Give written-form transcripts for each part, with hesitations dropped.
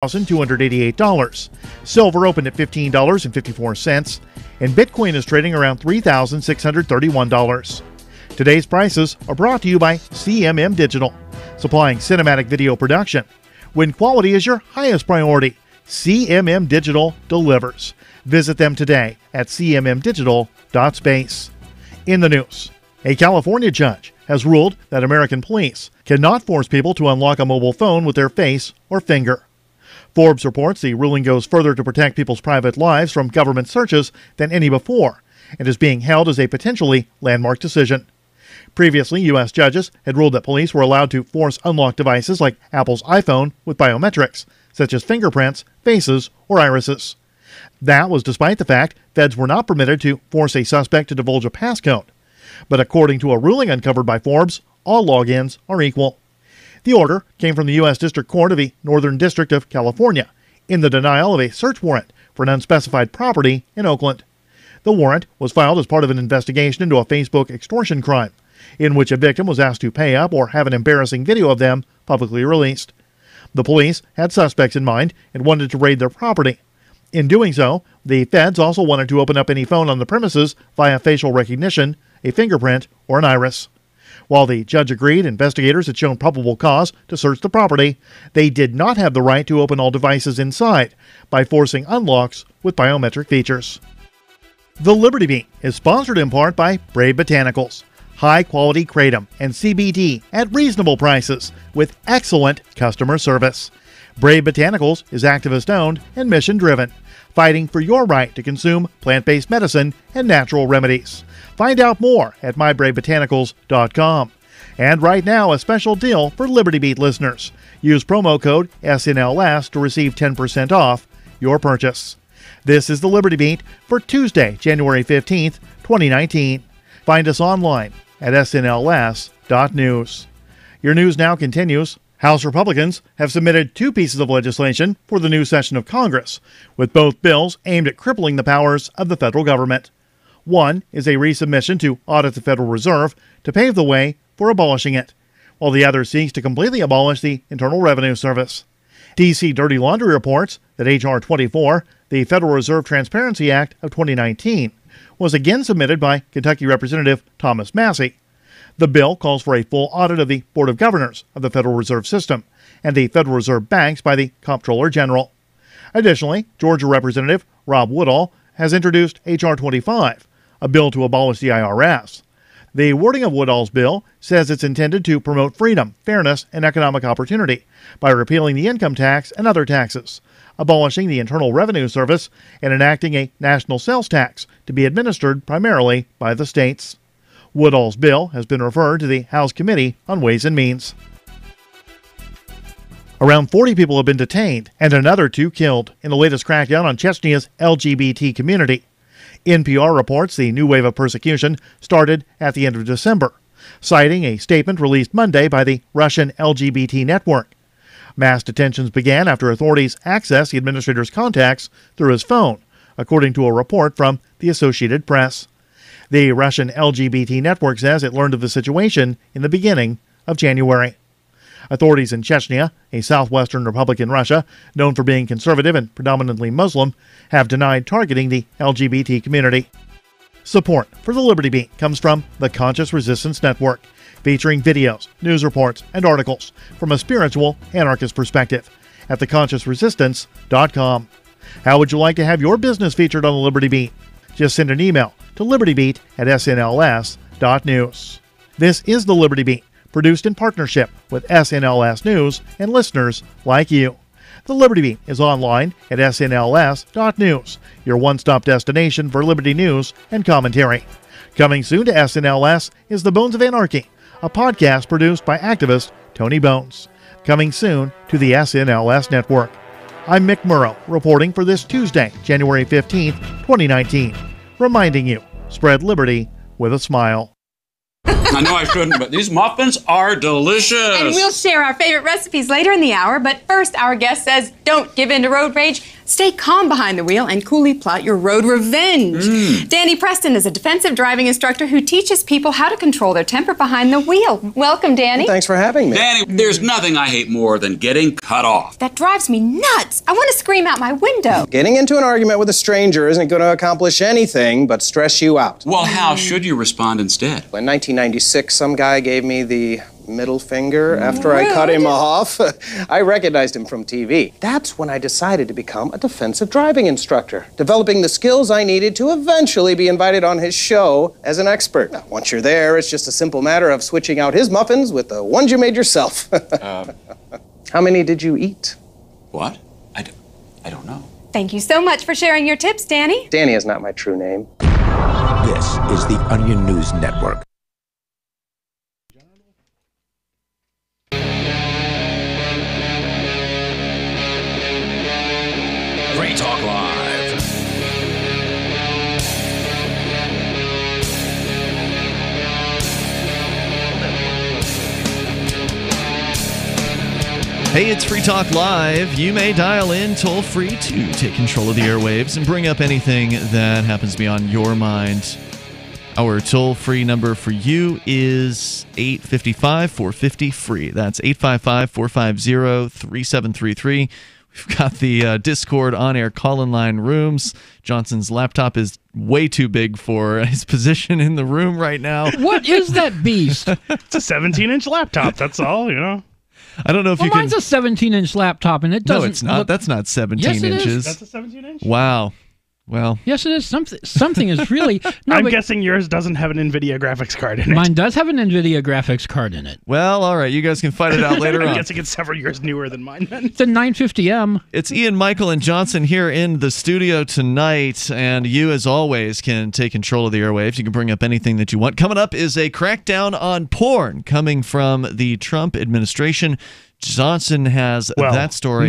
$1,288. Silver opened at $15.54, and Bitcoin is trading around $3,631. Today's prices are brought to you by CMM Digital, supplying cinematic video production. When quality is your highest priority, CMM Digital delivers. Visit them today at cmmdigital.space. In the news, a California judge has ruled that American police cannot force people to unlock a mobile phone with their face or finger. Forbes reports the ruling goes further to protect people's private lives from government searches than any before, and is being held as a potentially landmark decision. Previously, U.S. judges had ruled that police were allowed to force unlock devices like Apple's iPhone with biometrics, such as fingerprints, faces, or irises. That was despite the fact feds were not permitted to force a suspect to divulge a passcode. But according to a ruling uncovered by Forbes, all logins are equal. The order came from the U.S. District Court of the Northern District of California in the denial of a search warrant for an unspecified property in Oakland. The warrant was filed as part of an investigation into a Facebook extortion crime, in which a victim was asked to pay up or have an embarrassing video of them publicly released. The police had suspects in mind and wanted to raid their property. In doing so, the feds also wanted to open up any phone on the premises via facial recognition, a fingerprint, or an iris. While the judge agreed investigators had shown probable cause to search the property, they did not have the right to open all devices inside by forcing unlocks with biometric features. The Liberty Beat is sponsored in part by Brave Botanicals, high-quality kratom and CBD at reasonable prices with excellent customer service. Brave Botanicals is activist-owned and mission-driven, fighting for your right to consume plant-based medicine and natural remedies. Find out more at mybravebotanicals.com. And right now, a special deal for Liberty Beat listeners. Use promo code SNLS to receive 10% off your purchase. This is the Liberty Beat for Tuesday, January 15th, 2019. Find us online at snls.news. Your news now continues. House Republicans have submitted two pieces of legislation for the new session of Congress, with both bills aimed at crippling the powers of the federal government. One is a resubmission to audit the Federal Reserve to pave the way for abolishing it, while the other seeks to completely abolish the Internal Revenue Service. D.C. Dirty Laundry reports that H.R. 24, the Federal Reserve Transparency Act of 2019, was again submitted by Kentucky Representative Thomas Massey. The bill calls for a full audit of the Board of Governors of the Federal Reserve System and the Federal Reserve banks by the Comptroller General. Additionally, Georgia Representative Rob Woodall has introduced H.R. 25, a bill to abolish the IRS. The wording of Woodall's bill says it's intended to promote freedom, fairness, and economic opportunity by repealing the income tax and other taxes, abolishing the Internal Revenue Service, and enacting a national sales tax to be administered primarily by the states. Woodall's bill has been referred to the House Committee on Ways and Means. Around 40 people have been detained and another 2 killed in the latest crackdown on Chechnya's LGBT community. NPR reports the new wave of persecution started at the end of December, citing a statement released Monday by the Russian LGBT network. Mass detentions began after authorities accessed the administrator's contacts through his phone, according to a report from the Associated Press. The Russian LGBT network says it learned of the situation in the beginning of January. Authorities in Chechnya, a southwestern republic in Russia, known for being conservative and predominantly Muslim, have denied targeting the LGBT community. Support for the Liberty Beat comes from the Conscious Resistance Network, featuring videos, news reports, and articles from a spiritual anarchist perspective at theconsciousresistance.com. How would you like to have your business featured on the Liberty Beat? Just send an email to libertybeat@snls.news. This is the Liberty Beat, produced in partnership with SNLS News and listeners like you. The Liberty Beat is online at snls.news, your one-stop destination for Liberty news and commentary. Coming soon to SNLS is The Bones of Anarchy, a podcast produced by activist Tony Bones. Coming soon to the SNLS network. I'm Mick Murrow, reporting for this Tuesday, January 15th, 2019. Reminding you, spread liberty with a smile. I know I shouldn't, but these muffins are delicious. And we'll share our favorite recipes later in the hour, but first our guest says don't give in to road rage, Stay calm behind the wheel and coolly plot your road revenge. Danny Preston is a defensive driving instructor who teaches people how to control their temper behind the wheel. Welcome, Danny. Thanks for having me. Danny, there's nothing I hate more than getting cut off. That drives me nuts. I want to scream out my window. Getting into an argument with a stranger isn't going to accomplish anything but stress you out. Well, how should you respond instead? In 1996, some guy gave me the middle finger after I cut him off. I recognized him from TV. That's when I decided to become a defensive driving instructor, developing the skills I needed to eventually be invited on his show as an expert. Now, once you're there, it's just a simple matter of switching out his muffins with the ones you made yourself. How many did you eat? What? I don't know. Thank you so much for sharing your tips, Danny. Danny is not my true name. This is the Onion News Network. Free Talk Live. Hey, it's Free Talk Live. You may dial in toll-free to take control of the airwaves and bring up anything that happens to be on your mind. Our toll-free number for you is 855-450-FREE. That's 855-450-3733. We've got the Discord on-air call-in line rooms. Johnson's laptop is way too big for his position in the room right now. What is that beast? It's a 17-inch laptop, that's all, you know. I don't know if you can... Mine's a 17-inch laptop, and it doesn't... No, it's not. That's not 17 inches. That's a 17-inch? Wow. Well, yes, it is. Something is really... No, I'm guessing yours doesn't have an NVIDIA graphics card in it. Mine does have an NVIDIA graphics card in it. Well, all right. You guys can fight it out later on. I'm guessing it's several years newer than mine then. It's a 950M. It's Ian, Michael, and Johnson here in the studio tonight, and you, as always, can take control of the airwaves. You can bring up anything that you want. Coming up is a crackdown on porn coming from the Trump administration. Johnson has that story.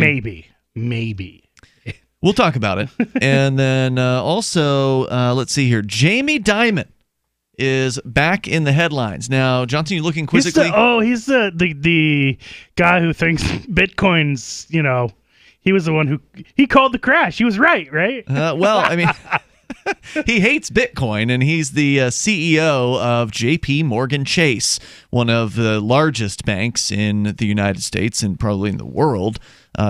Maybe. We'll talk about it. And then also, let's see here. Jamie Dimon is back in the headlines. Now, Johnson, you looking quizzically? He's the guy who thinks Bitcoin's, you know, he was the one he called the crash. He was right? Well, I mean, he hates Bitcoin, and he's the CEO of J.P. Morgan Chase, one of the largest banks in the United States and probably in the world.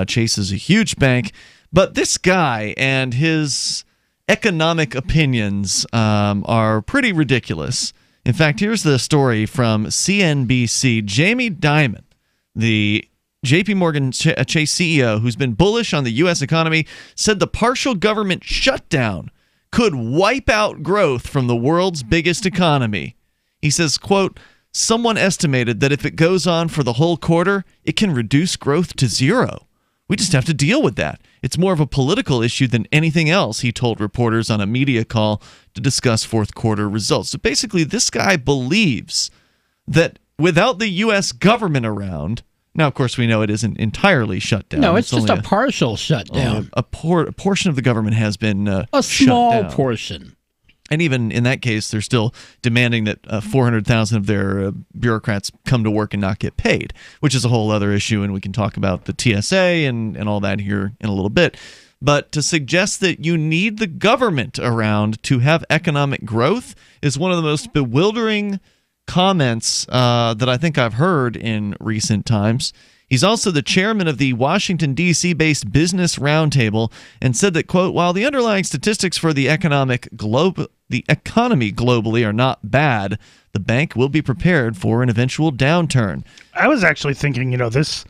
Chase is a huge bank. But this guy and his economic opinions are pretty ridiculous. In fact, here's the story from CNBC. Jamie Dimon, the J.P. Morgan Chase CEO, who's been bullish on the U.S. economy, said the partial government shutdown could wipe out growth from the world's biggest economy. He says, quote, someone estimated that if it goes on for the whole quarter, it can reduce growth to zero. We just have to deal with that. It's more of a political issue than anything else, he told reporters on a media call to discuss fourth quarter results. So basically, this guy believes that without the U.S. government around, now, of course, we know it isn't entirely shut down. No, it's just a partial shutdown. A portion of the government has been a small portion. And even in that case, they're still demanding that 400,000 of their bureaucrats come to work and not get paid, which is a whole other issue, and we can talk about the TSA and all that here in a little bit. But to suggest that you need the government around to have economic growth is one of the most bewildering comments that I think I've heard in recent times. He's also the chairman of the Washington, D.C.-based Business Roundtable and said that, quote, while the underlying statistics for the economy globally are not bad, the bank will be prepared for an eventual downturn. I was actually thinking, you know, this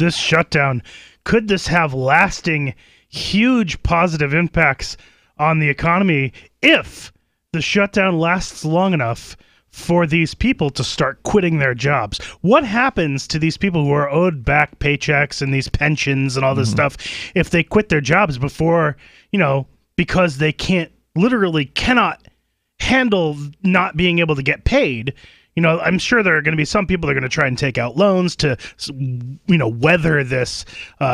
shutdown, could this have lasting, huge positive impacts on the economy if the shutdown lasts long enough for these people to start quitting their jobs? What happens to these people who are owed back paychecks and these pensions and all this stuff if they quit their jobs before, you know, because they literally cannot handle not being able to get paid? I'm sure there are going to be some people that are going to try and take out loans to, weather this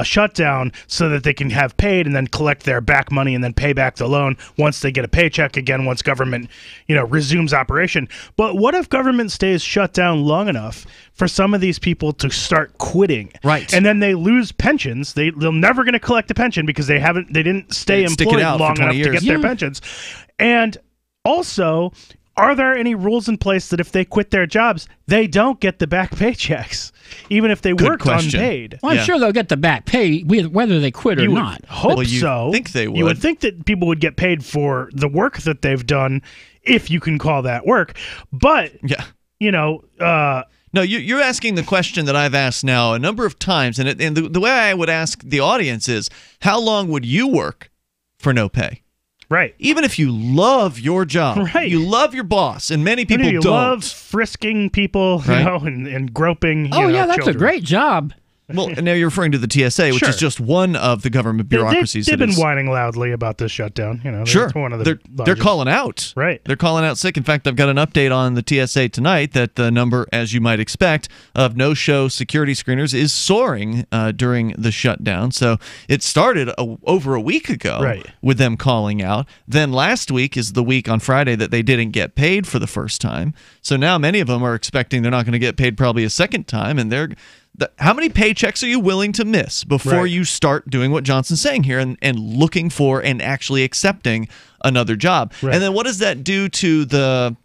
shutdown so that they can have paid and then collect their back money and then pay back the loan once they get a paycheck again, once government, resumes operation. But what if government stays shut down long enough for some of these people to start quitting? Right. And then they lose pensions. They're never going to collect a pension because they didn't stay employed long enough to get their pensions. And also, are there any rules in place that if they quit their jobs, they don't get the back paychecks, even if they worked unpaid? Well, I'm sure they'll get the back pay whether they quit or not. Hope so. Think they would. You would think that people would get paid for the work that they've done, if you can call that work. But, no, you're asking the question that I've asked now a number of times, and the way I would ask the audience is, how long would you work for no pay? Right. Even if you love your job, you love your boss, and many people don't. Love frisking people, and groping. That's children. a great job. Well, and now you're referring to the TSA, which is just one of the government bureaucracies. They've been whining loudly about this shutdown. One of they're calling out. Right. They're calling out sick. In fact, I've got an update on the TSA tonight that the number, as you might expect, of no-show security screeners is soaring during the shutdown. So it started over a week ago with them calling out. Then last week is the week on Friday that they didn't get paid for the first time. So now many of them are expecting they're not going to get paid probably a second time, and how many paychecks are you willing to miss before you start doing what Johnson's saying here and looking for and actually accepting another job? Right. And then what does that do to the,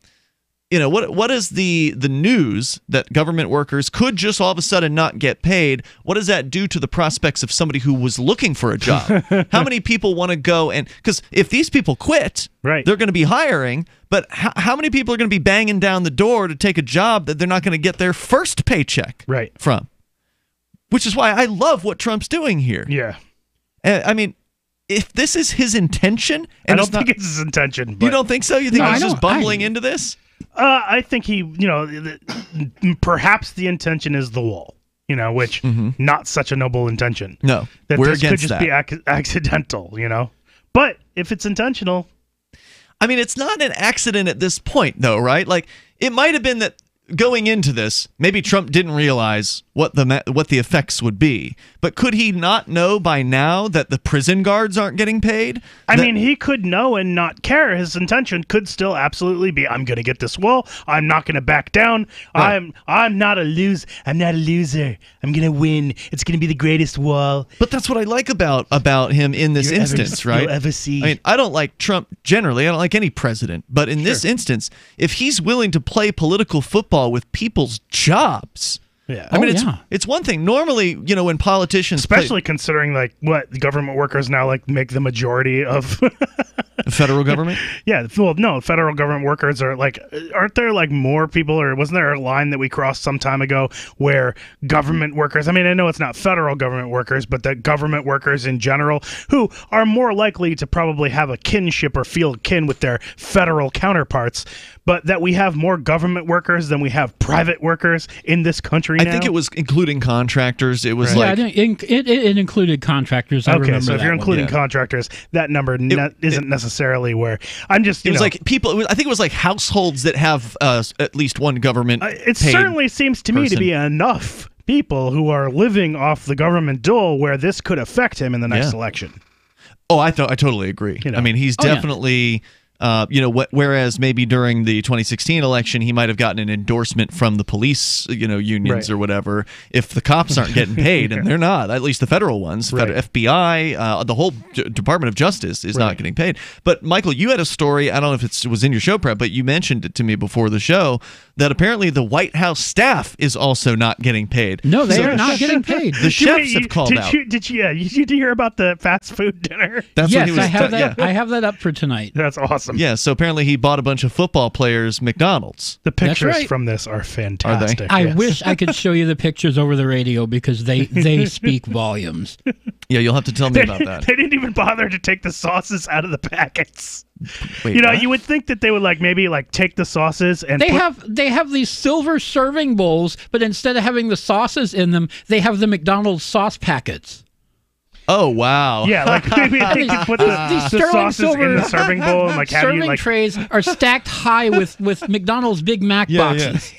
what is the news that government workers could just all of a sudden not get paid? What does that do to the prospects of somebody who was looking for a job? How many people want to go because if these people quit, they're going to be hiring, but how many people are going to be banging down the door to take a job that they're not going to get their first paycheck from? Which is why I love what Trump's doing here. Yeah. I mean, if this is his intention... I don't think it's his intention. But you don't think so? You think he's just bumbling into this? I think he, perhaps the intention is the wall, which not such a noble intention. No, we're against that. This could just be accidental, But if it's intentional... I mean, it's not an accident at this point, though, right? Like, it might have been that going into this, maybe Trump didn't realize what the effects would be. But could he not know by now that the prison guards aren't getting paid? I mean, he could know and not care. His intention could still absolutely be, I'm going to get this wall. I'm not going to back down. Right. I'm not a loser. I'm not a loser. I'm going to win. It's going to be the greatest wall. But that's what I like about him in this instance, right? You'll ever see. I mean, I don't like Trump generally. I don't like any president. But in this instance, if he's willing to play political football with people's jobs. Yeah. I mean, it's one thing. Normally, when politicians especially considering what the government workers now make the majority of the federal government? Yeah, well, no, federal government workers are aren't there more people, or wasn't there a line that we crossed some time ago where government workers, I mean, I know it's not federal government workers, but that government workers in general who are more likely to probably have a kinship or feel kin with their federal counterparts, but that we have more government workers than we have private workers in this country now? I think it was including contractors. It was it included contractors. I remember so if you're including contractors, that number isn't necessarily where I'm just. It was like people. I think it was like households that have at least one government. It certainly seems to me to be enough people who are living off the government dole where this could affect him in the next election. Oh, I totally agree. I mean, he's definitely. Whereas maybe during the 2016 election, he might have gotten an endorsement from the police, unions or whatever. If the cops aren't getting paid, and they're not, at least the federal ones, FBI, the whole Department of Justice is not getting paid. But Michael, you had a story. I don't know if it was in your show prep, but you mentioned it to me before the show that apparently the White House staff is also not getting paid. No, they are not getting paid. The chefs have called out. Did you hear about the fast food dinner? That's yes, what he was I have that. I have that up for tonight. That's awesome. Yeah, so apparently he bought a bunch of football players McDonald's. The pictures from this are fantastic. Are they? I wish I could show you the pictures over the radio because they speak volumes. Yeah, you'll have to tell me about that. They didn't even bother to take the sauces out of the packets. Wait, you would think that they would maybe take the sauces and they have these silver serving bowls, but instead of having the sauces in them, they have the McDonald's sauce packets. Oh, wow. Yeah, like maybe they could put the These sterling sauces silver in the serving bowl and like have serving you like trays are stacked high with McDonald's Big Mac boxes.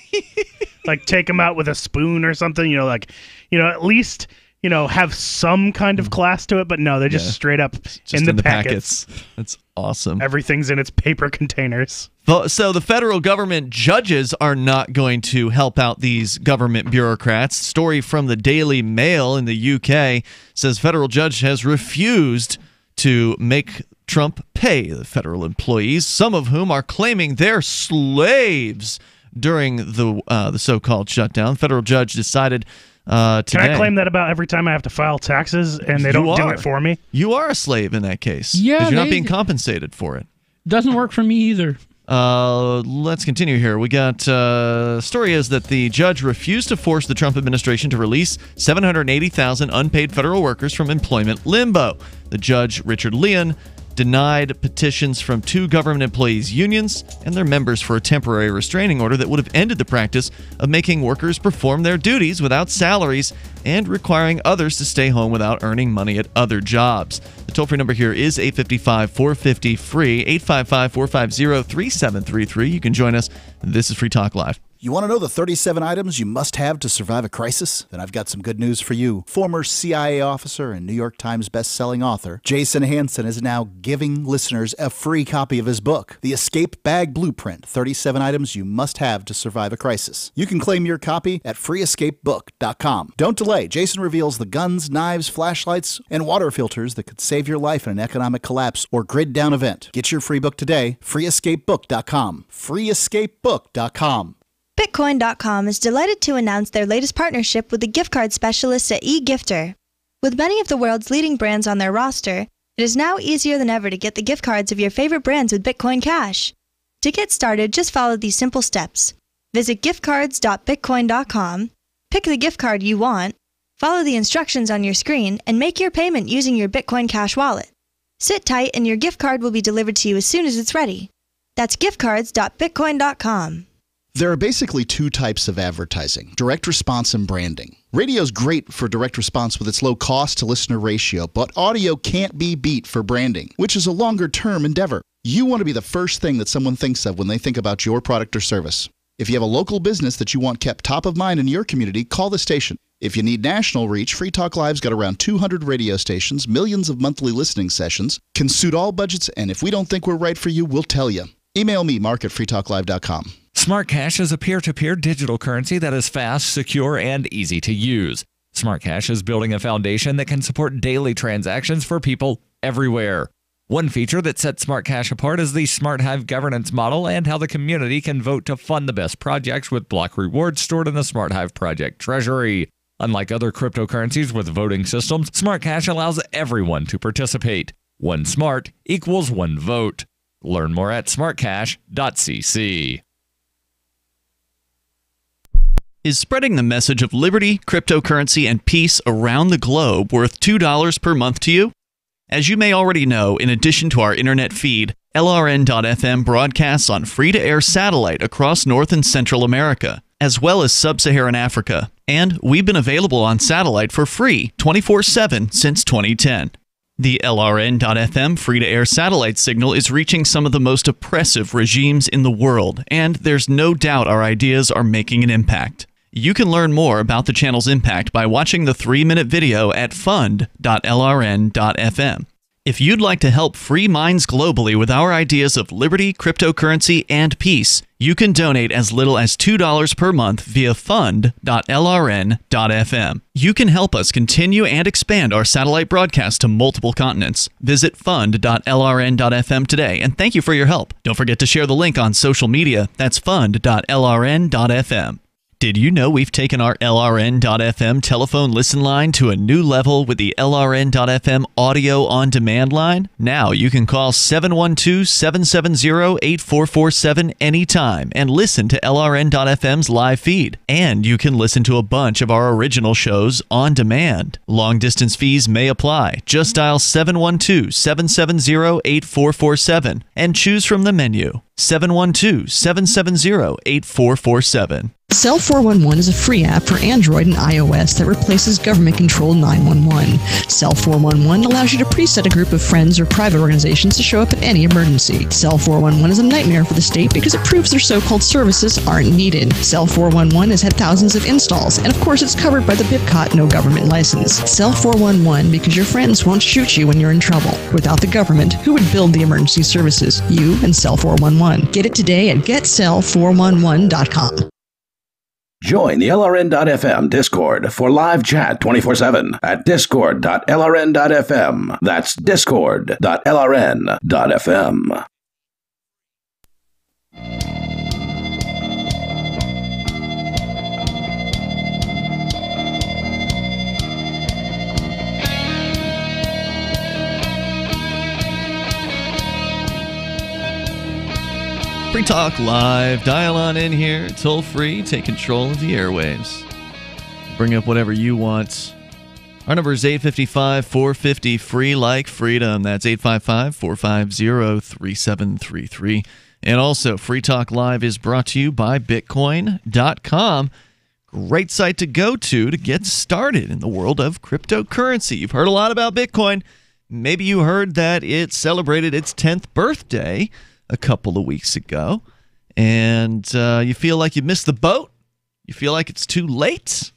like take them out with a spoon or something. At least have some kind of class to it. But no, they're just straight up Just in the packets. That's awesome. Everything's in its paper containers. So the federal government judges are not going to help out these government bureaucrats. Story from the Daily Mail in the UK says federal judge has refused to make Trump pay the federal employees, some of whom are claiming they're slaves during the so-called shutdown. Federal judge decided today. Can I claim that about every time I have to file taxes and they don't do it for me? You are a slave in that case. Yeah, because you're not being compensated for it. Doesn't work for me either. Let's continue here. We got story is that the judge refused to force the Trump administration to release 780,000 unpaid federal workers from employment limbo. The judge, Richard Leon, denied petitions from 2 government employees' unions and their members for a temporary restraining order that would have ended the practice of making workers perform their duties without salaries and requiring others to stay home without earning money at other jobs. The toll-free number here is 855-450-FREE, 855-450-3733. You can join us. This is Free Talk Live. You want to know the 37 items you must have to survive a crisis? Then I've got some good news for you. Former CIA officer and New York Times best-selling author Jason Hansen is now giving listeners a free copy of his book, The Escape Bag Blueprint, 37 Items You Must Have to Survive a Crisis. You can claim your copy at freeescapebook.com. Don't delay. Jason reveals the guns, knives, flashlights, and water filters that could save your life in an economic collapse or grid-down event. Get your free book today, freeescapebook.com. freeescapebook.com. Bitcoin.com is delighted to announce their latest partnership with the gift card specialists at eGifter. With many of the world's leading brands on their roster, it is now easier than ever to get the gift cards of your favorite brands with Bitcoin Cash. To get started, just follow these simple steps. Visit giftcards.bitcoin.com, pick the gift card you want, follow the instructions on your screen, and make your payment using your Bitcoin Cash wallet. Sit tight and your gift card will be delivered to you as soon as it's ready. That's giftcards.bitcoin.com. There are basically 2 types of advertising, direct response and branding. Radio's great for direct response with its low cost to listener ratio, but audio can't be beat for branding, which is a longer-term endeavor. You want to be the first thing that someone thinks of when they think about your product or service. If you have a local business that you want kept top of mind in your community, call the station. If you need national reach, Free Talk Live's got around 200 radio stations, millions of monthly listening sessions, can suit all budgets, and if we don't think we're right for you, we'll tell you. Email me, mark@freetalklive.com. Smart Cash is a peer-to-peer digital currency that is fast, secure, and easy to use. Smart Cash is building a foundation that can support daily transactions for people everywhere. One feature that sets Smart Cash apart is the Smart Hive governance model and how the community can vote to fund the best projects with block rewards stored in the Smart Hive project treasury. Unlike other cryptocurrencies with voting systems, Smart Cash allows everyone to participate. One smart equals one vote. Learn more at smartcash.cc. Is spreading the message of liberty, cryptocurrency, and peace around the globe worth $2 per month to you? As you may already know, in addition to our internet feed, LRN.FM broadcasts on free-to-air satellite across North and Central America, as well as Sub-Saharan Africa. And we've been available on satellite for free 24/7 since 2010. The LRN.FM free-to-air satellite signal is reaching some of the most oppressive regimes in the world, and there's no doubt our ideas are making an impact. You can learn more about the channel's impact by watching the 3-minute video at fund.lrn.fm. If you'd like to help free minds globally with our ideas of liberty, cryptocurrency, and peace, you can donate as little as $2 per month via fund.lrn.fm. You can help us continue and expand our satellite broadcast to multiple continents. Visit fund.lrn.fm today, and thank you for your help. Don't forget to share the link on social media. That's fund.lrn.fm. Did you know we've taken our LRN.FM telephone listen line to a new level with the LRN.FM audio on demand line? Now you can call 712-770-8447 anytime and listen to LRN.FM's live feed. And you can listen to a bunch of our original shows on demand. Long distance fees may apply. Just dial 712-770-8447 and choose from the menu. 712-770-8447. Cell 411 is a free app for Android and iOS that replaces government-controlled 911. Cell 411 allows you to preset a group of friends or private organizations to show up at any emergency. Cell 411 is a nightmare for the state because it proves their so-called services aren't needed. Cell 411 has had thousands of installs, and of course it's covered by the BIPCOT no government license. Cell 411 because your friends won't shoot you when you're in trouble. Without the government, who would build the emergency services? You and Cell 411. Get it today at getcell411.com. Join the LRN.FM Discord for live chat 24/7 at discord.lrn.fm. That's discord.lrn.fm. Free Talk Live. Dial on in here. Toll free. Take control of the airwaves. Bring up whatever you want. Our number is 855-450-FREE like freedom. That's 855-450-3733. And also, Free Talk Live is brought to you by Bitcoin.com. Great site to go to get started in the world of cryptocurrency. You've heard a lot about Bitcoin. Maybe you heard that it celebrated its 10th birthday a couple of weeks ago, and you feel like you missed the boat. You feel like it's too late.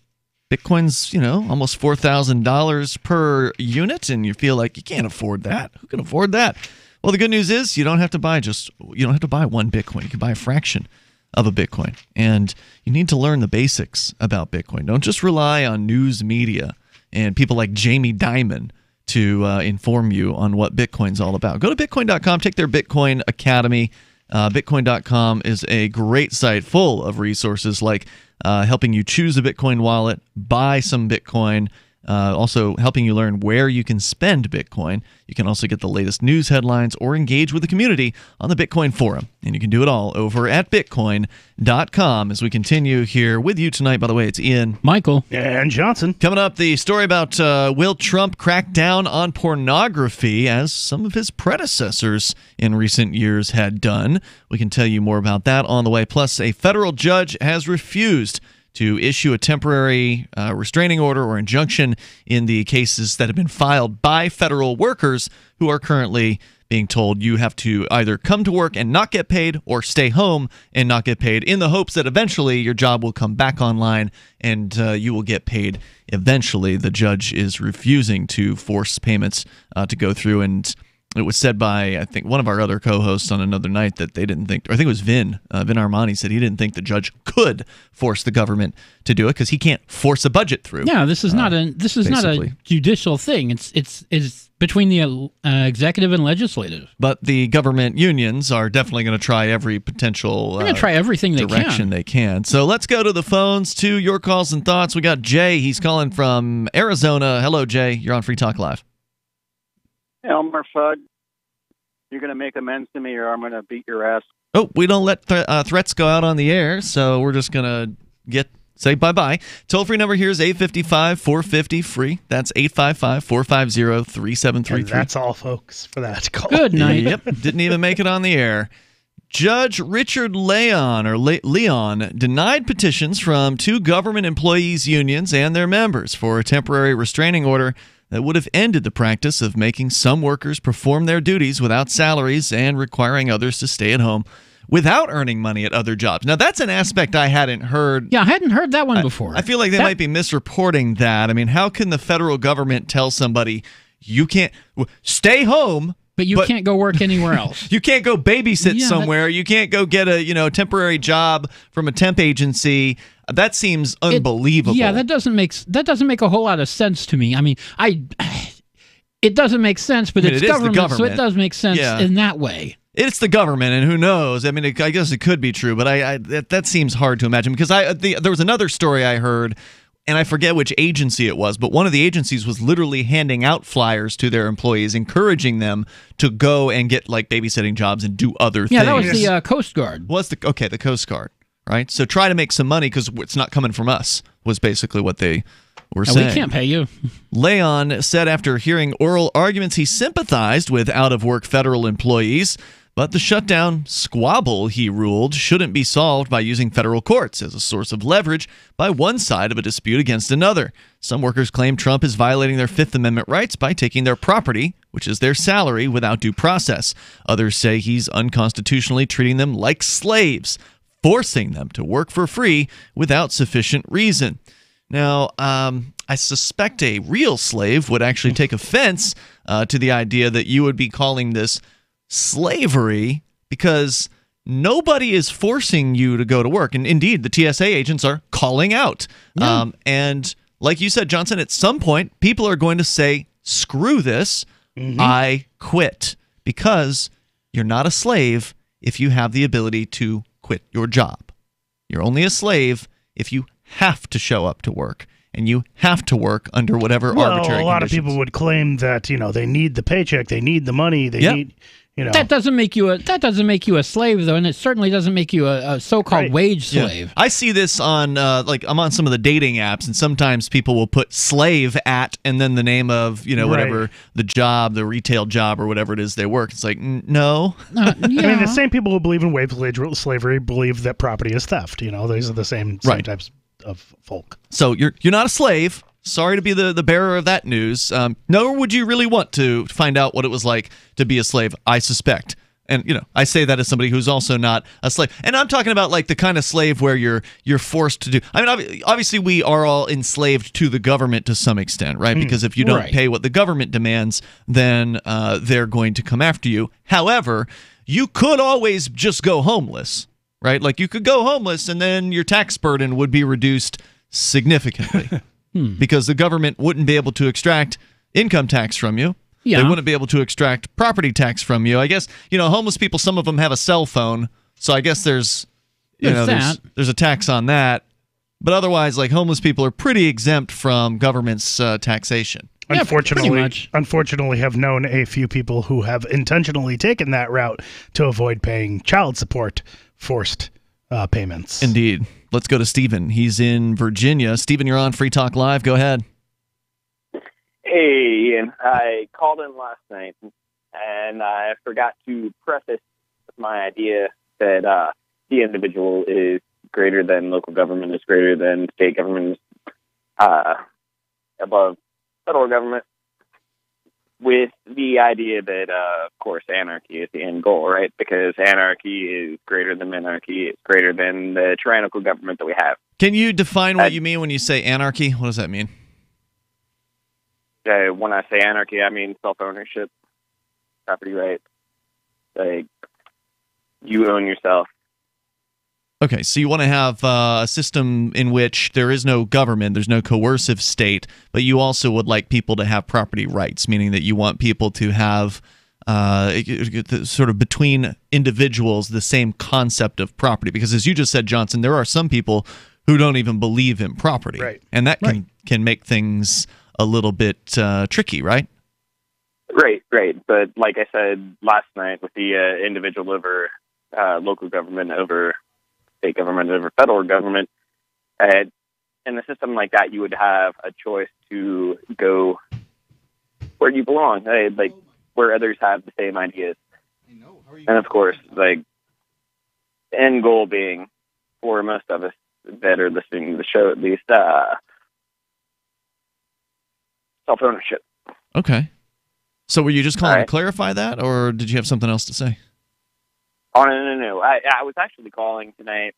Bitcoin's, almost $4,000 per unit, and you feel like you can't afford that. Who can afford that? Well, the good news is you don't have to buy one Bitcoin. You can buy a fraction of a Bitcoin, and you need to learn the basics about Bitcoin. Don't just rely on news media and people like Jamie Dimon to inform you on what Bitcoin's all about. Go to Bitcoin.com, take their Bitcoin Academy. Bitcoin.com is a great site full of resources like helping you choose a Bitcoin wallet, buy some Bitcoin, also helping you learn where you can spend Bitcoin. You can also get the latest news headlines or engage with the community on the Bitcoin forum. And you can do it all over at Bitcoin.com. As we continue here with you tonight, by the way, it's Ian, Michael, and Johnson. Coming up, the story about will Trump crack down on pornography as some of his predecessors in recent years had done. We can tell you more about that on the way. Plus, a federal judge has refused to issue a temporary restraining order or injunction in the cases that have been filed by federal workers who are currently being told you have to either come to work and not get paid or stay home and not get paid, in the hopes that eventually your job will come back online and you will get paid eventually. The judge is refusing to force payments to go through, and it was said by, I think, one of our other co-hosts on another night that they didn't think, or I think it was Vin Armani said he didn't think the judge could force the government to do it because he can't force a budget through. Yeah, this is not a judicial thing. It's between the executive and legislative. But the government unions are definitely going to try every potential They're going to try everything direction they can. So let's go to the phones to your calls and thoughts. We got Jay. He's calling from Arizona. Hello, Jay. You're on Free Talk Live. Elmer Fudd, you're going to make amends to me or I'm going to beat your ass. Oh, we don't let threats go out on the air, so we're just going to say bye-bye. Toll-free number here is 855-450-FREE. That's 855-450-3733. And that's all, folks, for that call. Good night. Yep, didn't even make it on the air. Judge Richard Leon denied petitions from two government employees' unions and their members for a temporary restraining order that would have ended the practice of making some workers perform their duties without salaries and requiring others to stay at home without earning money at other jobs. Now, that's an aspect I hadn't heard. Yeah, I hadn't heard that one before. I feel like they might be misreporting that. I mean, how can the federal government tell somebody you can't stay home, but you can't go work anywhere else? You can't go babysit somewhere. You can't go get a temporary job from a temp agency. That seems unbelievable. That doesn't make a whole lot of sense to me. I mean, it doesn't make sense, but it's government, so it does make sense in that way. It's the government, and who knows? I mean, I guess it could be true, but that seems hard to imagine because there was another story I heard, and I forget which agency it was, but one of the agencies was literally handing out flyers to their employees, encouraging them to go and get like babysitting jobs and do other things. Yeah, that was the Coast Guard. The Coast Guard, right? So try to make some money because it's not coming from us was basically what they were saying. We can't pay you. Leon said after hearing oral arguments, he sympathized with out-of-work federal employees, But the shutdown squabble, he ruled, shouldn't be solved by using federal courts as a source of leverage by one side of a dispute against another. Some workers claim Trump is violating their Fifth Amendment rights by taking their property, which is their salary, without due process. Others say he's unconstitutionally treating them like slaves, forcing them to work for free without sufficient reason. Now, I suspect a real slave would actually take offense to the idea that you would be calling this slavery, because nobody is forcing you to go to work. And indeed, the TSA agents are calling out. Yeah. And like you said, Johnson, at some point, people are going to say, screw this, I quit. Because you're not a slave if you have the ability to quit your job. You're only a slave if you have to show up to work. And you have to work under whatever arbitrary a lot conditions. of people would claim that, they need the paycheck, they need the money, they need... That doesn't make you a slave, though, and it certainly doesn't make you a so-called wage slave. Yeah. I see this on I'm on some of the dating apps, and sometimes people will put slave at and then the name of whatever the job, the retail job or whatever it is they work. It's like no. I mean, the same people who believe in wage slavery believe that property is theft. These are the same types of folk. So you're not a slave. Sorry to be the bearer of that news. Nor would you really want to find out what it was like to be a slave, I suspect. And, I say that as somebody who's also not a slave. And I'm talking about like the kind of slave where you're forced to do. I mean, obviously we are all enslaved to the government to some extent, right? Because if you don't pay what the government demands, then they're going to come after you. However, you could always just go homeless, right? Like you could go homeless and then your tax burden would be reduced significantly. Because the government wouldn't be able to extract income tax from you. Yeah. They wouldn't be able to extract property tax from you. I guess, homeless people, some of them have a cell phone. So I guess there's a tax on that. But otherwise, like homeless people are pretty exempt from government's taxation. Unfortunately, have known a few people who have intentionally taken that route to avoid paying child support forced payments. Indeed. Let's go to Stephen. He's in Virginia. Stephen, you're on Free Talk Live. Go ahead. Hey, Ian. I called in last night, and I forgot to preface my idea that the individual is greater than local government, is greater than state government, above federal government, with the idea that, of course, anarchy is the end goal, right? Because anarchy is greater than monarchy. It's greater than the tyrannical government that we have. Can you define what you mean when you say anarchy? What does that mean? When I say anarchy, I mean self-ownership, property rights. Like, you own yourself. Okay, so you want to have a system in which there is no government, there's no coercive state, but you also would like people to have property rights, meaning that you want people to have sort of between individuals the same concept of property. Because as you just said, Johnson, there are some people who don't even believe in property. Right. And that can make things a little bit tricky, right? Right. But like I said last night, with the individual over local government, over state government, over federal government, in a system like that, you would have a choice to go where you belong, like where others have the same ideas. And of course, like the end goal being, for most of us that are listening to the show, at least, self-ownership. Okay. So were you just calling to clarify that, or did you have something else to say? Oh, no. I was actually calling tonight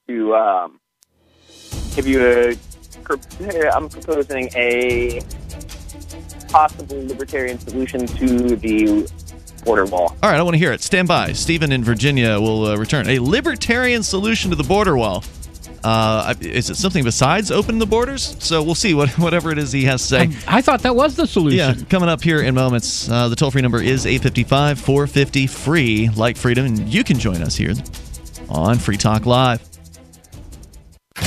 to give you I'm proposing a possible libertarian solution to the border wall. All right, I want to hear it. Stand by. Stephen in Virginia will return. A libertarian solution to the border wall. Is it something besides open the borders? So we'll see whatever it is he has to say. I thought that was the solution. Yeah, coming up here in moments. The toll-free number is 855-450-FREE, like freedom, and you can join us here on Free Talk Live.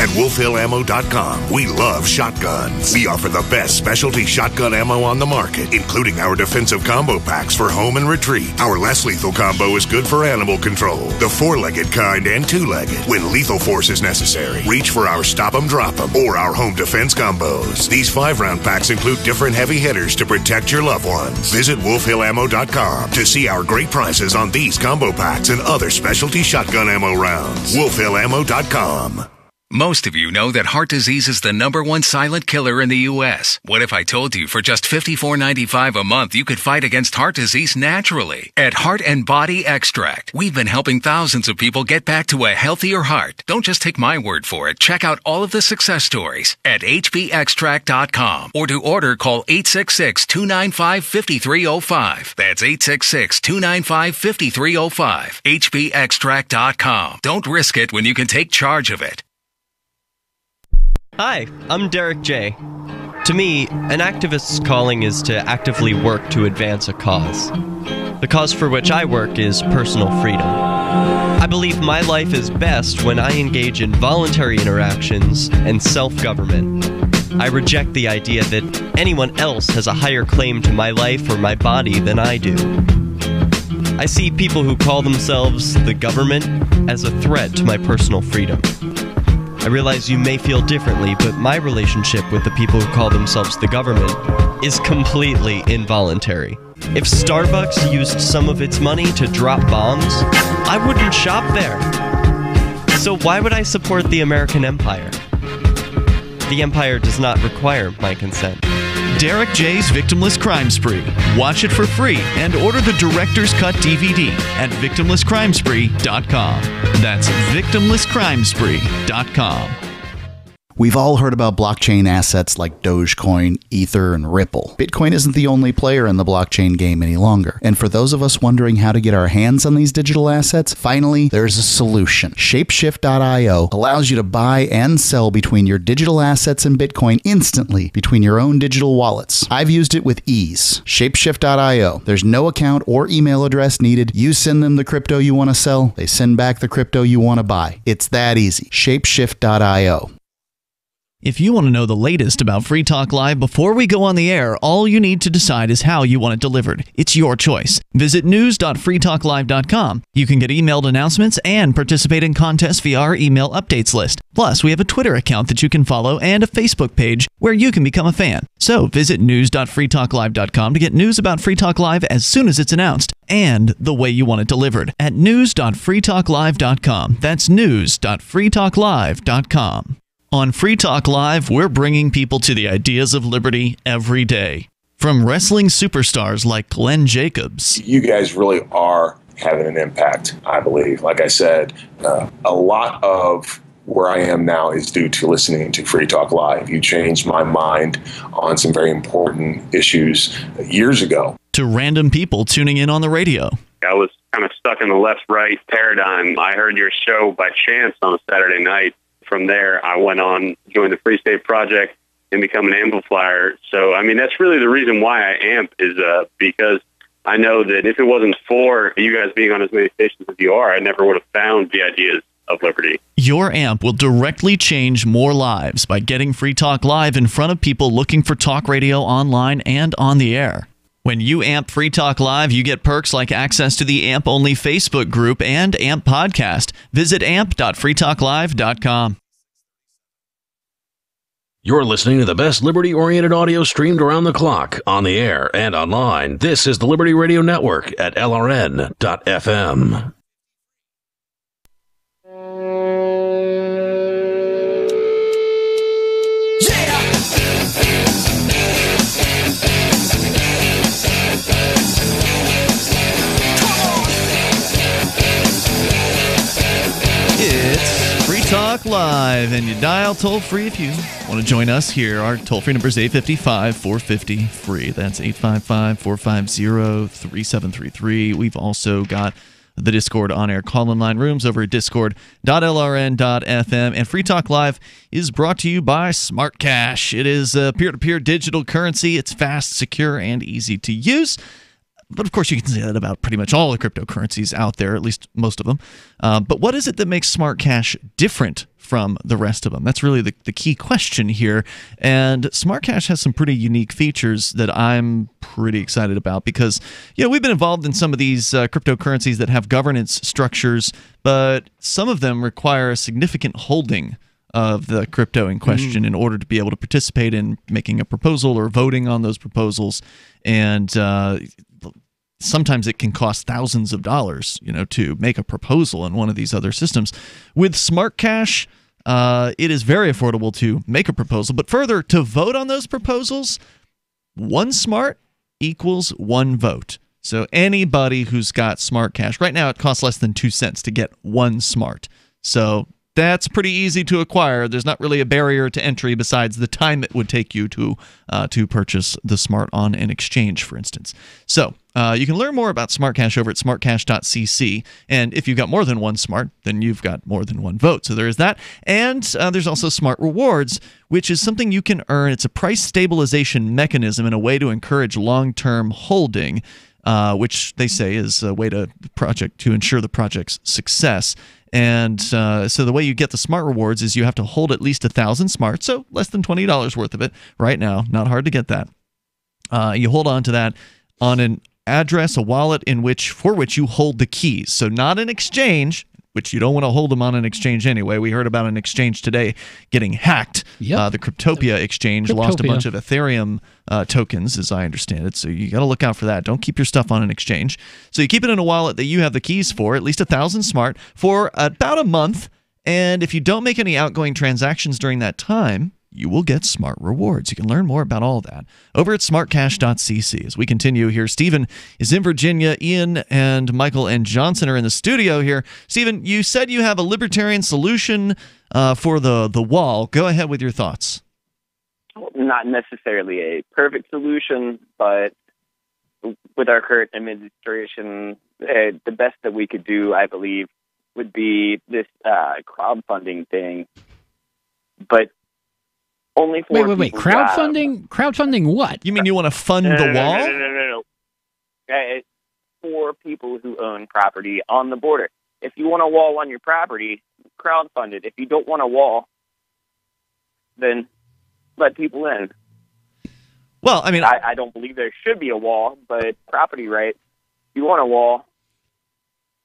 At WolfHillAmmo.com, we love shotguns. We offer the best specialty shotgun ammo on the market, including our defensive combo packs for home and retreat. Our less lethal combo is good for animal control, the 4-legged kind and 2-legged. When lethal force is necessary, reach for our Stop 'em, Drop 'em, or our home defense combos. These 5-round packs include different heavy hitters to protect your loved ones. Visit WolfHillAmmo.com to see our great prices on these combo packs and other specialty shotgun ammo rounds. WolfHillAmmo.com. Most of you know that heart disease is the #1 silent killer in the U.S. What if I told you for just $54.95 a month you could fight against heart disease naturally? At Heart and Body Extract, we've been helping thousands of people get back to a healthier heart. Don't just take my word for it. Check out all of the success stories at hbextract.com, or to order, call 866-295-5305. That's 866-295-5305. hbextract.com. Don't risk it when you can take charge of it. Hi, I'm Derek J. To me, an activist's calling is to actively work to advance a cause. The cause for which I work is personal freedom. I believe my life is best when I engage in voluntary interactions and self-government. I reject the idea that anyone else has a higher claim to my life or my body than I do. I see people who call themselves the government as a threat to my personal freedom. I realize you may feel differently, but my relationship with the people who call themselves the government is completely involuntary. If Starbucks used some of its money to drop bombs, I wouldn't shop there. So why would I support the American empire? The empire does not require my consent. Derek J's Victimless Crime Spree. Watch it for free and order the Director's Cut DVD at victimlesscrimespree.com. That's victimlesscrimespree.com. We've all heard about blockchain assets like Dogecoin, Ether, and Ripple. Bitcoin isn't the only player in the blockchain game any longer. And for those of us wondering how to get our hands on these digital assets, finally, there's a solution. Shapeshift.io allows you to buy and sell between your digital assets and Bitcoin instantly between your own digital wallets. I've used it with ease. Shapeshift.io. There's no account or email address needed. You send them the crypto you want to sell. They send back the crypto you want to buy. It's that easy. Shapeshift.io. If you want to know the latest about Free Talk Live before we go on the air, all you need to decide is how you want it delivered. It's your choice. Visit news.freetalklive.com. You can get emailed announcements and participate in contests via our email updates list. Plus, we have a Twitter account that you can follow and a Facebook page where you can become a fan. So visit news.freetalklive.com to get news about Free Talk Live as soon as it's announced and the way you want it delivered at news.freetalklive.com. That's news.freetalklive.com. On Free Talk Live, we're bringing people to the ideas of liberty every day. From wrestling superstars like Glenn Jacobs. You guys really are having an impact, I believe. Like I said, a lot of where I am now is due to listening to Free Talk Live. You changed my mind on some very important issues years ago. To random people tuning in on the radio. I was kind of stuck in the left-right paradigm. I heard your show by chance on a Saturday night. From there, I went on, joined the Free State Project, and become an amplifier. So, I mean, that's really the reason why I amp is because I know that if it wasn't for you guys being on as many stations as you are, I never would have found the ideas of liberty. Your amp will directly change more lives by getting Free Talk Live in front of people looking for talk radio online and on the air. When you amp Free Talk Live, you get perks like access to the AMP-only Facebook group and AMP podcast. Visit amp.freetalklive.com. You're listening to the best liberty-oriented audio streamed around the clock, on the air and online. This is the Liberty Radio Network at LRN.FM. It's Free Talk Live, and you dial toll-free if you want to join us here. Our toll-free number is 855-450-FREE. That's 855-450-3733. We've also got the Discord on-air call-in line rooms over at discord.lrn.fm. And Free Talk Live is brought to you by Smart Cash. It is a peer-to-peer digital currency. It's fast, secure, and easy to use. But of course, you can say that about pretty much all the cryptocurrencies out there, at least most of them. But what is it that makes smart cash different from the rest of them? That's really the key question here. And smart cash has some pretty unique features that I'm pretty excited about because, we've been involved in some of these cryptocurrencies that have governance structures, but some of them require a significant holding of the crypto in question in order to be able to participate in making a proposal or voting on those proposals. And sometimes it can cost thousands of dollars, to make a proposal in one of these other systems. With Smart Cash, it is very affordable to make a proposal, but further, to vote on those proposals, one smart equals one vote. So anybody who's got Smart Cash, right now it costs less than 2 cents to get one smart. So that's pretty easy to acquire. There's not really a barrier to entry besides the time it would take you to purchase the smart on an exchange, for instance. So you can learn more about Smart Cash over at smartcash.cc. And if you've got more than one smart, then you've got more than one vote. So there is that. And there's also Smart Rewards, which is something you can earn. It's a price stabilization mechanism and a way to encourage long-term holding, which they say is a way to ensure the project's success. And so the way you get the smart rewards is you have to hold at least 1,000 smart, so less than $20 worth of it right now. Not hard to get that. You hold on to that on an address, a wallet for which you hold the keys. So not an exchange, which you don't want to hold them on an exchange anyway. We heard about an exchange today getting hacked. Yep. The Cryptopia exchange lost a bunch of Ethereum tokens, as I understand it. So you got to look out for that. Don't keep your stuff on an exchange. So you keep it in a wallet that you have the keys for, at least 1,000 smart, for about a month. And if you don't make any outgoing transactions during that time, you will get smart rewards. You can learn more about all that over at smartcash.cc. As we continue here, Stephen is in Virginia. Ian and Michael and Johnson are in the studio here. Stephen, you said you have a libertarian solution for the wall. Go ahead with your thoughts. Not necessarily a perfect solution, but with our current administration, the best that we could do, I believe, would be this crowdfunding thing. But only for wait. Crowdfunding? Crowdfunding what? You mean you want to fund the wall? No. For people who own property on the border. If you want a wall on your property, crowdfund it. If you don't want a wall, then let people in. Well, I mean, I don't believe there should be a wall, but property rights, if you want a wall.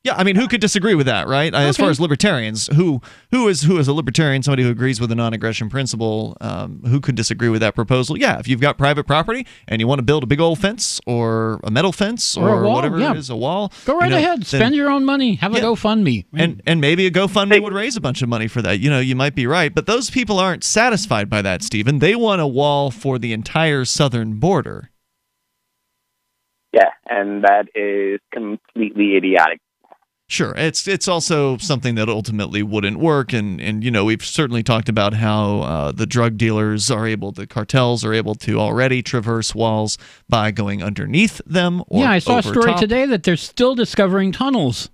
Yeah, I mean, who could disagree with that, right? As far as libertarians, who is a libertarian, somebody who agrees with the non-aggression principle, who could disagree with that proposal? Yeah, if you've got private property and you want to build a big old fence or a metal fence or a wall, whatever it is, a wall. Go right ahead. Spend your own money. Have a GoFundMe. And maybe a GoFundMe would raise a bunch of money for that. You might be right. But those people aren't satisfied by that, Stephen. They want a wall for the entire southern border. Yeah, and that is completely idiotic. Sure. It's also something that ultimately wouldn't work. And we've certainly talked about how the drug dealers the cartels are able to already traverse walls by going underneath them or I saw a story top. Today that they're still discovering tunnels.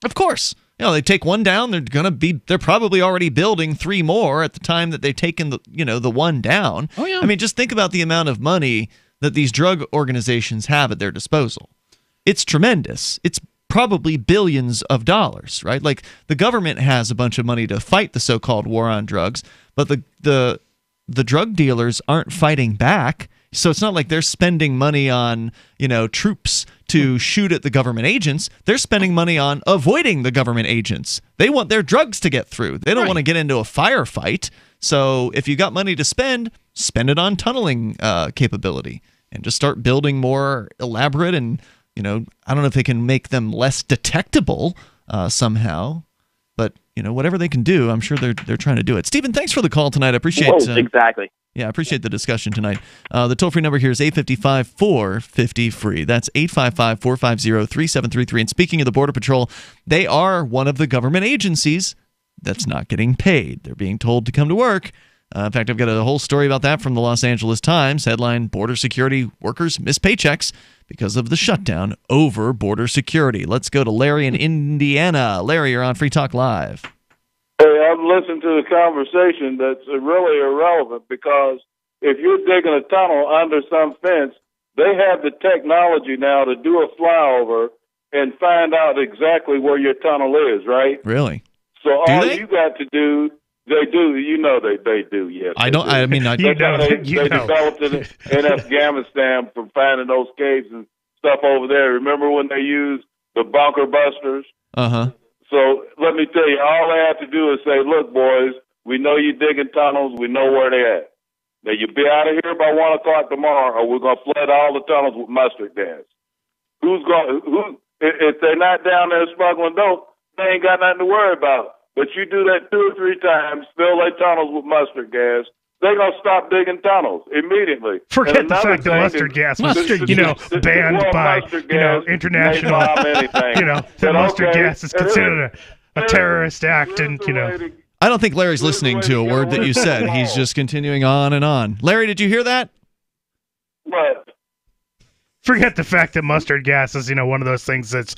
Of course. They take one down, they're probably already building 3 more at the time that they've taken the one down. Oh, yeah. I mean, just think about the amount of money that these drug organizations have at their disposal. It's tremendous. It's probably billions of dollars, right? Like the government has a bunch of money to fight the so-called war on drugs, but the drug dealers aren't fighting back. So it's not like they're spending money on, troops to shoot at the government agents. They're spending money on avoiding the government agents. They want their drugs to get through. They don't want to get into a firefight. So if you got money to spend it on tunneling capability and just start building more elaborate and I don't know if they can make them less detectable somehow, but whatever they can do, I'm sure they're trying to do it. Stephen, thanks for the call tonight. I appreciate exactly. Yeah, I appreciate the discussion tonight. The toll-free number here is 855-450-FREE. That's 855-450-3733. And speaking of the Border Patrol, they are one of the government agencies that's not getting paid. They're being told to come to work. In fact, I've got a whole story about that from the Los Angeles Times. Headline, Border Security Workers Miss Paychecks because of the shutdown over border security. Let's go to Larry in Indiana. Larry, you're on Free Talk Live. Hey, I've listened to the conversation that's really irrelevant because if you're digging a tunnel under some fence, They have the technology now to do a flyover and find out exactly where your tunnel is, right? Really? So all you got to do, they do. You know they do. Yes. I don't. I mean, they developed it in Afghanistan for finding those caves and stuff over there. Remember when they used the bunker busters? So let me tell you, all they have to do is say, "Look, boys, we know you're digging tunnels. We know where they're at. Now you be out of here by 1 o'clock tomorrow, or we're gonna flood all the tunnels with mustard gas." Who? If they're not down there smuggling dope, they ain't got nothing to worry about. But you do that 2 or 3 times, fill their tunnels with mustard gas, they're going to stop digging tunnels immediately. Forget the fact that mustard gas was, banned by, international, that mustard gas is considered a terrorist act, and, I don't think Larry's listening to a word that you said. He's just continuing on and on. Larry, did you hear that? What? Forget the fact that mustard gas is, one of those things that's,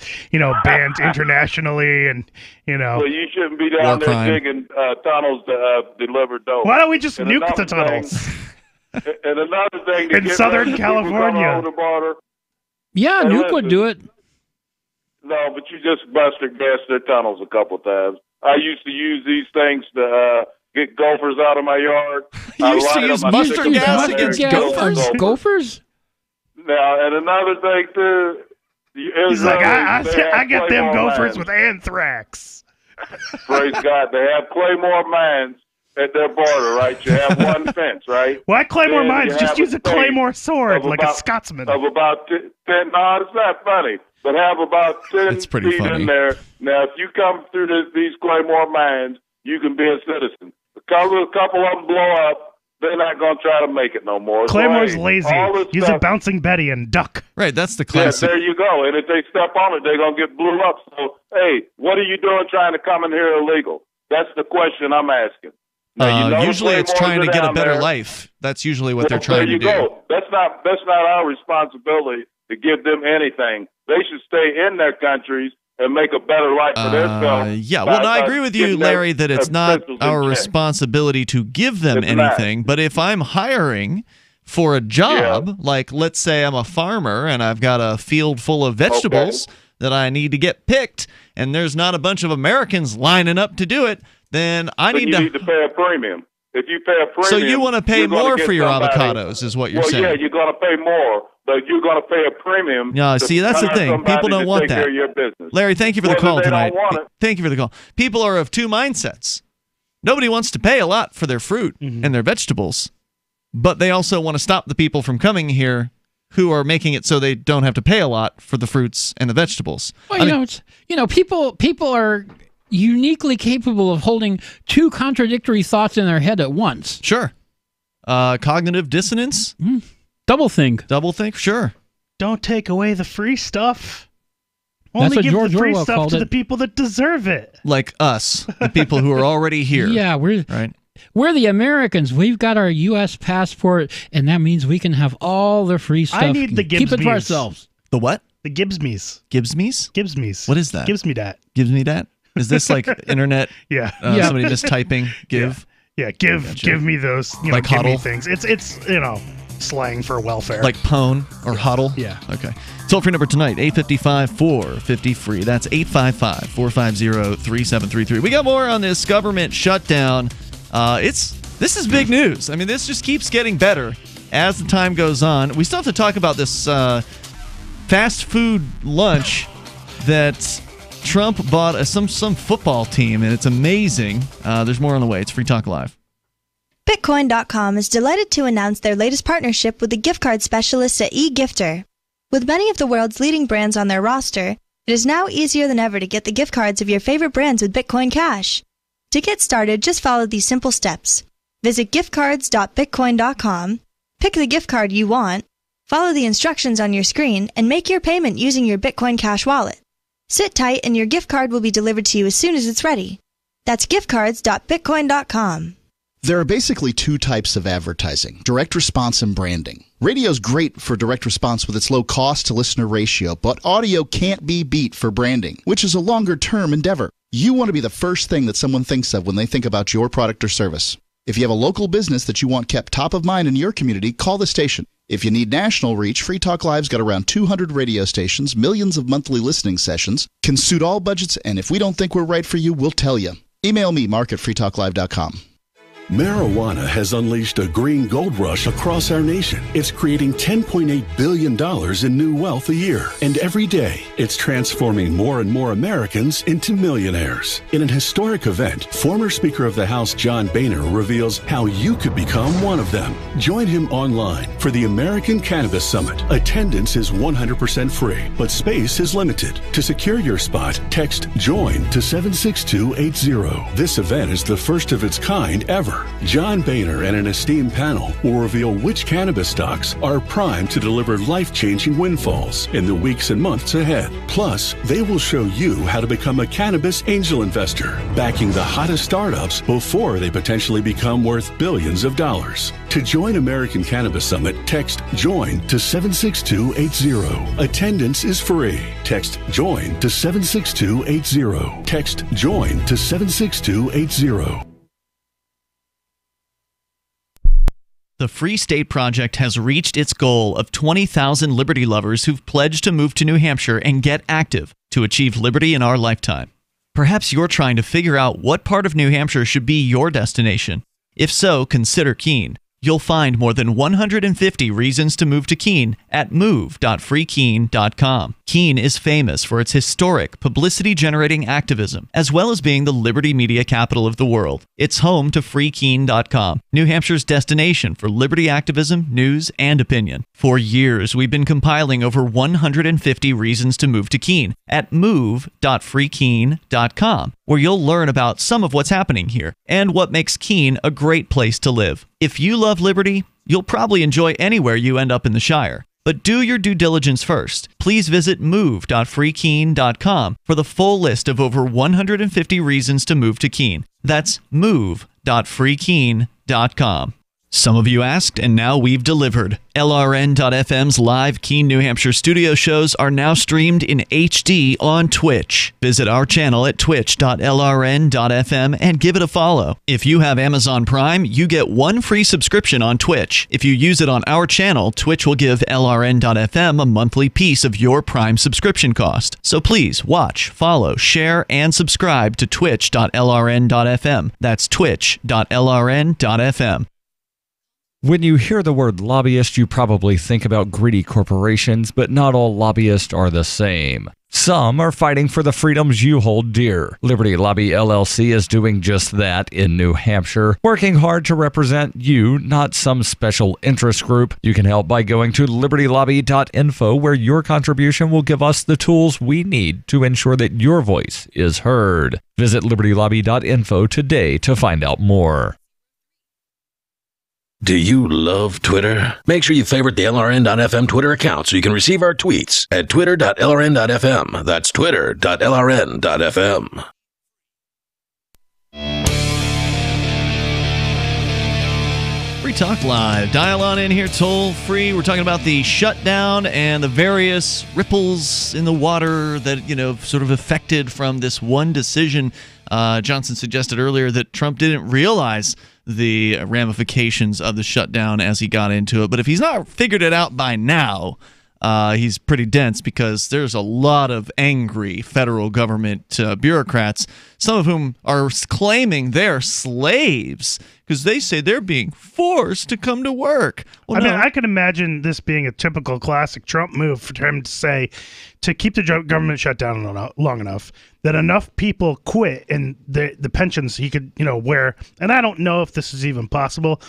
banned internationally, and, Well, you shouldn't be down there digging tunnels to deliver dope. Why don't we just nuke the tunnels? And another thing, in Southern California. The border, yeah, nuke would do it. No, but you just mustard gas their tunnels a couple times. I used to use these things to get gophers out of my yard. You used to use mustard gas against gophers? Gophers? Now, and another thing, too. He's like, I got them gophers with anthrax. Praise God. They have claymore mines at their border, right? You have one fence, right? Why claymore mines? Just use a claymore sword like a Scotsman. Of about 10, no, it's not funny, but have about 10 feet in there. Now, if you come through these claymore mines, you can be a citizen. A couple of them blow up. They're not going to try to make it no more. Claymore's lazy. Use a bouncing Betty and duck. Right, that's the classic. Yeah, there you go. And if they step on it, they're going to get blew up. So, hey, what are you doing trying to come in here illegal? That's the question I'm asking. Now, usually it's trying to get a better life. That's usually what they're trying to do. There you go. That's not our responsibility to give them anything. They should stay in their countries and make a better life for themselves. Yeah, well, I agree with you, Larry, that it's not our responsibility to give them anything. But if I'm hiring for a job, like let's say I'm a farmer and I've got a field full of vegetables that I need to get picked, and there's not a bunch of Americans lining up to do it, then you need to pay a premium. If you pay a premium, so you want to pay more for your avocados, is what you're saying? Yeah, you're going to pay more. But you're going to pay a premium. No, see, that's the thing. People don't want that. Larry, thank you for the call tonight. Thank you for the call. People are of two mindsets. Nobody wants to pay a lot for their fruit and their vegetables, but they also want to stop the people from coming here who are making it so they don't have to pay a lot for the fruits and the vegetables. Well, people are uniquely capable of holding two contradictory thoughts in their head at once. Sure. Cognitive dissonance? Doublethink, sure. Don't take away the free stuff. That's Only what give George the free Orwell stuff called to it. the people that deserve it. Like us, the people who are already here. Yeah, we're the Americans. We've got our U.S. passport, and that means we can have all the free stuff. I need the Keep it for Gibbsme's. ourselves. The what? The Gibbsme's. Gibbsme's? Gibbsme's. What is that? Gives me that. Gives me that? Is this like internet? Yeah. Somebody mistyping? Give? Yeah. Give me those. Like give me hodl? things. It's slang for welfare. Like pwn or hodl? Yeah. Okay. Toll-free number tonight, 855-450-FREE. That's 855-450-3733. We got more on this government shutdown. This is big news. I mean, this just keeps getting better as the time goes on. We still have to talk about this fast food lunch that Trump bought some football team, and it's amazing. There's more on the way. It's Free Talk Live. Bitcoin.com is delighted to announce their latest partnership with the gift card specialists at eGifter. With many of the world's leading brands on their roster, it is now easier than ever to get the gift cards of your favorite brands with Bitcoin Cash. To get started, just follow these simple steps. Visit giftcards.bitcoin.com, pick the gift card you want, follow the instructions on your screen, and make your payment using your Bitcoin Cash wallet. Sit tight and your gift card will be delivered to you as soon as it's ready. That's giftcards.bitcoin.com. There are basically two types of advertising, direct response and branding. Radio's great for direct response with its low cost to listener ratio, but audio can't be beat for branding, which is a longer term endeavor. You want to be the first thing that someone thinks of when they think about your product or service. If you have a local business that you want kept top of mind in your community, call the station. If you need national reach, Free Talk Live's got around 200 radio stations, millions of monthly listening sessions, can suit all budgets, and if we don't think we're right for you, we'll tell you. Email me, mark@freetalklive.com. Marijuana has unleashed a green gold rush across our nation. It's creating $10.8 billion in new wealth a year. And every day, it's transforming more and more Americans into millionaires. In an historic event, former Speaker of the House John Boehner reveals how you could become one of them. Join him online for the American Cannabis Summit. Attendance is 100% free, but space is limited. To secure your spot, text JOIN to 76280. This event is the first of its kind ever. John Boehner and an esteemed panel will reveal which cannabis stocks are primed to deliver life-changing windfalls in the weeks and months ahead. Plus, they will show you how to become a cannabis angel investor, backing the hottest startups before they potentially become worth billions of dollars. To join American Cannabis Summit, text JOIN to 76280. Attendance is free. Text JOIN to 76280. Text JOIN to 76280. The Free State Project has reached its goal of 20,000 liberty lovers who've pledged to move to New Hampshire and get active to achieve liberty in our lifetime. Perhaps you're trying to figure out what part of New Hampshire should be your destination. If so, consider Keene. You'll find more than 150 reasons to move to Keene at move.freekeene.com. Keene is famous for its historic, publicity-generating activism, as well as being the liberty media capital of the world. It's home to freekeene.com, New Hampshire's destination for liberty activism, news, and opinion. For years, we've been compiling over 150 reasons to move to Keene at move.freekeene.com, where you'll learn about some of what's happening here and what makes Keene a great place to live. If you love liberty, you'll probably enjoy anywhere you end up in the Shire. But do your due diligence first. Please visit move.freekeene.com for the full list of over 150 reasons to move to Keene. That's move.freekeene.com. Some of you asked, and now we've delivered. LRN.FM's live Keene, New Hampshire studio shows are now streamed in HD on Twitch. Visit our channel at twitch.lrn.fm and give it a follow. If you have Amazon Prime, you get one free subscription on Twitch. If you use it on our channel, Twitch will give LRN.FM a monthly piece of your Prime subscription cost. So please watch, follow, share, and subscribe to twitch.lrn.fm. That's twitch.lrn.fm. When you hear the word lobbyist, you probably think about greedy corporations, but not all lobbyists are the same. Some are fighting for the freedoms you hold dear. Liberty Lobby LLC is doing just that in New Hampshire, working hard to represent you, not some special interest group. You can help by going to libertylobby.info, where your contribution will give us the tools we need to ensure that your voice is heard. Visit libertylobby.info today to find out more. Do you love Twitter? Make sure you favorite the LRN.FM Twitter account so you can receive our tweets at twitter.lrn.fm. That's twitter.lrn.fm. Free Talk Live. Dial on in here toll free. We're talking about the shutdown and the various ripples in the water that, sort of affected from this one decision. Johnson suggested earlier that Trump didn't realize the ramifications of the shutdown as he got into it. But if he's not figured it out by now, he's pretty dense, because there's a lot of angry federal government bureaucrats, some of whom are claiming they're slaves because they say they're being forced to come to work. Well, I can imagine this being a typical classic Trump move for him to say, to keep the government shut down long enough that enough people quit and the pensions he could, where, and I don't know if this is even possible,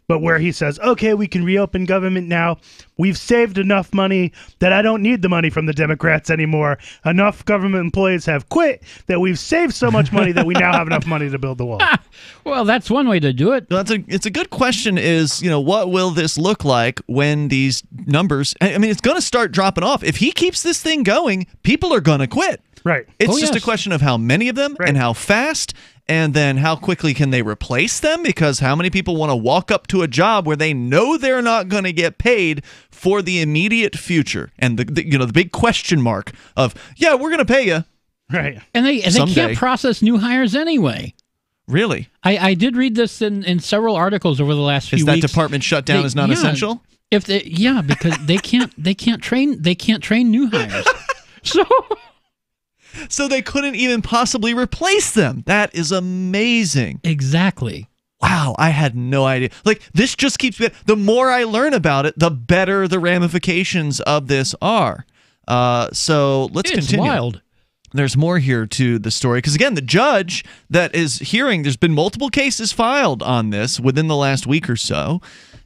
but where he says, okay, we can reopen government now. We've saved enough money that I don't need the money from the Democrats anymore. Enough government employees have quit that we've saved so much money that we now have enough money to build the wall. Well, that's one way to do it. It's a good question is, what will this look like when these numbers, it's going to start dropping off. If he keeps this thing going, people are going to quit. Right. It's just a question of how many of them and how fast, and then how quickly can they replace them? Because how many people want to walk up to a job where they know they're not going to get paid for the immediate future? And the big question mark of, yeah, we're going to pay you. Right. And they can't process new hires anyway. Really? I did read this in several articles over the last few weeks. Is that department shutdown is not essential? Because they can't train new hires. So they couldn't even possibly replace them. That is amazing. Exactly. Wow, I had no idea. Like, this just keeps... The more I learn about it, the better the ramifications of this are. So let's continue. It's wild. There's more here to the story. Because, again, the judge that is hearing... There's been multiple cases filed on this within the last week or so.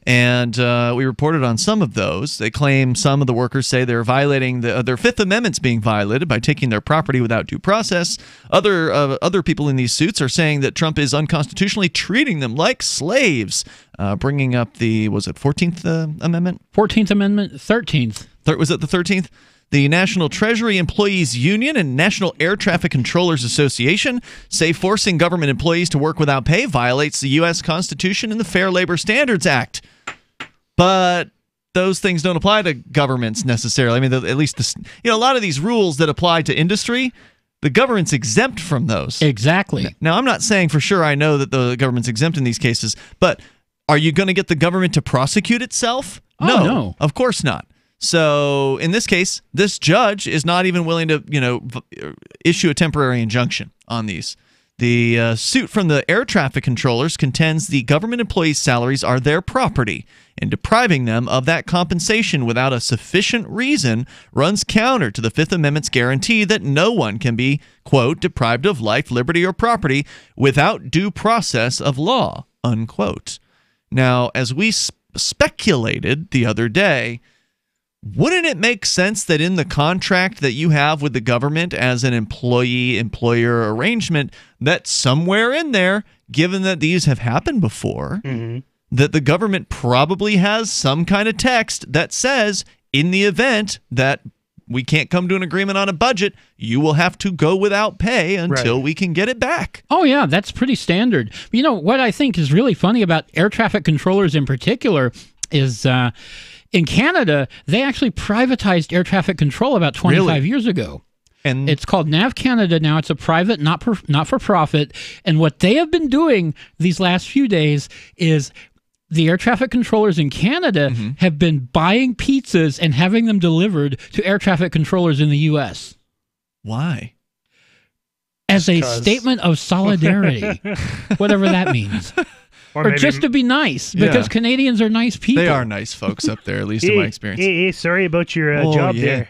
And we reported on some of those. They claim some of the workers say they're violating their Fifth Amendment's being violated by taking their property without due process. Other people in these suits are saying that Trump is unconstitutionally treating them like slaves, bringing up the, was it 14th Amendment? 14th Amendment, 13th. Was it the 13th? The National Treasury Employees Union and National Air Traffic Controllers Association say forcing government employees to work without pay violates the U.S. Constitution and the Fair Labor Standards Act. But those things don't apply to governments necessarily. I mean, at least a lot of these rules that apply to industry, the government's exempt from those. Exactly. Now, I'm not saying for sure I know that the government's exempt in these cases, but are you going to get the government to prosecute itself? No, of course not. So in this case, this judge is not even willing to, issue a temporary injunction on these. The suit from the air traffic controllers contends the government employees' salaries are their property, and depriving them of that compensation without a sufficient reason runs counter to the Fifth Amendment's guarantee that no one can be, quote, deprived of life, liberty, or property without due process of law, unquote. Now, as we speculated the other day, wouldn't it make sense that in the contract that you have with the government as an employee-employer arrangement, that somewhere in there, given that these have happened before, that the government probably has some kind of text that says, in the event that we can't come to an agreement on a budget, you will have to go without pay until we can get it back. Oh, yeah, that's pretty standard. You know, what I think is really funny about air traffic controllers in particular is... in Canada, they actually privatized air traffic control about 25 years ago. And it's called NAV Canada now. It's a private, not-for-profit. And what they have been doing these last few days is the air traffic controllers in Canada have been buying pizzas and having them delivered to air traffic controllers in the U.S. Why? As a statement of solidarity, whatever that means. Or just to be nice, because Canadians are nice people. They are nice folks up there, at least in my experience. Hey, sorry about your job there.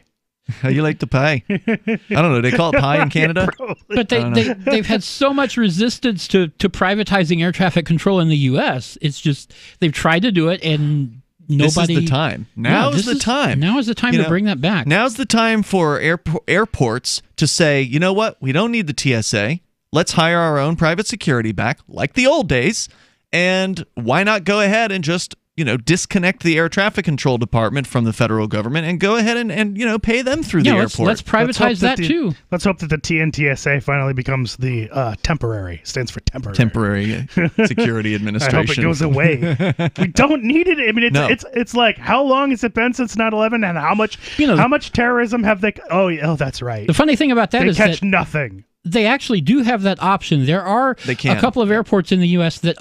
How you like the pie? I don't know. They call it pie in Canada? But they've had so much resistance to privatizing air traffic control in the U.S. It's just they've tried to do it, and nobody... This is the time. Now is the time. Now is the time to bring that back. Now's the time for airports to say, you know what? We don't need the TSA. Let's hire our own private security back, like the old days. And why not go ahead and just, disconnect the air traffic control department from the federal government and go ahead and pay them through the airport. Let's privatize that too. Let's hope that the TNTSA finally becomes the temporary. Stands for temporary. Temporary Security Administration. I hope it goes away. We don't need it. I mean, it's like, how long has it been since 9/11, and how much terrorism have they? Oh, that's right. The funny thing about that is they catch nothing. They actually do have that option. There are a couple of airports in the U.S. that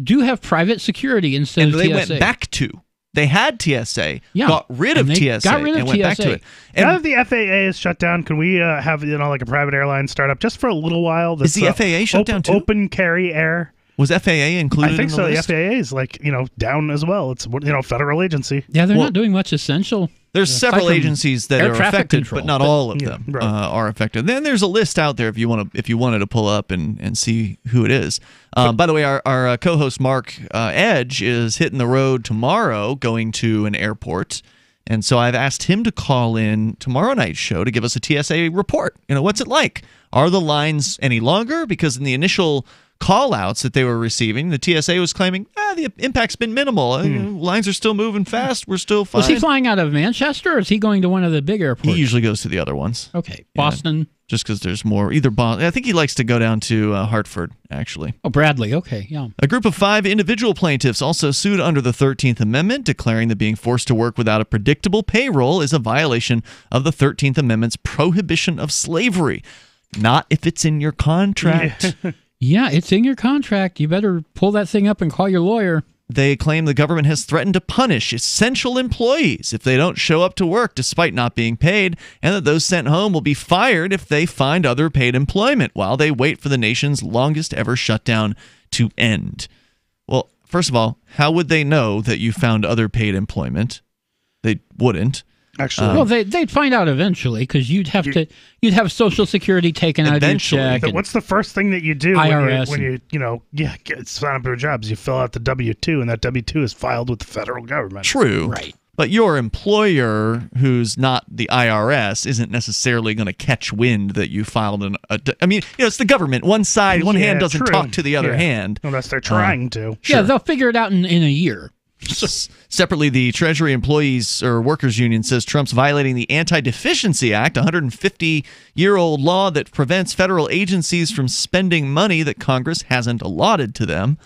do have private security instead of TSA. And they went back to. They had TSA, got rid of TSA, and went back to it. And now that the FAA is shut down, can we have like a private airline start up just for a little while? Is the FAA shut down too? Open Kerry Air. Was FAA included? I think in so. list? The FAA is down as well. It's federal agency. Yeah, they're not doing much essential. There's several agencies that are affected, but not all of them are affected. Then there's a list out there if you wanted to pull up and see who it is. By the way, our co-host Mark Edge is hitting the road tomorrow, going to an airport. And so I've asked him to call in tomorrow night's show to give us a TSA report. What's it like? Are the lines any longer? Because in the initial call-outs that they were receiving, the TSA was claiming, the impact's been minimal. Lines are still moving fast. We're still fine. Was he flying out of Manchester, or is he going to one of the big airports? He usually goes to the other ones. Okay. Boston? Just because there's more. Either Boston. I think he likes to go down to Hartford, actually. Oh, Bradley. Okay, yeah. A group of 5 individual plaintiffs also sued under the 13th Amendment, declaring that being forced to work without a predictable payroll is a violation of the 13th Amendment's prohibition of slavery. Not if it's in your contract. Yeah, it's in your contract. You better pull that thing up and call your lawyer. They claim the government has threatened to punish essential employees if they don't show up to work despite not being paid, and that those sent home will be fired if they find other paid employment while they wait for the nation's longest ever shutdown to end. Well, first of all, how would they know that you found other paid employment? They wouldn't. Actually, well, they'd find out eventually because you'd have Social Security taken out of your check. What's the first thing that you do IRS when you sign up for jobs? You fill out the W-2, and that W-2 is filed with the federal government. True. Right. But your employer, who's not the IRS, isn't necessarily going to catch wind that you filed it's the government. One hand doesn't talk to the other hand. Unless they're trying to. Yeah, they'll figure it out in a year. Separately, the Treasury Employees or Workers Union says Trump's violating the Anti-Deficiency Act, a 150-year-old law that prevents federal agencies from spending money that Congress hasn't allotted to them.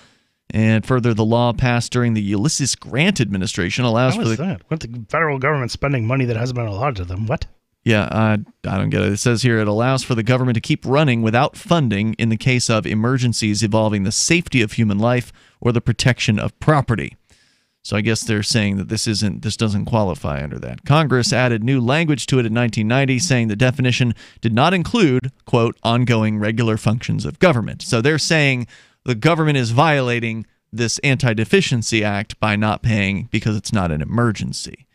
And further, the law passed during the Ulysses Grant administration allows How is that? What, the federal government spending money that hasn't been allotted to them? What? Yeah, I don't get it. It says here it allows for the government to keep running without funding in the case of emergencies involving the safety of human life or the protection of property. So I guess they're saying that this doesn't qualify under that. Congress added new language to it in 1990, saying the definition did not include, quote, ongoing regular functions of government. So they're saying the government is violating this Anti-Deficiency Act by not paying because it's not an emergency.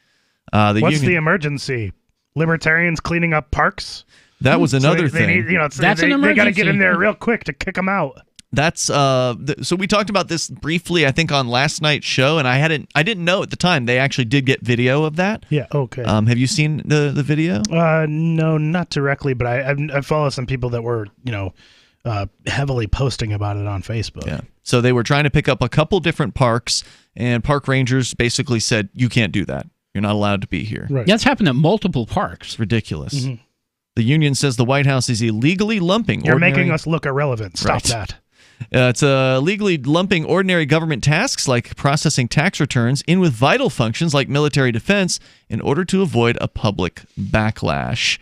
What's the emergency? Libertarians cleaning up parks? That was another thing. That's an emergency. They got to get in there real quick to kick them out. That's so we talked about this briefly, I think, on last night's show, and I didn't know at the time they actually did get video of that. Yeah, okay. Have you seen the video? No, not directly, but I follow some people that were heavily posting about it on Facebook. Yeah. So they were trying to pick up a couple different parks, and park rangers basically said, "You can't do that. You're not allowed to be here." Right. That's happened at multiple parks. It's ridiculous. Mm-hmm. The union says the White House is illegally lumping. You're making us look irrelevant. Stop that. It's legally lumping ordinary government tasks like processing tax returns in with vital functions like military defense in order to avoid a public backlash.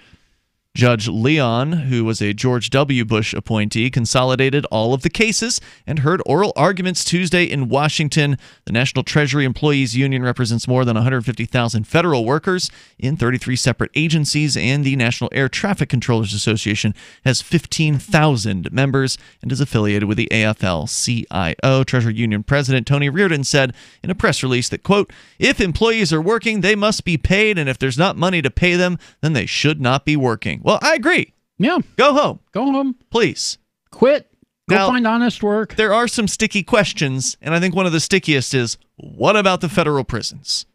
Judge Leon, who was a George W. Bush appointee, consolidated all of the cases and heard oral arguments Tuesday in Washington. The National Treasury Employees Union represents more than 150,000 federal workers in 33 separate agencies, and the National Air Traffic Controllers Association has 15,000 members and is affiliated with the AFL-CIO. Treasury Union President Tony Reardon said in a press release that, quote, if employees are working, they must be paid, and if there's not money to pay them, then they should not be working. Well, I agree. Yeah. Go home. Go home. Please. Quit. Go Now, find honest work. There are some sticky questions, and I think one of the stickiest is, what about the federal prisons?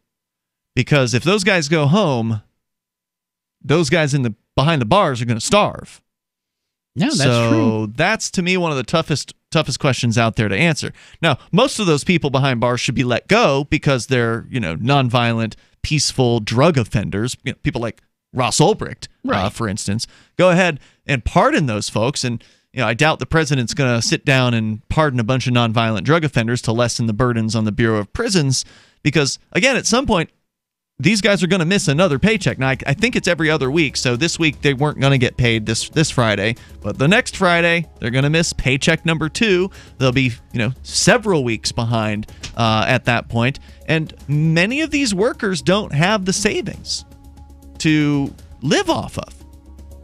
Because if those guys go home, those guys behind the bars are going to starve. Yeah, that's so true. That's, to me, one of the toughest questions out there to answer. Now, most of those people behind bars should be let go because they're, nonviolent, peaceful drug offenders. People like Ross Ulbricht, for instance. Go ahead and pardon those folks. And I doubt the president's going to sit down and pardon a bunch of nonviolent drug offenders to lessen the burdens on the Bureau of Prisons because, again, at some point, these guys are going to miss another paycheck. Now, I think it's every other week, so this week they weren't going to get paid this Friday. But the next Friday, they're going to miss paycheck number 2. They'll be, several weeks behind at that point. And many of these workers don't have the savings to live off of.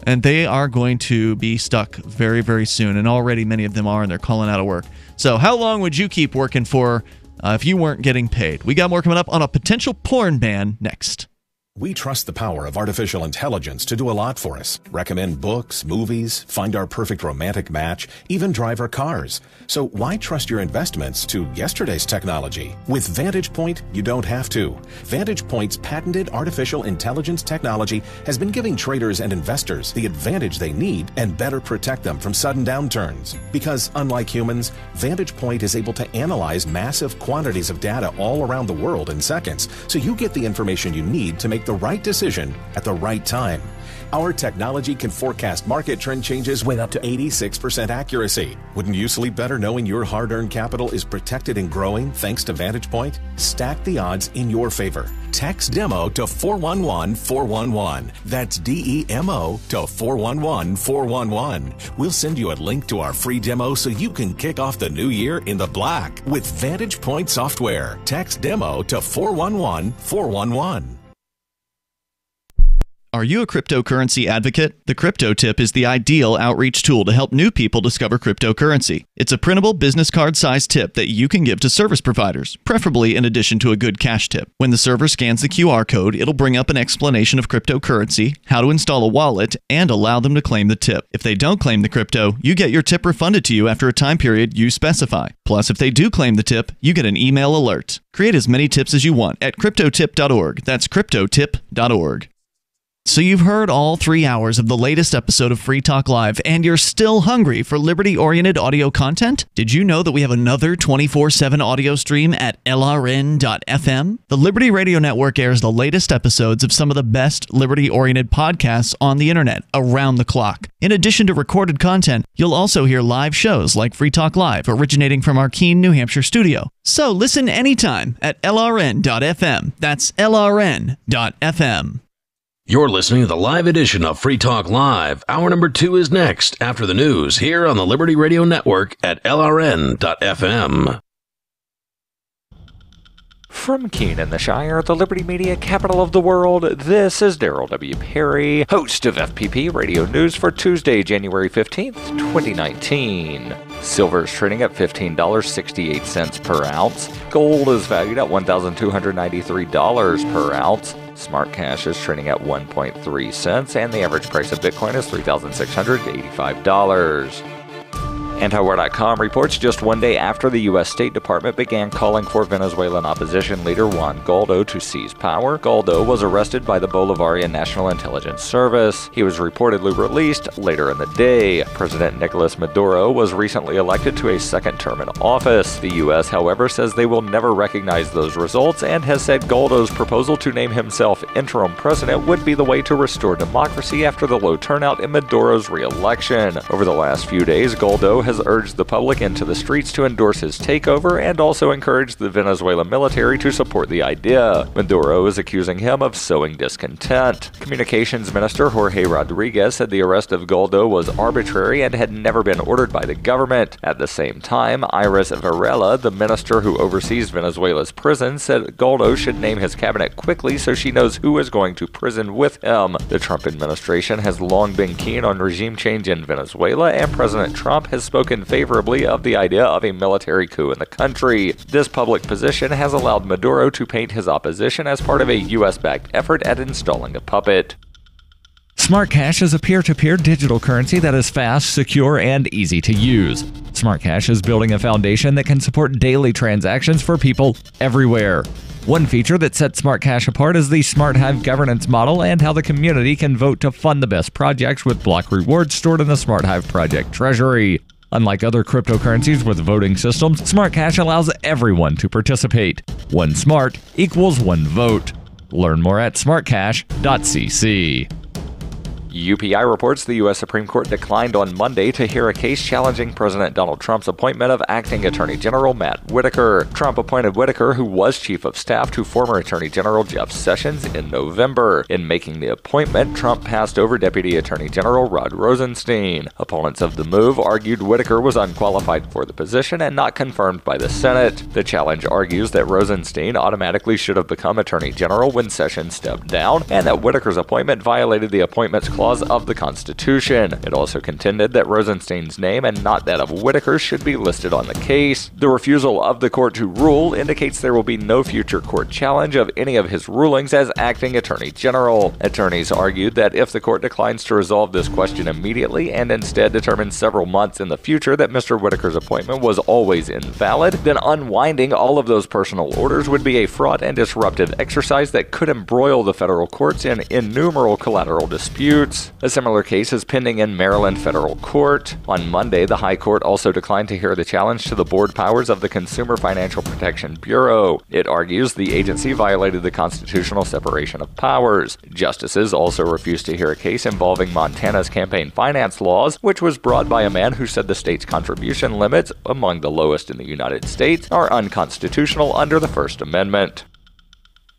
And they are going to be stuck very, very soon. And already many of them are, and they're calling out of work. So how long would you keep working for if you weren't getting paid? We got more coming up on a potential porn ban next. We trust the power of artificial intelligence to do a lot for us. Recommend books, movies, find our perfect romantic match, even drive our cars. So why trust your investments to yesterday's technology? With VantagePoint, you don't have to. VantagePoint's patented artificial intelligence technology has been giving traders and investors the advantage they need and better protect them from sudden downturns. Because unlike humans, VantagePoint is able to analyze massive quantities of data all around the world in seconds, so you get the information you need to make the right decision at the right time. Our technology can forecast market trend changes with up to 86% accuracy. Wouldn't you sleep better knowing your hard-earned capital is protected and growing thanks to VantagePoint? Stack the odds in your favor. Text DEMO to 411-411. That's DEMO to 411-411. We'll send you a link to our free demo so you can kick off the new year in the black with VantagePoint software. Text DEMO to 411-411. Are you a cryptocurrency advocate? The Crypto Tip is the ideal outreach tool to help new people discover cryptocurrency. It's a printable business card-sized tip that you can give to service providers, preferably in addition to a good cash tip. When the server scans the QR code, it'll bring up an explanation of cryptocurrency, how to install a wallet, and allow them to claim the tip. If they don't claim the crypto, you get your tip refunded to you after a time period you specify. Plus, if they do claim the tip, you get an email alert. Create as many tips as you want at cryptotip.org. That's cryptotip.org. So you've heard all 3 hours of the latest episode of Free Talk Live, and you're still hungry for liberty-oriented audio content? Did you know that we have another 24/7 audio stream at LRN.FM? The Liberty Radio Network airs the latest episodes of some of the best liberty-oriented podcasts on the internet around the clock. In addition to recorded content, you'll also hear live shows like Free Talk Live, originating from our Keene, New Hampshire studio. So listen anytime at LRN.FM. That's LRN.FM. You're listening to the live edition of Free Talk Live. Hour number 2 is next, after the news, here on the Liberty Radio Network at LRN.FM. From Keene in the Shire, the Liberty Media capital of the world, this is Daryl W. Perry, host of FPP Radio News for Tuesday, January 15th, 2019. Silver is trading at $15.68 per ounce. Gold is valued at $1,293 per ounce. Smart cash is trading at 1.3 cents, and the average price of Bitcoin is $3,685. Antiwar.com reports just one day after the U.S. State Department began calling for Venezuelan opposition leader Juan Guaido to seize power, Guaido was arrested by the Bolivarian National Intelligence Service. He was reportedly released later in the day. President Nicolas Maduro was recently elected to a second term in office. The U.S., however, says they will never recognize those results and has said Guaido's proposal to name himself interim president would be the way to restore democracy after the low turnout in Maduro's re-election. Over the last few days, Guaido has urged the public into the streets to endorse his takeover and also encouraged the Venezuelan military to support the idea. Maduro is accusing him of sowing discontent. Communications Minister Jorge Rodriguez said the arrest of Guaido was arbitrary and had never been ordered by the government. At the same time, Iris Varela, the minister who oversees Venezuela's prisons, said Guaido should name his cabinet quickly so she knows who is going to prison with him. The Trump administration has long been keen on regime change in Venezuela, and President Trump has spoken favorably of the idea of a military coup in the country. This public position has allowed Maduro to paint his opposition as part of a U.S.-backed effort at installing a puppet. Smart Cash is a peer-to-peer digital currency that is fast, secure, and easy to use. Smart Cash is building a foundation that can support daily transactions for people everywhere. One feature that sets Smart Cash apart is the Smart Hive governance model and how the community can vote to fund the best projects with block rewards stored in the Smart Hive project treasury. Unlike other cryptocurrencies with voting systems, Smart Cash allows everyone to participate. One smart equals one vote. Learn more at smartcash.cc. UPI reports the U.S. Supreme Court declined on Monday to hear a case challenging President Donald Trump's appointment of acting Attorney General Matt Whitaker. Trump appointed Whitaker, who was Chief of Staff to former Attorney General Jeff Sessions, in November. In making the appointment, Trump passed over Deputy Attorney General Rod Rosenstein. Opponents of the move argued Whitaker was unqualified for the position and not confirmed by the Senate. The challenge argues that Rosenstein automatically should have become Attorney General when Sessions stepped down, and that Whitaker's appointment violated the Appointments Clause of the Constitution. It also contended that Rosenstein's name and not that of Whitaker should be listed on the case. The refusal of the court to rule indicates there will be no future court challenge of any of his rulings as acting Attorney General. Attorneys argued that if the court declines to resolve this question immediately and instead determines several months in the future that Mr. Whitaker's appointment was always invalid, then unwinding all of those personal orders would be a fraught and disruptive exercise that could embroil the federal courts in innumerable collateral disputes. courts. A similar case is pending in Maryland federal court. On Monday, the High Court also declined to hear the challenge to the board powers of the Consumer Financial Protection Bureau. It argues the agency violated the constitutional separation of powers. Justices also refused to hear a case involving Montana's campaign finance laws, which was brought by a man who said the state's contribution limits, among the lowest in the United States, are unconstitutional under the First Amendment.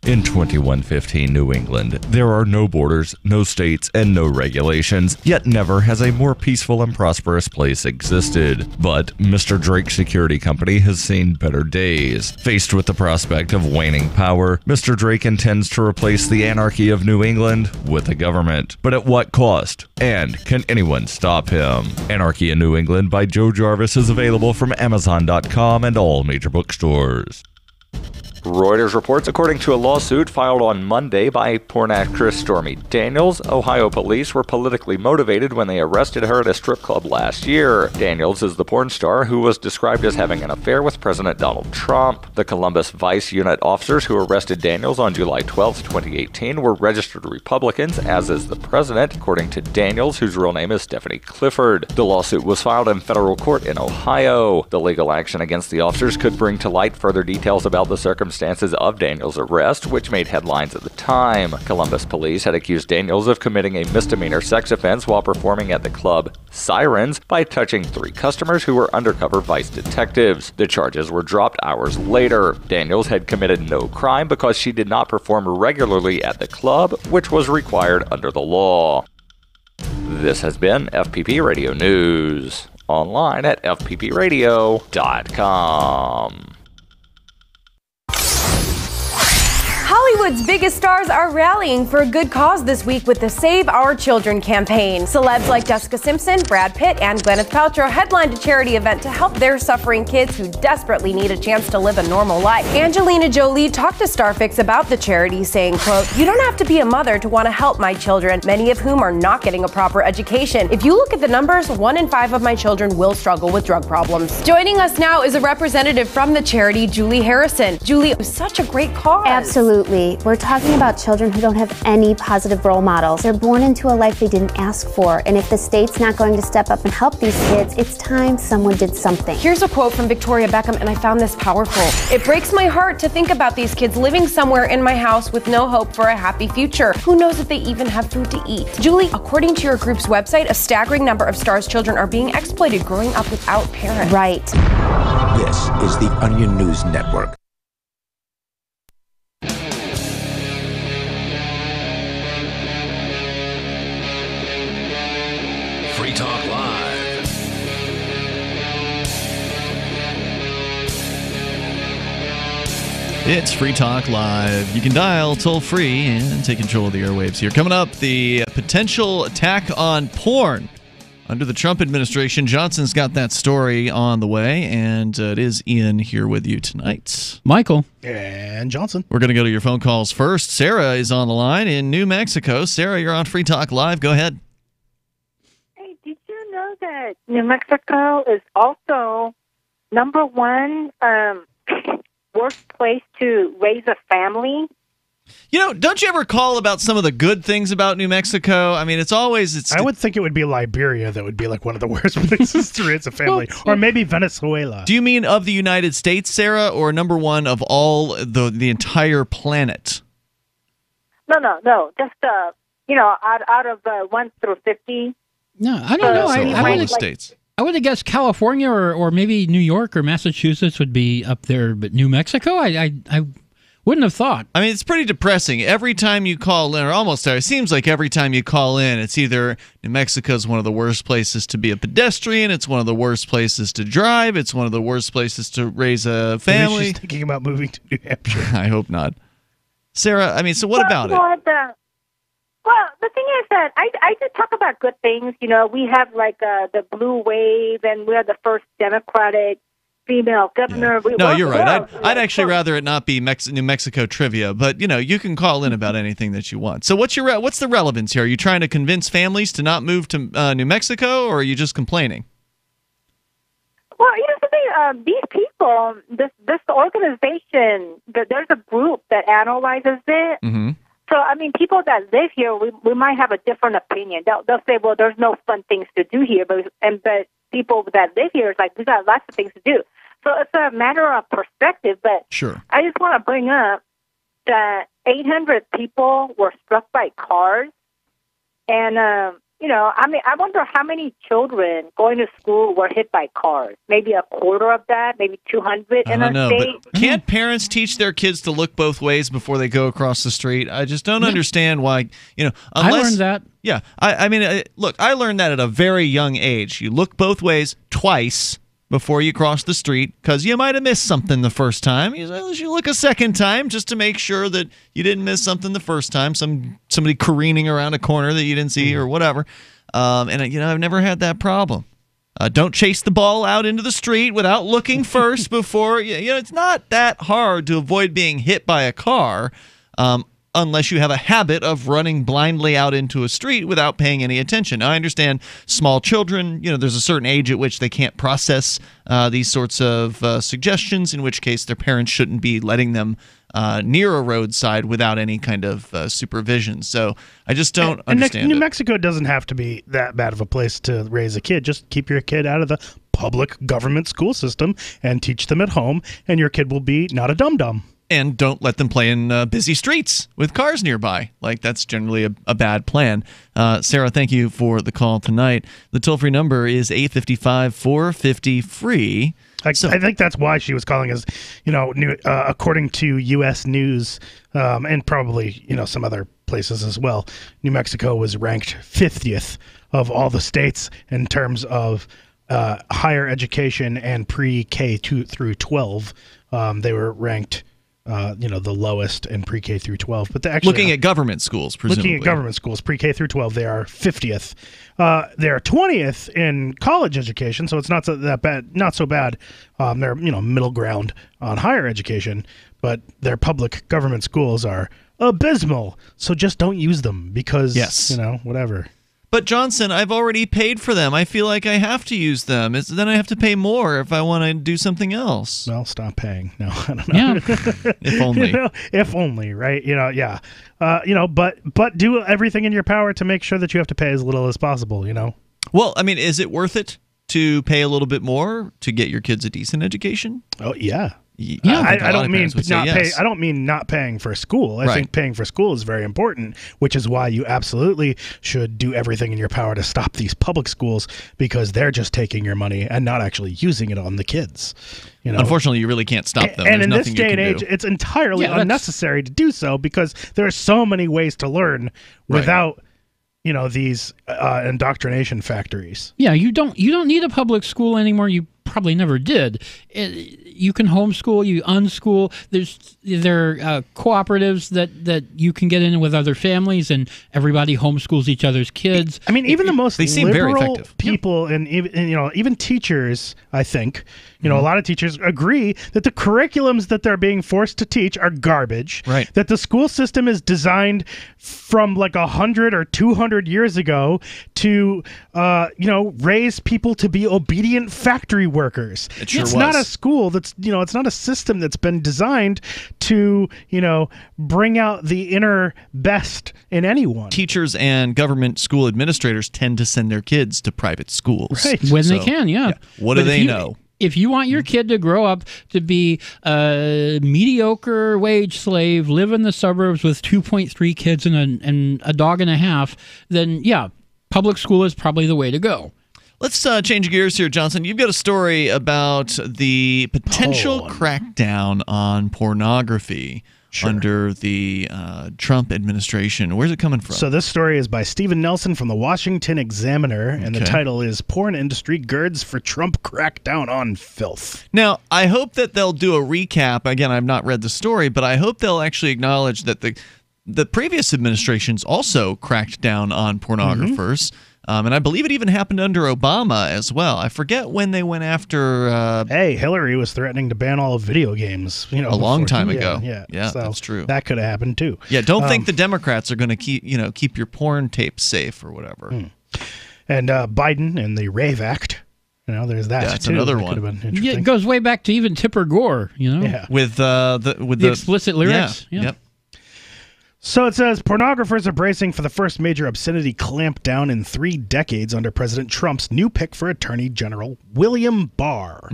In 2115 New England, there are no borders, no states, and no regulations, yet never has a more peaceful and prosperous place existed. But Mr. Drake's security company has seen better days. Faced with the prospect of waning power, Mr. Drake intends to replace the anarchy of New England with a government. But at what cost? And can anyone stop him? Anarchy in New England by Joe Jarvis is available from Amazon.com and all major bookstores. Reuters reports, according to a lawsuit filed on Monday by porn actress Stormy Daniels, Ohio police were politically motivated when they arrested her at a strip club last year. Daniels is the porn star who was described as having an affair with President Donald Trump. The Columbus Vice Unit officers who arrested Daniels on July 12, 2018 were registered Republicans, as is the president, according to Daniels, whose real name is Stephanie Clifford. The lawsuit was filed in federal court in Ohio. The legal action against the officers could bring to light further details about the circumstances of Daniels' arrest, which made headlines at the time. Columbus police had accused Daniels of committing a misdemeanor sex offense while performing at the club Sirens by touching 3 customers who were undercover Vice detectives. The charges were dropped hours later. Daniels had committed no crime because she did not perform regularly at the club, which was required under the law. This has been FPP Radio News. Online at fppradio.com. Hollywood's biggest stars are rallying for a good cause this week with the Save Our Children campaign. Celebs like Jessica Simpson, Brad Pitt, and Gwyneth Paltrow headlined a charity event to help their suffering kids who desperately need a chance to live a normal life. Angelina Jolie talked to Starfix about the charity, saying, quote, "You don't have to be a mother to want to help my children, many of whom are not getting a proper education. If you look at the numbers, 1 in 5 of my children will struggle with drug problems." Joining us now is a representative from the charity, Julie Harrison. Julie, it was such a great cause. Absolutely. We're talking about children who don't have any positive role models. They're born into a life they didn't ask for, and if the state's not going to step up and help these kids, it's time someone did something. Here's a quote from Victoria Beckham, and I found this powerful. "It breaks my heart to think about these kids living somewhere in my house with no hope for a happy future. Who knows if they even have food to eat?" Julie, according to your group's website, a staggering number of STARS children are being exploited growing up without parents. Right. This is the Onion News Network. Free Talk Live. It's Free Talk Live. You can dial toll free and take control of the airwaves here. Coming up, the potential attack on porn under the Trump administration. Johnson's got that story on the way, and it is Ian here with you tonight. Michael. And Johnson. We're going to go to your phone calls first. Sarah is on the line in New Mexico. Sarah, you're on Free Talk Live. Go ahead. Did you know that New Mexico is also number 1 worst place to raise a family? You know, don't you ever call about some of the good things about New Mexico? I mean, I would think it would be Liberia that would be like one of the worst places to raise a family. Or maybe Venezuela. Do you mean of the United States, Sarah, or number 1 of all the entire planet? No. Just, out of 1 through 50. No, I don't know. I would states. I would have guessed California or maybe New York or Massachusetts would be up there, but New Mexico, I wouldn't have thought. I mean, it's pretty depressing. Every time you call in, or almost there, it seems like every time you call in, it's either New Mexico is one of the worst places to be a pedestrian, it's one of the worst places to drive, it's one of the worst places to raise a family. Maybe she's thinking about moving to New Hampshire. I hope not. Sarah, I mean, so what about it? Well, the thing is that I just talk about good things. You know, we have like the blue wave, and we're the first Democratic female governor. Yeah. No, you're right. I'd actually rather it not be New Mexico trivia, but you can call in about anything that you want. So what's the relevance here? Are you trying to convince families to not move to New Mexico, or are you just complaining? Well, the thing, these people, this organization, there's a group that analyzes it. Mm-hmm. So, I mean, people that live here, we might have a different opinion. They'll say, well, there's no fun things to do here. But people that live here, it's like, we got lots of things to do. So it's a matter of perspective. But sure. I just want to bring up that 800 people were struck by cars. And, I mean, I wonder how many children going to school were hit by cars. Maybe a quarter of that, maybe 200 in our state. But can't parents teach their kids to look both ways before they go across the street? I just don't understand why, unless... I learned that. Yeah. I mean, look, I learned that at a very young age. You look both ways twice before you cross the street, because you might have missed something the first time. You look a second time just to make sure that you didn't miss something the first time, somebody careening around a corner that you didn't see or whatever. And I've never had that problem. Don't chase the ball out into the street without looking first before. It's not that hard to avoid being hit by a car, unless you have a habit of running blindly out into a street without paying any attention. Now, I understand small children, there's a certain age at which they can't process these sorts of suggestions, in which case their parents shouldn't be letting them near a roadside without any kind of supervision. So I just don't understand New Mexico doesn't have to be that bad of a place to raise a kid. Just keep your kid out of the public government school system and teach them at home, and your kid will be not a dum-dum. And don't let them play in busy streets with cars nearby. Like, that's generally a bad plan. Sarah, thank you for the call tonight. The toll-free number is 855-450-FREE. I think that's why she was calling us, according to U.S. News and probably, some other places as well, New Mexico was ranked 50th of all the states in terms of higher education and pre-K through 12. They were ranked... the lowest in pre-K through 12, but looking at government schools, presumably. Looking at government schools, pre-K through 12, they are 50th. They are 20th in college education, so it's not so bad. They're middle ground on higher education, but their public government schools are abysmal. So just don't use them because whatever. But Johnson, I've already paid for them. I feel like I have to use them. Then I have to pay more if I want to do something else. Well, stop paying. No, I don't know. Yeah. If only. If only, right? Yeah. But do everything in your power to make sure that you have to pay as little as possible. Well, I mean, is it worth it to pay a little bit more to get your kids a decent education? Oh yeah. Yeah, I don't mean not pay. I don't mean not paying for school. I think paying for school is very important, which is why you absolutely should do everything in your power to stop these public schools, because they're just taking your money and not actually using it on the kids. Unfortunately, you really can't stop them. And There's in this nothing day you and can age, do. it's entirely unnecessary to do so, because there are so many ways to learn without these indoctrination factories. Yeah, you don't need a public school anymore. You probably never did. You can homeschool, you unschool. There are cooperatives that you can get in with other families, and everybody homeschools each other's kids. I mean, even the most they seem very liberal effective. people, and even teachers, I think, a lot of teachers agree that the curriculums that they're being forced to teach are garbage. Right. That the school system is designed from like 100 or 200 years ago to, raise people to be obedient factory workers. It's not a school that's, it's not a system that's been designed to, bring out the inner best in anyone. Teachers and government school administrators tend to send their kids to private schools. Right. When they can, yeah. What do they know? If you want your kid to grow up to be a mediocre wage slave, live in the suburbs with 2.3 kids and a dog and a half, then yeah, public school is probably the way to go. Let's change gears here, Johnson. You've got a story about the potential crackdown on pornography under the Trump administration. Where's it coming from? So this story is by Stephen Nelson from the Washington Examiner, and the title is Porn Industry Girds for Trump Crackdown on Filth. Now, I hope that they'll do a recap. Again, I've not read the story, but I hope they'll actually acknowledge that the previous administrations also cracked down on pornographers. And I believe it even happened under Obama as well. I forget when they went after... Hillary was threatening to ban all video games. A long time ago. Yeah, so that's true. That could have happened too. Yeah, don't think the Democrats are going to keep your porn tapes safe or whatever. And Biden and the Rave Act. There's that. That's too. another That one. could have been interesting. Yeah, it goes way back to even Tipper Gore. Yeah. With the explicit lyrics. Yeah. Yep. So it says pornographers are bracing for the first major obscenity clampdown in 3 decades under President Trump's new pick for Attorney General William Barr.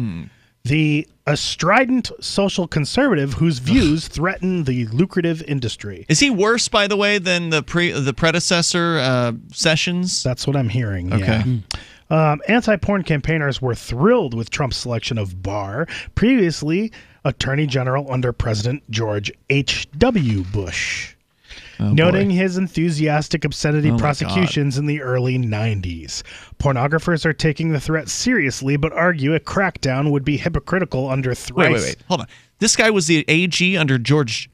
The strident social conservative whose views threaten the lucrative industry. Is he worse, by the way, than the predecessor Sessions? That's what I'm hearing. Okay. Yeah. Anti-porn campaigners were thrilled with Trump's selection of Barr, previously Attorney General under President George H.W. Bush. Noting his enthusiastic obscenity prosecutions in the early 90s. Pornographers are taking the threat seriously, but argue a crackdown would be hypocritical under thrice. Wait. Hold on. This guy was the AG under George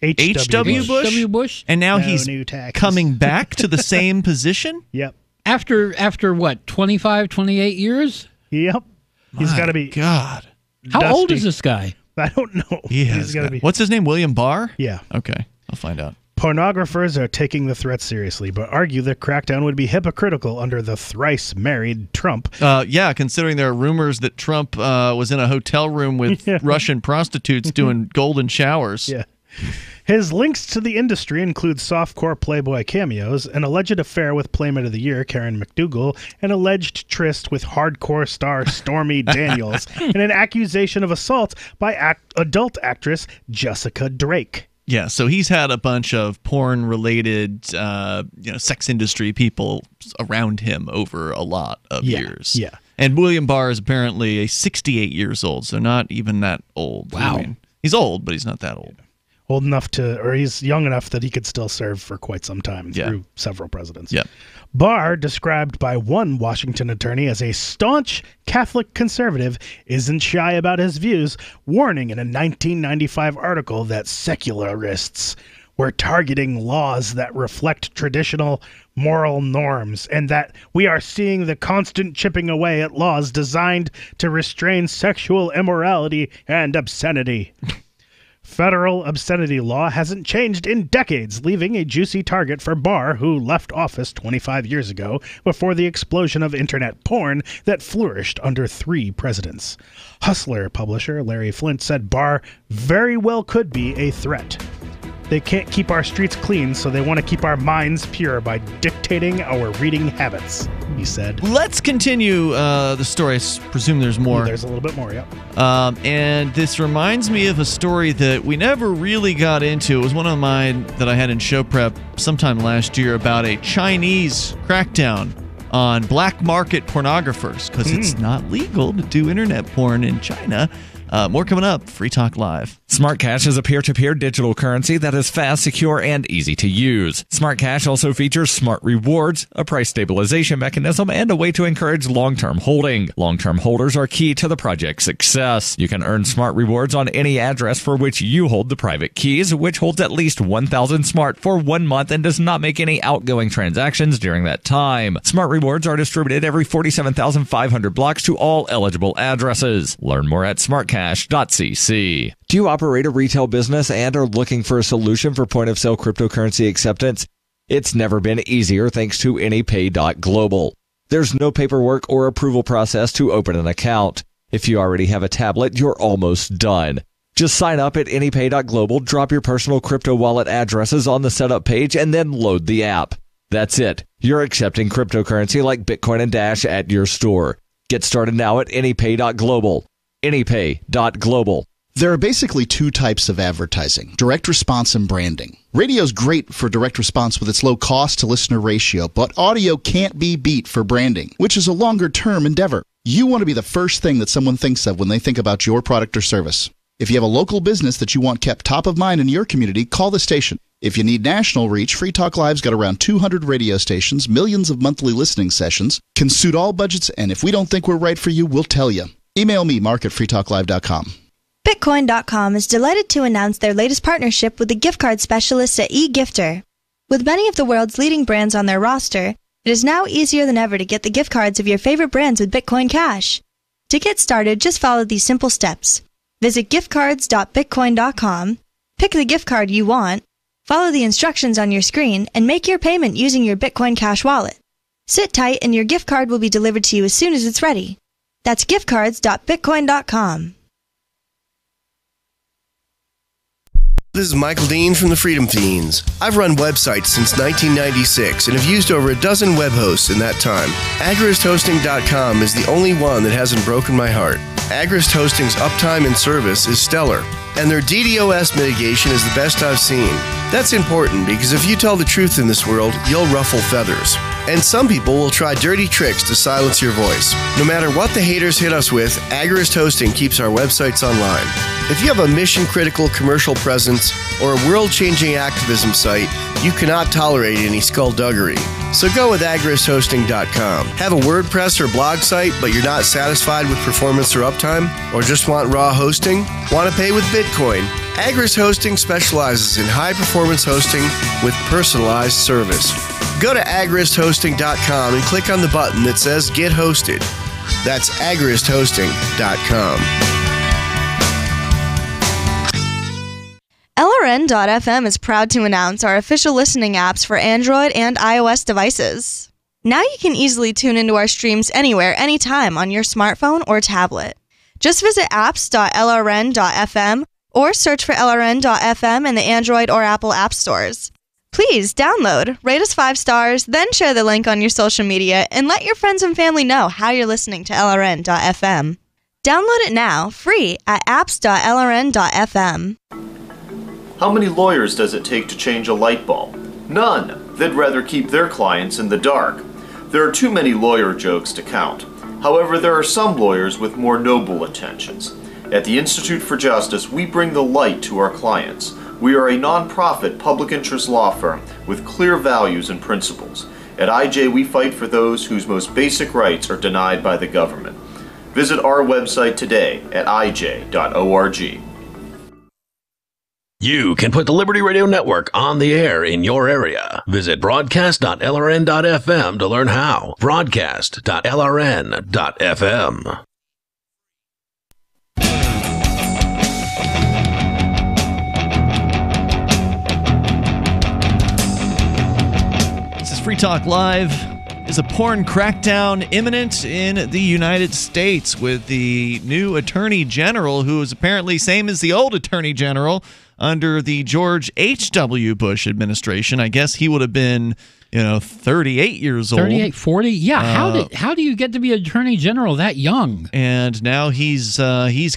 H.W. Bush? And now he's coming back to the same position? Yep. After what, 25, 28 years? Yep. He's got to be... God. How old is this guy? I don't know. He's got to be... What's his name? William Barr? Yeah. Okay. I'll find out. Pornographers are taking the threat seriously, but argue the crackdown would be hypocritical under the thrice-married Trump. Considering there are rumors that Trump was in a hotel room with Russian prostitutes doing golden showers. Yeah. His links to the industry include softcore Playboy cameos, an alleged affair with Playmate of the Year Karen McDougal, an alleged tryst with hardcore star Stormy Daniels, and an accusation of assault by adult actress Jessica Drake. Yeah, so he's had a bunch of porn-related, sex industry people around him over a lot of years. Yeah. And William Barr is apparently 68 years old, so not even that old. Wow. I mean, he's old, but he's not that old. Old enough he's young enough that he could still serve for quite some time through several presidents. Yeah. Barr, described by one Washington attorney as a staunch Catholic conservative, isn't shy about his views, warning in a 1995 article that secularists were targeting laws that reflect traditional moral norms and that we are seeing the constant chipping away at laws designed to restrain sexual immorality and obscenity. Federal obscenity law hasn't changed in decades, leaving a juicy target for Barr, who left office 25 years ago before the explosion of internet porn that flourished under 3 presidents. Hustler publisher Larry Flint said Barr very well could be a threat. They can't keep our streets clean, so they want to keep our minds pure by dictating our reading habits, he said. Let's continue the story. I presume there's more. There's a little bit more, yep. And this reminds me of a story that we never really got into. It was one of mine that I had in show prep sometime last year about a Chinese crackdown on black market pornographers, because it's not legal to do internet porn in China. More coming up. Free Talk Live. Smart Cash is a peer-to-peer digital currency that is fast, secure, and easy to use. Smart Cash also features smart rewards, a price stabilization mechanism, and a way to encourage long-term holding. Long-term holders are key to the project's success. You can earn smart rewards on any address for which you hold the private keys, which holds at least 1,000 smart for 1 month and does not make any outgoing transactions during that time. Smart rewards are distributed every 47,500 blocks to all eligible addresses. Learn more at smartcash.cc. Do you operate a retail business and are looking for a solution for point-of-sale cryptocurrency acceptance? It's never been easier thanks to AnyPay.global. There's no paperwork or approval process to open an account. If you already have a tablet, you're almost done. Just sign up at AnyPay.global, drop your personal crypto wallet addresses on the setup page, and then load the app. That's it. You're accepting cryptocurrency like Bitcoin and Dash at your store. Get started now at AnyPay.global. AnyPay.global. There are basically 2 types of advertising, direct response and branding. Radio's great for direct response with its low cost to listener ratio, but audio can't be beat for branding, which is a longer term endeavor. You want to be the first thing that someone thinks of when they think about your product or service. If you have a local business that you want kept top of mind in your community, call the station. If you need national reach, Free Talk Live's got around 200 radio stations, millions of monthly listening sessions, can suit all budgets, and if we don't think we're right for you, we'll tell you. Email me, mark@freetalklive.com. Bitcoin.com is delighted to announce their latest partnership with the gift card specialists at eGifter. With many of the world's leading brands on their roster, it is now easier than ever to get the gift cards of your favorite brands with Bitcoin Cash. To get started, just follow these simple steps. Visit giftcards.bitcoin.com, pick the gift card you want, follow the instructions on your screen, and make your payment using your Bitcoin Cash wallet. Sit tight and your gift card will be delivered to you as soon as it's ready. That's giftcards.bitcoin.com. This is Michael Dean from the Freedom Fiends. I've run websites since 1996 and have used over a dozen web hosts in that time. AgristHosting.com is the only one that hasn't broken my heart. Agrist Hosting's uptime and service is stellar, and their DDoS mitigation is the best I've seen. That's important because if you tell the truth in this world, you'll ruffle feathers. And some people will try dirty tricks to silence your voice. No matter what the haters hit us with, Agrist Hosting keeps our websites online. If you have a mission-critical commercial presence or a world-changing activism site, you cannot tolerate any skullduggery. So go with AgristHosting.com. Have a WordPress or blog site, but you're not satisfied with performance or uptime? Or just want raw hosting? Want to pay with Bitcoin? Agrist Hosting specializes in high-performance hosting with personalized service. Go to AgristHosting.com and click on the button that says Get Hosted. That's AgristHosting.com. LRN.FM is proud to announce our official listening apps for Android and iOS devices. Now you can easily tune into our streams anywhere, anytime on your smartphone or tablet. Just visit apps.lrn.fm or search for LRN.FM in the Android or Apple app stores. Please download, rate us 5 stars, then share the link on your social media and let your friends and family know how you're listening to LRN.FM. Download it now, free at apps.lrn.fm. How many lawyers does it take to change a light bulb? None. They'd rather keep their clients in the dark. There are too many lawyer jokes to count. However, there are some lawyers with more noble intentions. At the Institute for Justice, we bring the light to our clients. We are a non-profit public interest law firm with clear values and principles. At IJ, we fight for those whose most basic rights are denied by the government. Visit our website today at ij.org. You can put the Liberty Radio Network on the air in your area. Visit broadcast.lrn.fm to learn how. Broadcast.lrn.fm. This is Free Talk Live. Is a porn crackdown imminent in the United States with the new Attorney General, who is apparently same as the old Attorney General under the George H.W. Bush administration? I guess he would have been, 38 years old. 38, 40? Yeah, how do you get to be Attorney General that young? And now he's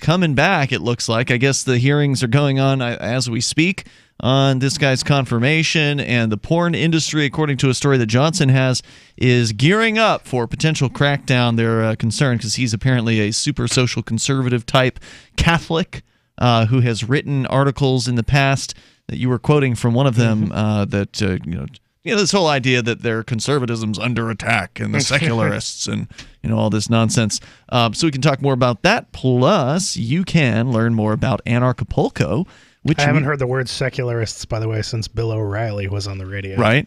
coming back, it looks like. I guess the hearings are going on as we speak on this guy's confirmation, and the porn industry, according to a story that Johnson has, is gearing up for potential crackdown. They're concerned because he's apparently a super social conservative type Catholic who has written articles in the past that you were quoting from one of them this whole idea that their conservatism's under attack and the secularists and all this nonsense. So we can talk more about that. Plus, you can learn more about Anarchapulco. I haven't heard the word secularists, by the way, since Bill O'Reilly was on the radio. Right.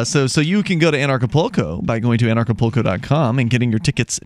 So you can go to Anarchapulco by going to anarchapulco.com and getting your tickets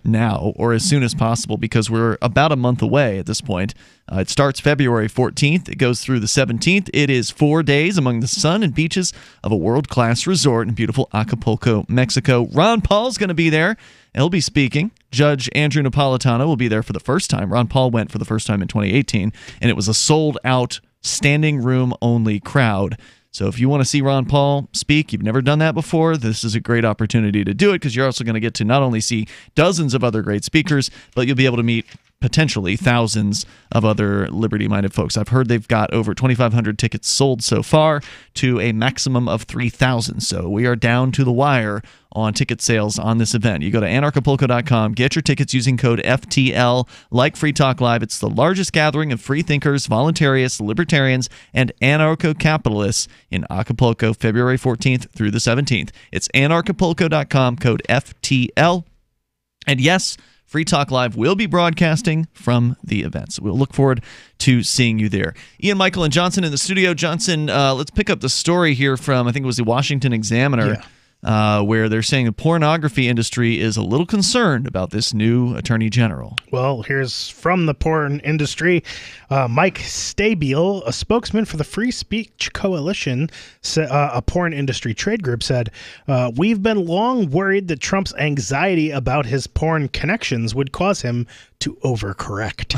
now or as soon as possible, because we're about a month away at this point. It starts February 14th. It goes through the 17th. It is 4 days among the sun and beaches of a world-class resort in beautiful Acapulco, Mexico. Ron Paul's going to be there. He'll be speaking. Judge Andrew Napolitano will be there for the first time. Ron Paul went for the first time in 2018, and it was a sold-out, standing-room-only crowd. So if you want to see Ron Paul speak, you've never done that before, this is a great opportunity to do it, because you're also going to get to not only see dozens of other great speakers, but you'll be able to meet potentially thousands of other liberty-minded folks. I've heard they've got over 2,500 tickets sold so far to a maximum of 3,000. So we are down to the wire on ticket sales on this event. You go to anarchapulco.com, get your tickets using code FTL, like Free Talk Live. It's the largest gathering of free thinkers, voluntarists, libertarians, and anarcho-capitalists in Acapulco, February 14th through the 17th. It's anarchapulco.com, code FTL. And yes, Free Talk Live will be broadcasting from the event. So we'll look forward to seeing you there. Ian, Michael, and Johnson in the studio. Johnson, let's pick up the story here from, I think it was the Washington Examiner, where they're saying the pornography industry is a little concerned about this new Attorney General. Well, here's from the porn industry. Mike Stabile, a spokesman for the Free Speech Coalition, a porn industry trade group, said, "We've been long worried that Trump's anxiety about his porn connections would cause him to overcorrect."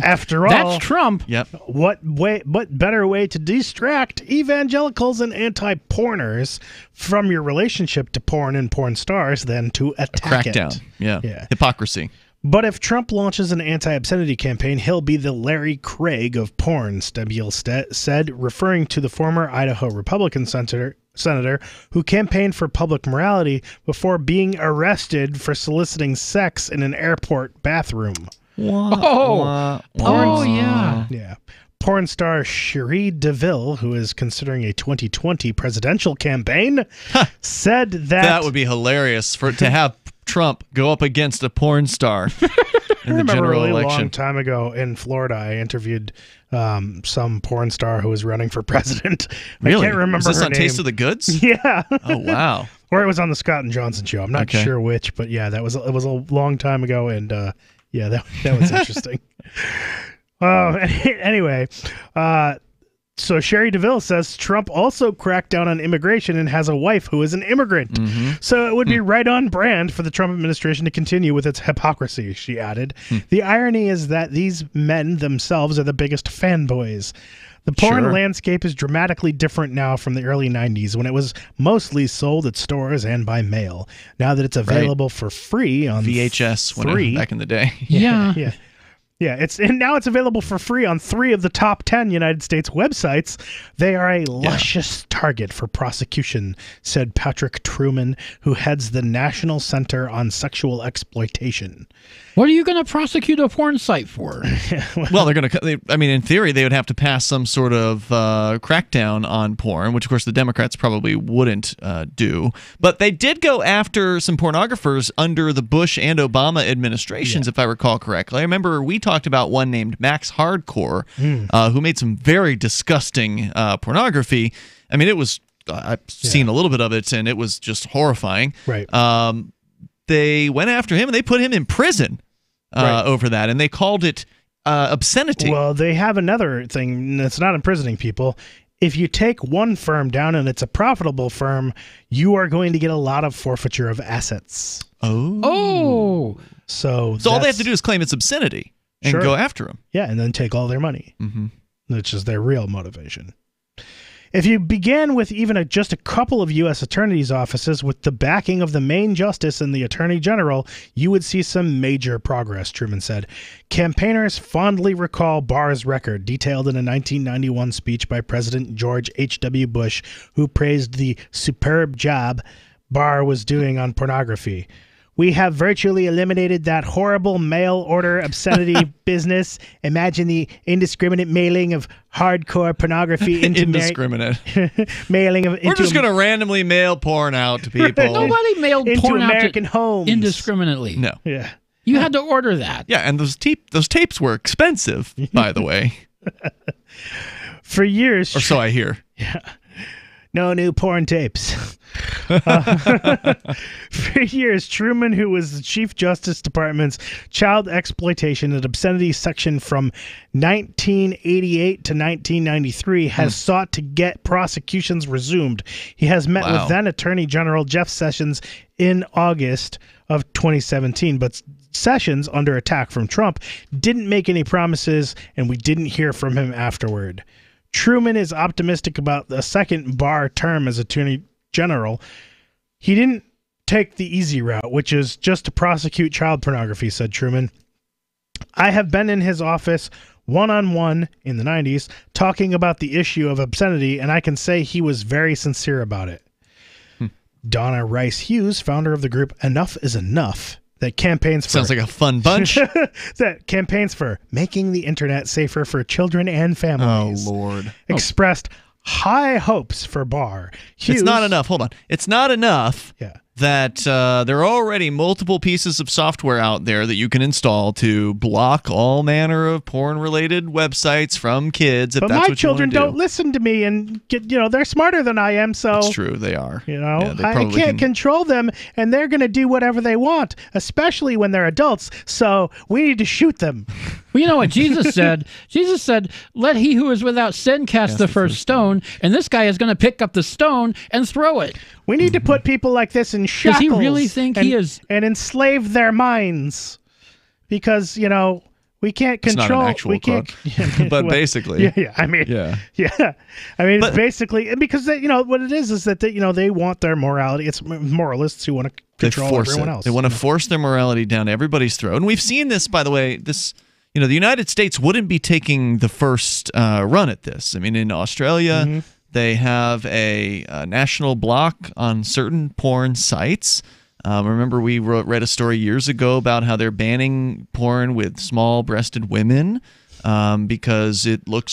After all, That's Trump. Yep. What better way to distract evangelicals and anti-porners from your relationship to porn and porn stars than to attack it? Crackdown. Yeah. Hypocrisy. But if Trump launches an anti-obscenity campaign, he'll be the Larry Craig of porn, Stebbiel said, referring to the former Idaho Republican senator who campaigned for public morality before being arrested for soliciting sex in an airport bathroom. Yeah. Yeah. Porn star Cherie DeVille, who is considering a 2020 presidential campaign, said that would be hilarious to have Trump go up against a porn star in the general election. Long time ago in Florida, I interviewed some porn star who was running for president. Really? I can't remember Was this her on name. Taste of the Goods? Yeah. Oh, wow. Or it was on the Scott and Johnson show. I'm not sure which, but yeah, it was a long time ago, and yeah, that was interesting. Anyway, so Cherie DeVille says Trump also cracked down on immigration and has a wife who is an immigrant. So it would be right on brand for the Trump administration to continue with its hypocrisy, she added. The irony is that these men themselves are the biggest fanboys. The porn landscape is dramatically different now from the early 90s when it was mostly sold at stores and by mail. Now that it's available for free on VHS back in the day. Yeah. Yeah, now it's available for free on 3 of the top 10 United States websites. They are a luscious target for prosecution, said Patrick Truman, who heads the National Center on Sexual Exploitation. What are you going to prosecute a porn site for? Well, in theory, they would have to pass some sort of crackdown on porn, which, of course, the Democrats probably wouldn't do. But they did go after some pornographers under the Bush and Obama administrations, if I recall correctly. I remember we talked about one named Max Hardcore, who made some very disgusting pornography. I mean, it was I've seen a little bit of it, and it was just horrifying. Right. They went after him, and they put him in prison over that, and they called it obscenity. Well, they have another thing that's not imprisoning people. If you take one firm down and it's a profitable firm, you are going to get a lot of forfeiture of assets. Oh. So all they have to do is claim it's obscenity and go after them. Yeah, and then take all their money, which is their real motivation. If you began with even just a couple of U.S. attorneys' offices with the backing of the main justice and the attorney general, you would see some major progress, Truman said. Campaigners fondly recall Barr's record, detailed in a 1991 speech by President George H.W. Bush, who praised the superb job Barr was doing on pornography. We have virtually eliminated that horrible mail-order obscenity business. Imagine the indiscriminate mailing of hardcore pornography into indiscriminate mailing of. We're just going to randomly mail porn out to people. Nobody mailed into porn American out homes indiscriminately. No. Yeah. You had to order that. Yeah, and those tapes were expensive, by the way. For years. Or so I hear. Yeah. No new porn tapes. For years, Truman, who was the Chief Justice Department's Child Exploitation and Obscenity section from 1988 to 1993, has sought to get prosecutions resumed. He has met with then Attorney General Jeff Sessions in August of 2017, but Sessions, under attack from Trump, didn't make any promises, and we didn't hear from him afterward. Truman is optimistic about the second Barr term as Attorney General. He didn't take the easy route, which is just to prosecute child pornography, said Truman. I have been in his office one-on-one in the 90s talking about the issue of obscenity, and I can say he was very sincere about it. Donna Rice Hughes, founder of the group Enough is Enough, that campaigns for... Sounds like a fun bunch. that campaigns for making the internet safer for children and families. Oh, Lord. Expressed high hopes for Barr. Hughes, it's not enough. Hold on. It's not enough that there are already multiple pieces of software out there that you can install to block all manner of porn-related websites from kids. If but that's my what children you want to don't listen to me and get, they're smarter than I am. So it's true, they are. I can't control them, and they're going to do whatever they want, especially when they're adults. So we need to shoot them. Well, you know what Jesus said? Jesus said, "Let he who is without sin cast the first stone," and this guy is going to pick up the stone and throw it. We need to put people like this in shackles. Does he really think he is? And enslave their minds. Because, We can't control. It's not an actual quote, but basically, I mean, it's basically, and because what it is that they want their morality. It's moralists who want to control everyone else. They want to force their morality down everybody's throat, and we've seen this, by the way. The United States wouldn't be taking the first run at this. I mean, in Australia, they have a national block on certain porn sites. Remember, we read a story years ago about how they're banning porn with small-breasted women because they look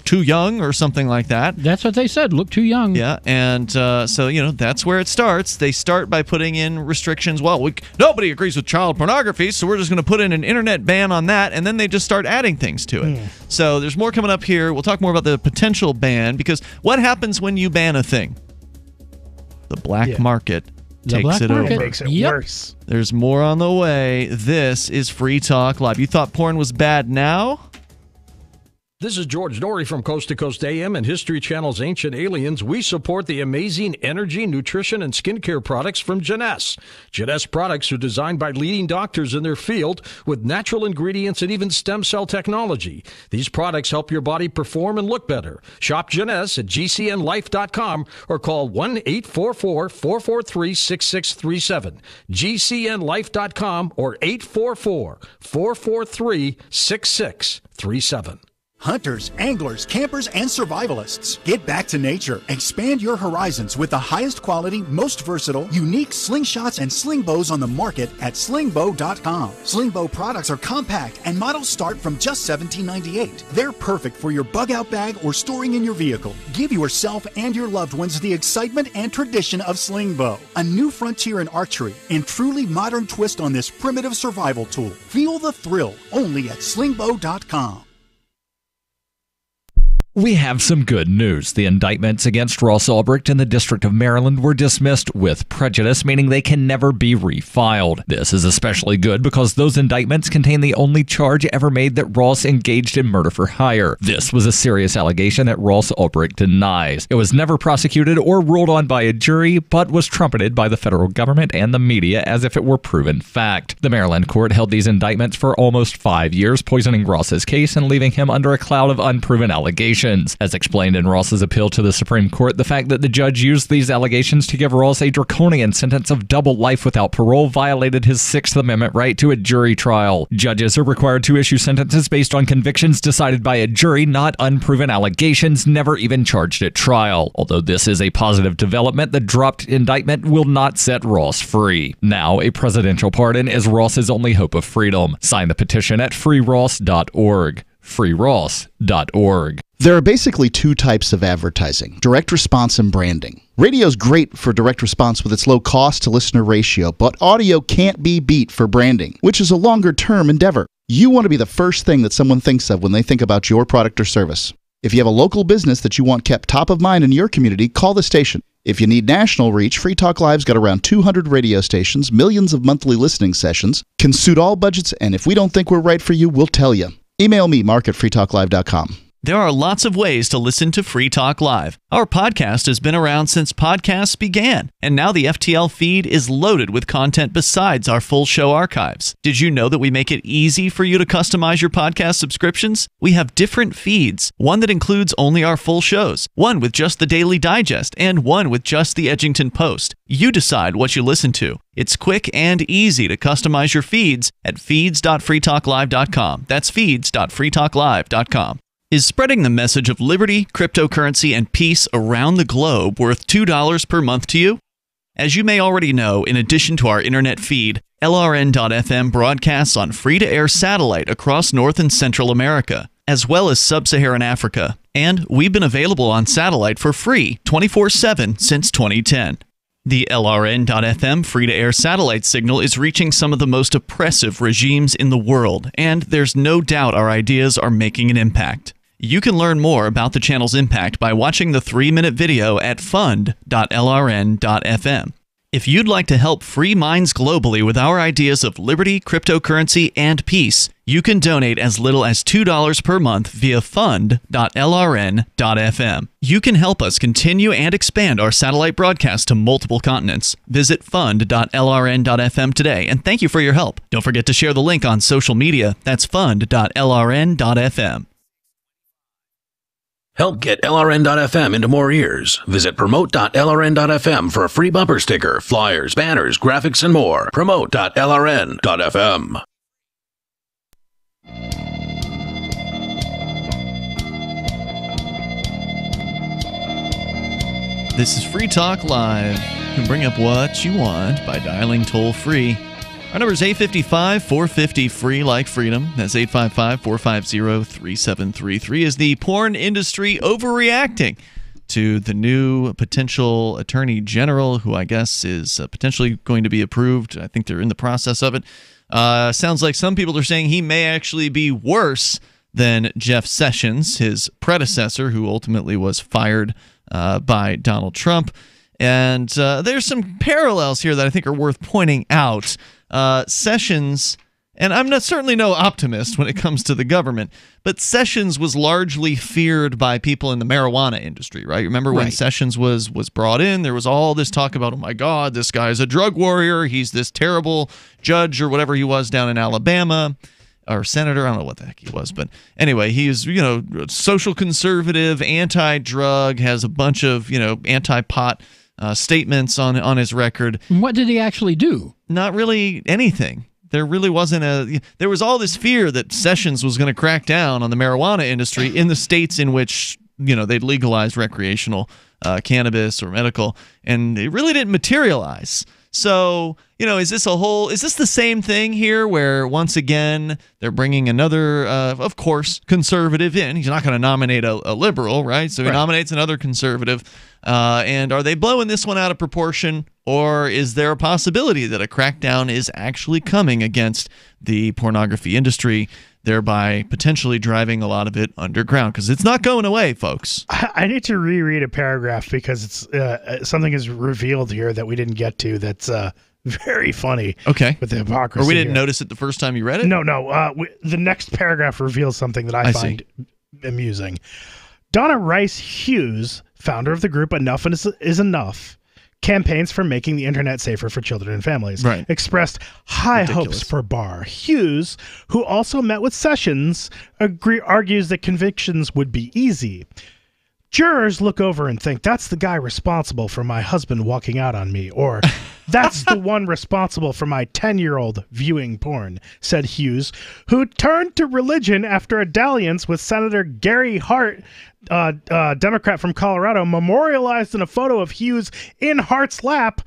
too young or something like that. That's what they said, look too young. Yeah, and so that's where it starts. They start by putting in restrictions. Well, nobody agrees with child pornography, so we're just going to put in an internet ban on that, and then they just start adding things to it. So there's more coming up here. We'll talk more about the potential ban, because what happens when you ban a thing? The black market takes it over. Makes it worse. There's more on the way. This is Free Talk Live. You thought porn was bad now? This is George Norrie from Coast to Coast AM and History Channel's Ancient Aliens. We support the amazing energy, nutrition, and skincare products from Jeunesse. Jeunesse products are designed by leading doctors in their field with natural ingredients and even stem cell technology. These products help your body perform and look better. Shop Jeunesse at gcnlife.com or call 1-844-443-6637. gcnlife.com or 844-443-6637. Hunters, anglers, campers, and survivalists. Get back to nature. Expand your horizons with the highest quality, most versatile, unique slingshots and sling bows on the market at slingbow.com. Slingbow products are compact and models start from just $17.98. They're perfect for your bug out bag or storing in your vehicle. Give yourself and your loved ones the excitement and tradition of slingbow. A new frontier in archery and truly modern twist on this primitive survival tool. Feel the thrill only at slingbow.com. We have some good news. The indictments against Ross Ulbricht in the District of Maryland were dismissed with prejudice, meaning they can never be refiled. This is especially good because those indictments contain the only charge ever made that Ross engaged in murder for hire. This was a serious allegation that Ross Ulbricht denies. It was never prosecuted or ruled on by a jury, but was trumpeted by the federal government and the media as if it were proven fact. The Maryland court held these indictments for almost 5 years, poisoning Ross's case and leaving him under a cloud of unproven allegations. As explained in Ross's appeal to the Supreme Court, the fact that the judge used these allegations to give Ross a draconian sentence of double life without parole violated his Sixth Amendment right to a jury trial. Judges are required to issue sentences based on convictions decided by a jury, not unproven allegations never even charged at trial. Although this is a positive development, the dropped indictment will not set Ross free. Now, a presidential pardon is Ross's only hope of freedom. Sign the petition at freeross.org. freeross.org. There are basically two types of advertising: direct response and branding. Radio's great for direct response with its low cost to listener ratio, but audio can't be beat for branding, which is a longer term endeavor. You want to be the first thing that someone thinks of when they think about your product or service. If you have a local business that you want kept top of mind in your community, call the station. If you need national reach, Free Talk Live's got around 200 radio stations, millions of monthly listening sessions, can suit all budgets, and if we don't think we're right for you, we'll tell you. Email me, mark@freetalklive.com. There are lots of ways to listen to Free Talk Live. Our podcast has been around since podcasts began, and now the FTL feed is loaded with content besides our full show archives. Did you know that we make it easy for you to customize your podcast subscriptions? We have different feeds, one that includes only our full shows, one with just the Daily Digest, and one with just the Edgington Post. You decide what you listen to. It's quick and easy to customize your feeds at feeds.freetalklive.com. That's feeds.freetalklive.com. Is spreading the message of liberty, cryptocurrency, and peace around the globe worth $2 per month to you? As you may already know, in addition to our internet feed, LRN.FM broadcasts on free-to-air satellite across North and Central America, as well as Sub-Saharan Africa. And we've been available on satellite for free 24/7 since 2010. The LRN.FM free-to-air satellite signal is reaching some of the most oppressive regimes in the world, and there's no doubt our ideas are making an impact. You can learn more about the channel's impact by watching the 3-minute video at fund.lrn.fm. If you'd like to help free minds globally with our ideas of liberty, cryptocurrency, and peace, you can donate as little as $2 per month via fund.lrn.fm. You can help us continue and expand our satellite broadcast to multiple continents. Visit fund.lrn.fm today, and thank you for your help. Don't forget to share the link on social media. That's fund.lrn.fm. Help get LRN.FM into more ears. Visit promote.lrn.fm for a free bumper sticker, flyers, banners, graphics, and more. Promote.lrn.fm. This is Free Talk Live. You can bring up what you want by dialing toll-free. Our number is 855-450-FREE, like freedom. That's 855-450-3733. Is the porn industry overreacting to the new potential attorney general, who I guess is potentially going to be approved? I think they're in the process of it. Sounds like some people are saying he may actually be worse than Jeff Sessions, his predecessor, who ultimately was fired by Donald Trump. And there's some parallels here that I think are worth pointing out. Sessions, and I'm certainly no optimist when it comes to the government, but Sessions was largely feared by people in the marijuana industry, right? Remember when Sessions was brought in, there was all this talk about, oh my God, this guy's a drug warrior, he's this terrible judge or whatever he was down in Alabama, or senator, I don't know what the heck he was, but anyway, he's, social conservative, anti-drug, has a bunch of, anti-pot statements on his record. What did he actually do? Not really anything. There really wasn't there was all this fear that Sessions was going to crack down on the marijuana industry in the states in which, they'd legalized recreational cannabis or medical, and it really didn't materialize. So, is this the same thing here where once again they're bringing another, of course, conservative in? He's not going to nominate a liberal, right? So he nominates another conservative. And are they blowing this one out of proportion, or is there a possibility that a crackdown is actually coming against the pornography industry, thereby potentially driving a lot of it underground? Because it's not going away, folks. I need to reread a paragraph because it's something is revealed here that we didn't get to that's very funny. Okay. With the hypocrisy. Or we didn't notice it the first time you read it? No. The next paragraph reveals something that I find amusing. Donna Rice Hughes, founder of the group Enough is Enough, campaigns for making the internet safer for children and families, expressed high hopes for Barr. Hughes, who also met with Sessions, argues that convictions would be easy. Jurors look over and think, that's the guy responsible for my husband walking out on me, or that's the one responsible for my 10-year-old viewing porn, said Hughes, who turned to religion after a dalliance with Senator Gary Hart, Democrat from Colorado, memorialized in a photo of Hughes in Hart's lap,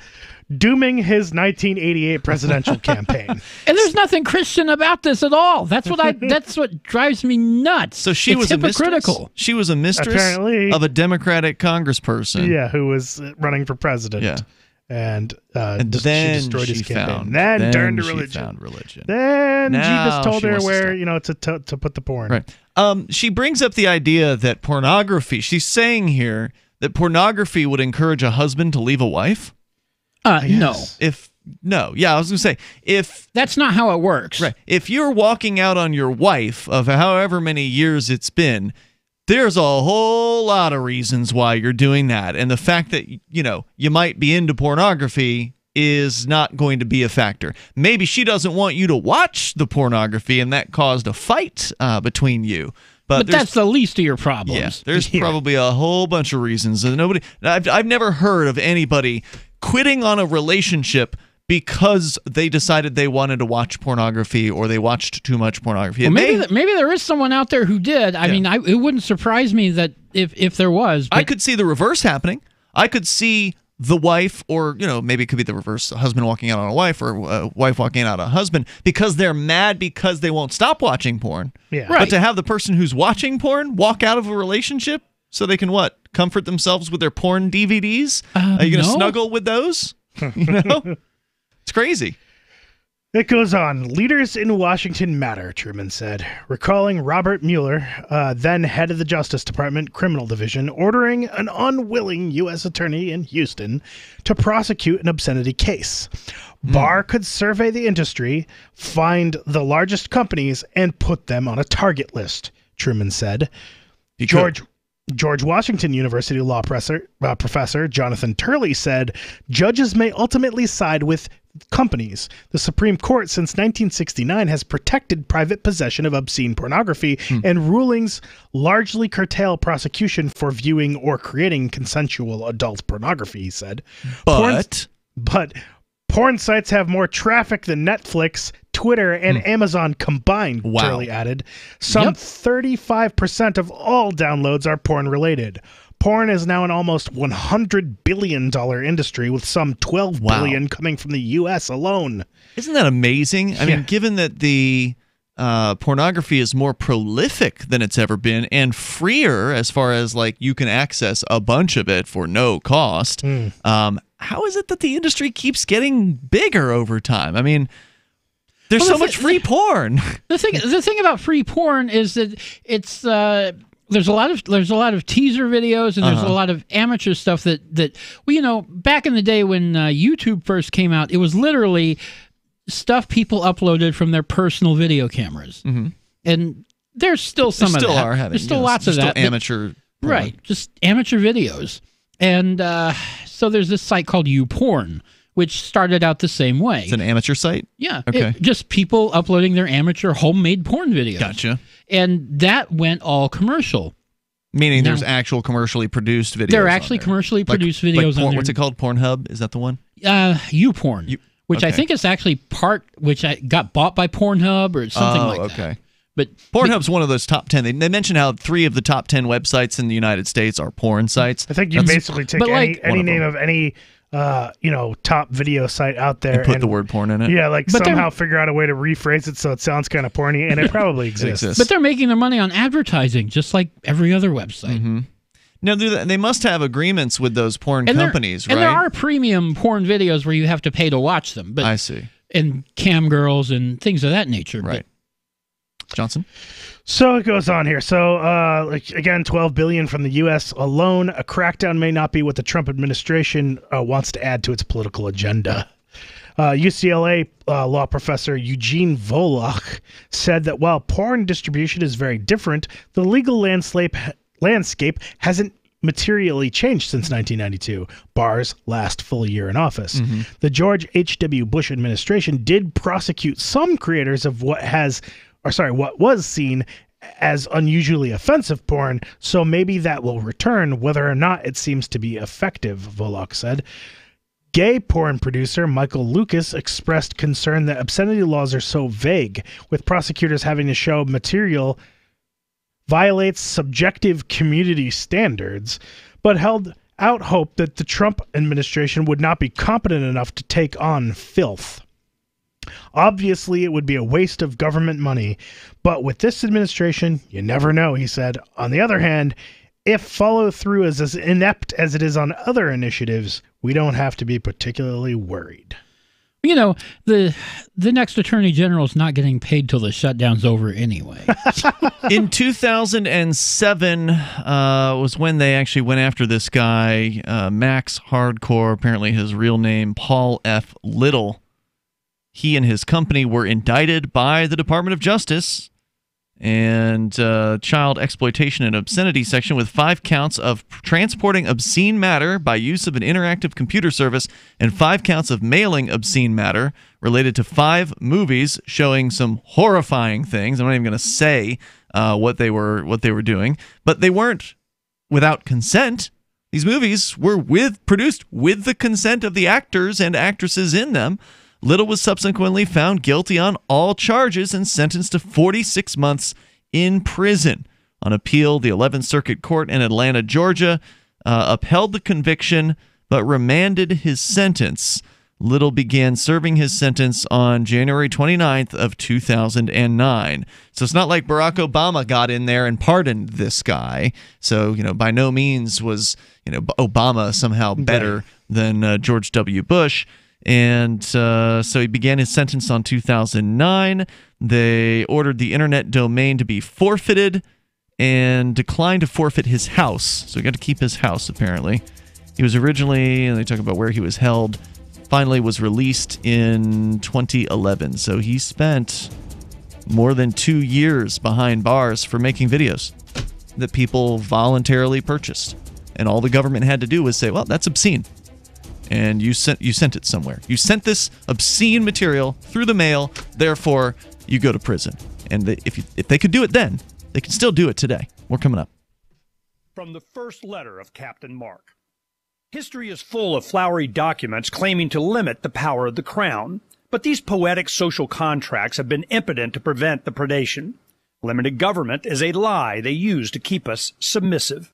dooming his 1988 presidential campaign. And there's nothing Christian about this at all. That's what drives me nuts. So she was hypocritical. She was a mistress apparently of a Democratic congressperson. Yeah, who was running for president. Yeah. And then she destroyed his campaign. Then turned to religion. Found religion. Then now Jeebus told her where, to put the porn. Right. She brings up the idea that pornography, she's saying here that pornography would encourage a husband to leave a wife. Yes. No. Yeah, I was going to say, if... That's not how it works. Right. If you're walking out on your wife of however many years it's been, there's a whole lot of reasons why you're doing that. And the fact that, you might be into pornography is not going to be a factor. Maybe she doesn't want you to watch the pornography, and that caused a fight between you. But that's the least of your problems. Yeah, there's probably a whole bunch of reasons. And I've never heard of anybody quitting on a relationship because they decided they wanted to watch pornography or they watched too much pornography. Well, maybe there is someone out there who did. I mean, it wouldn't surprise me that if there was. I could see the reverse happening. I could see the wife, or maybe it could be the reverse, a husband walking out on a wife, or a wife walking out on a husband because they're mad because they won't stop watching porn. Yeah. Right. But to have the person who's watching porn walk out of a relationship so they can comfort themselves with their porn DVDs? Are you going to snuggle with those? It's crazy. It goes on. Leaders in Washington matter, Truman said, recalling Robert Mueller, then head of the Justice Department Criminal Division, ordering an unwilling U.S. attorney in Houston to prosecute an obscenity case. Barr could survey the industry, find the largest companies, and put them on a target list, Truman said. George Washington University law professor Jonathan Turley said judges may ultimately side with companies. The Supreme Court since 1969 has protected private possession of obscene pornography, and rulings largely curtail prosecution for viewing or creating consensual adult pornography, he said. But porn sites have more traffic than Netflix, Twitter, and Amazon combined, Turley added. Some 35% of all downloads are porn-related. Porn is now an almost $100 billion industry, with some $12 billion coming from the U.S. alone. Isn't that amazing? I mean, given that the pornography is more prolific than it's ever been and freer as far as, like, you can access a bunch of it for no cost, how is it that the industry keeps getting bigger over time? I mean, there's so much free porn. The thing about free porn is that it's there's a lot of teaser videos, and there's a lot of amateur stuff that well, you know, back in the day when YouTube first came out, it was literally stuff people uploaded from their personal video cameras, and there's still some of that. There's still lots of that. Amateur, right? Just amateur videos, and so there's this site called YouPorn, which started out the same way. It's an amateur site? Yeah. Okay. Just people uploading their amateur homemade porn videos. Gotcha. And that went all commercial. Meaning there's actual commercially produced videos. There are actually commercially produced videos on there. What's it called? Pornhub? Is that the one? YouPorn, which I think is actually which got bought by Pornhub or something like that. But Pornhub's one of those top 10. They mentioned how 3 of the top 10 websites in the United States are porn sites. I think you basically take any name of any top video site out there and put the word porn in it. Yeah, somehow figure out a way to rephrase it so it sounds kind of porny, and it probably exists. But they're making their money on advertising, just like every other website. Now, they must have agreements with those porn companies, right? And there are premium porn videos where you have to pay to watch them. But I see. And cam girls and things of that nature. Right. Johnson? So it goes on here. So, again, $12 billion from the U.S. alone. A crackdown may not be what the Trump administration wants to add to its political agenda. UCLA law professor Eugene Volokh said that while porn distribution is very different, the legal landscape hasn't materially changed since 1992, Barr's last full year in office. The George H.W. Bush administration did prosecute some creators of what was seen as unusually offensive porn, so maybe that will return, whether or not it seems to be effective, Volokh said. Gay porn producer Michael Lucas expressed concern that obscenity laws are so vague, with prosecutors having to show material violates subjective community standards, but held out hope that the Trump administration would not be competent enough to take on filth. Obviously, it would be a waste of government money, but with this administration, you never know, he said. On the other hand, if follow-through is as inept as it is on other initiatives, we don't have to be particularly worried. You know, the next attorney general is not getting paid till the shutdown's over anyway. In 2007 was when they actually went after this guy, Max Hardcore, apparently his real name, Paul F. Little. He and his company were indicted by the Department of Justice and child exploitation and obscenity section with 5 counts of transporting obscene matter by use of an interactive computer service and 5 counts of mailing obscene matter related to 5 movies showing some horrifying things. I'm not even going to say what they were doing, but they weren't without consent. These movies were produced with the consent of the actors and actresses in them. Little was subsequently found guilty on all charges and sentenced to 46 months in prison. On appeal, the 11th Circuit Court in Atlanta, Georgia, upheld the conviction but remanded his sentence. Little began serving his sentence on January 29th of 2009. So it's not like Barack Obama got in there and pardoned this guy. So, by no means was, Obama somehow better than George W. Bush. And so he began his sentence on 2009. They ordered the internet domain to be forfeited and declined to forfeit his house. So he got to keep his house, apparently. He was originally, and they talk about where he was held, finally was released in 2011. So he spent more than 2 years behind bars for making videos that people voluntarily purchased. And all the government had to do was say, well, that's obscene. And you sent it somewhere. You sent this obscene material through the mail, therefore you go to prison. And if they could do it then, they can still do it today. More coming up. From the first letter of Captain Mark. History is full of flowery documents claiming to limit the power of the crown, but these poetic social contracts have been impotent to prevent the predation. Limited government is a lie they use to keep us submissive.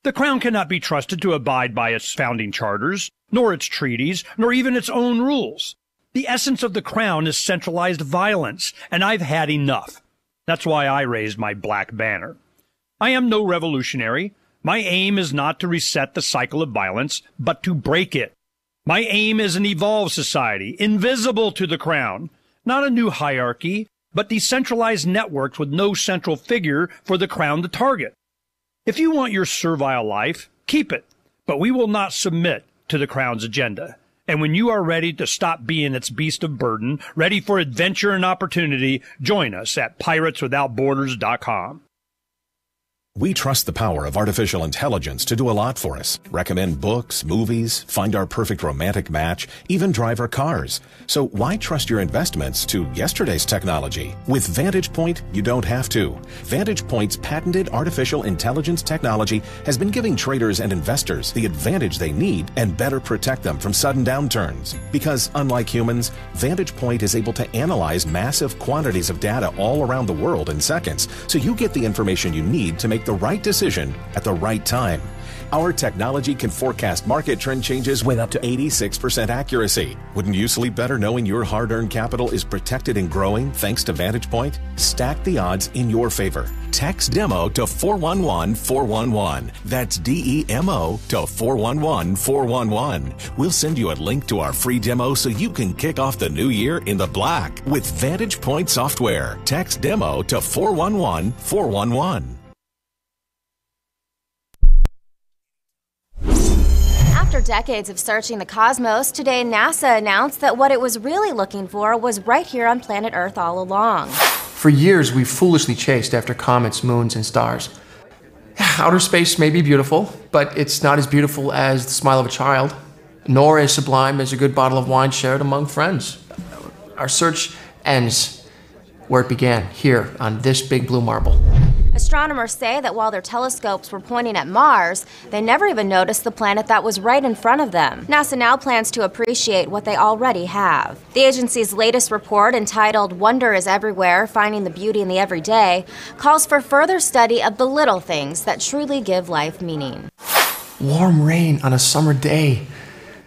The crown cannot be trusted to abide by its founding charters, nor its treaties, nor even its own rules. The essence of the crown is centralized violence, and I've had enough. That's why I raised my black banner. I am no revolutionary. My aim is not to reset the cycle of violence, but to break it. My aim is an evolved society, invisible to the crown, not a new hierarchy, but decentralized networks with no central figure for the crown to target. If you want your servile life, keep it, but we will not submit to the crown's agenda. And when you are ready to stop being its beast of burden, ready for adventure and opportunity, join us at pirateswithoutborders.com. We trust the power of artificial intelligence to do a lot for us. Recommend books, movies, find our perfect romantic match, even drive our cars. So why trust your investments to yesterday's technology? With Vantage Point, you don't have to. Vantage Point's patented artificial intelligence technology has been giving traders and investors the advantage they need and better protect them from sudden downturns. Because unlike humans, Vantage Point is able to analyze massive quantities of data all around the world in seconds, so you get the information you need to make the right decision at the right time. Our technology can forecast market trend changes with up to 86% accuracy. Wouldn't you sleep better knowing your hard-earned capital is protected and growing thanks to Vantage Point? Stack the odds in your favor. Text DEMO to 411-411. That's DEMO to 411-411. We'll send you a link to our free demo so you can kick off the new year in the black with Vantage Point software. Text DEMO to 411-411. After decades of searching the cosmos, today NASA announced that what it was really looking for was right here on planet Earth all along. For years, we've foolishly chased after comets, moons, and stars. Outer space may be beautiful, but it's not as beautiful as the smile of a child, nor as sublime as a good bottle of wine shared among friends. Our search ends where it began, here on this big blue marble. Astronomers say that while their telescopes were pointing at Mars, they never even noticed the planet that was right in front of them. NASA now plans to appreciate what they already have. The agency's latest report, entitled Wonder is Everywhere, Finding the Beauty in the Everyday, calls for further study of the little things that truly give life meaning. Warm rain on a summer day,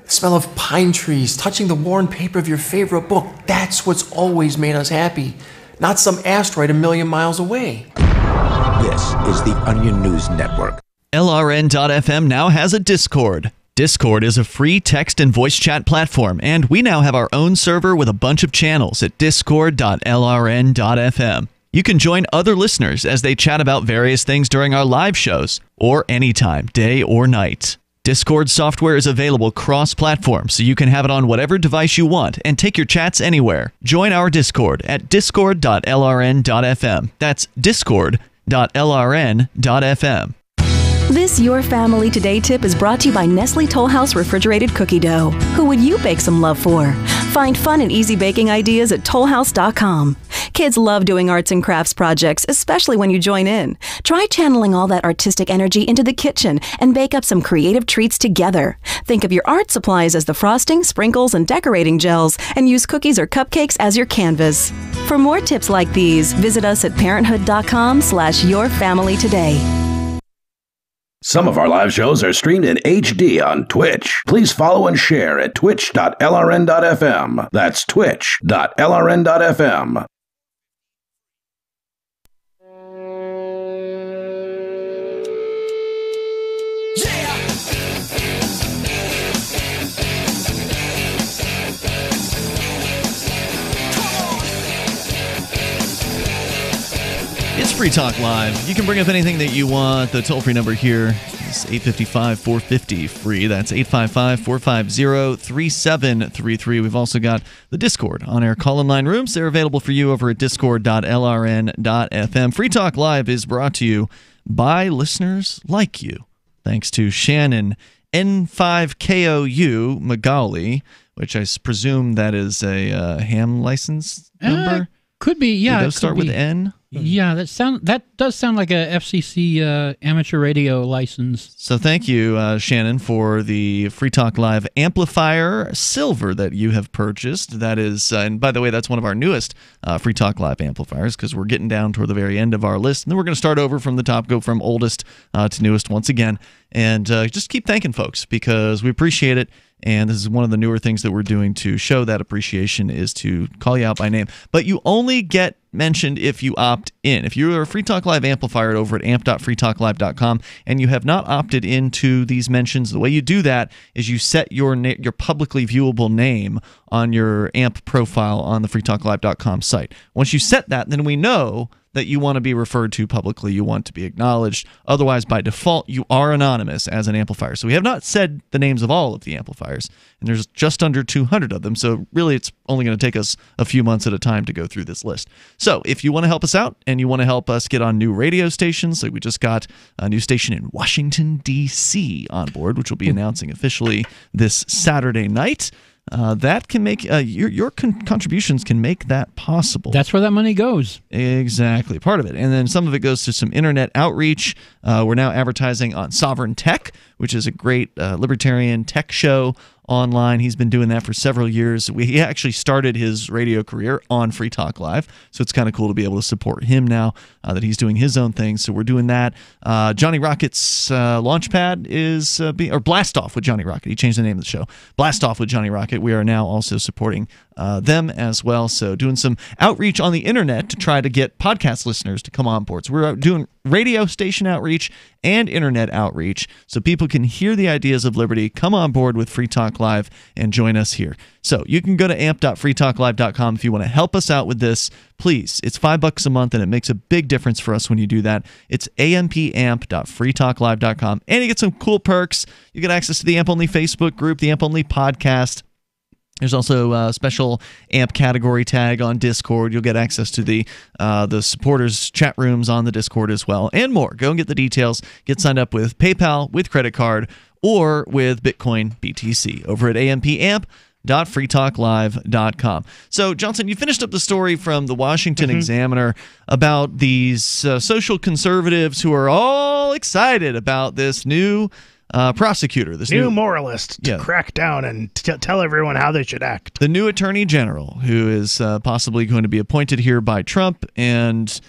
the smell of pine trees, touching the worn paper of your favorite book, that's what's always made us happy, not some asteroid a million miles away. This is the Onion News Network. LRN.FM now has a Discord. Discord is a free text and voice chat platform, and we now have our own server with a bunch of channels at discord.lrn.fm. You can join other listeners as they chat about various things during our live shows, or anytime, day or night. Discord software is available cross-platform, so you can have it on whatever device you want and take your chats anywhere. Join our Discord at discord.lrn.fm. That's discord.lrn.fm. This Your Family Today tip is brought to you by Nestle Toll House Refrigerated Cookie Dough. Who would you bake some love for? Find fun and easy baking ideas at tollhouse.com. Kids love doing arts and crafts projects, especially when you join in. Try channeling all that artistic energy into the kitchen and bake up some creative treats together. Think of your art supplies as the frosting, sprinkles, and decorating gels, and use cookies or cupcakes as your canvas. For more tips like these, visit us at parenthood.com/yourfamilytoday. Some of our live shows are streamed in HD on Twitch. Please follow and share at twitch.lrn.fm. That's twitch.lrn.fm. Free Talk Live. You can bring up anything that you want. The toll-free number here is 855-450-FREE. That's 855-450-3733. We've also got the Discord on-air call-in line rooms. They're available for you over at discord.lrn.fm. Free Talk Live is brought to you by listeners like you. Thanks to Shannon N5KOU Magali, which I presume that is a ham license number. Could be, yeah. Do those start with N? Yeah, that does sound like a FCC amateur radio license. So thank you, Shannon, for the Free Talk Live amplifier Silver that you have purchased. That is, and by the way, that's one of our newest Free Talk Live amplifiers, because we're getting down toward the very end of our list. And then we're going to start over from the top, go from oldest to newest once again. And just keep thanking folks, because we appreciate it. And this is one of the newer things that we're doing to show that appreciation, is to call you out by name. But you only get mentioned if you opt in. If you're a Free Talk Live amplifier over at amp.freetalklive.com and you have not opted into these mentions, the way you do that is you set your publicly viewable name on your amp profile on the freetalklive.com site. Once you set that, then we know that you want to be referred to publicly, you want to be acknowledged. Otherwise, by default, you are anonymous as an amplifier. So we have not said the names of all of the amplifiers, and there's just under 200 of them. So really, it's only going to take us a few months at a time to go through this list. So if you want to help us out and you want to help us get on new radio stations, like we just got a new station in Washington, D.C. on board, which we'll be announcing officially this Saturday night. That can make your contributions can make that possible. That's where that money goes. Exactly, part of it. And then some of it goes to some internet outreach. We're now advertising on Sovereign Tech, which is a great libertarian tech show online. He's been doing that for several years. He actually started his radio career on Free Talk Live, so it's kind of cool to be able to support him now that he's doing his own thing. So we're doing that. Johnny Rocket's Launchpad is or Blast Off with Johnny Rocket. He changed the name of the show. Blast Off with Johnny Rocket. We are now also supporting them as well. So doing some outreach on the internet to try to get podcast listeners to come on board. So we're doing radio station outreach and internet outreach so people can hear the ideas of liberty, come on board with Free Talk Live, and join us here. So you can go to amp.freetalklive.com if you want to help us out with this. Please, it's $5 a month, and it makes a big difference for us when you do that. It's ampamp.freetalklive.com, and you get some cool perks. You get access to the AMP Only Facebook group, the AMP Only podcast. There's also a special AMP category tag on Discord. You'll get access to the supporters chat rooms on the Discord as well, and more. Go and get the details. Get signed up with PayPal, with credit card, or with Bitcoin BTC over at ampamp.freetalklive.com. So, Johnson, you finished up the story from the Washington Examiner about these social conservatives who are all excited about this new prosecutor, this new moralist, to crack down and tell everyone how they should act. The new attorney general, who is possibly going to be appointed here by Trump, and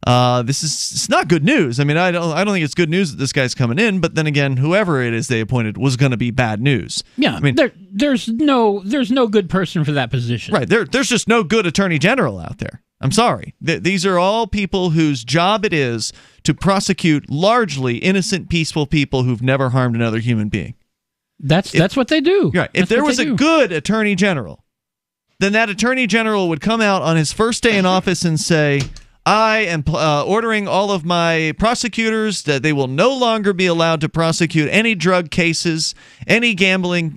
it's not good news. I mean, I don't think it's good news that this guy's coming in, but then again, whoever it is they appointed was going to be bad news. Yeah, I mean, there's no good person for that position. Right, there's just no good attorney general out there. I'm sorry. These are all people whose job it is to prosecute largely innocent, peaceful people who've never harmed another human being. That's what they do. Right. If there was a good attorney general, then that attorney general would come out on his first day in office and say, I am ordering all of my prosecutors that they will no longer be allowed to prosecute any drug cases, any gambling,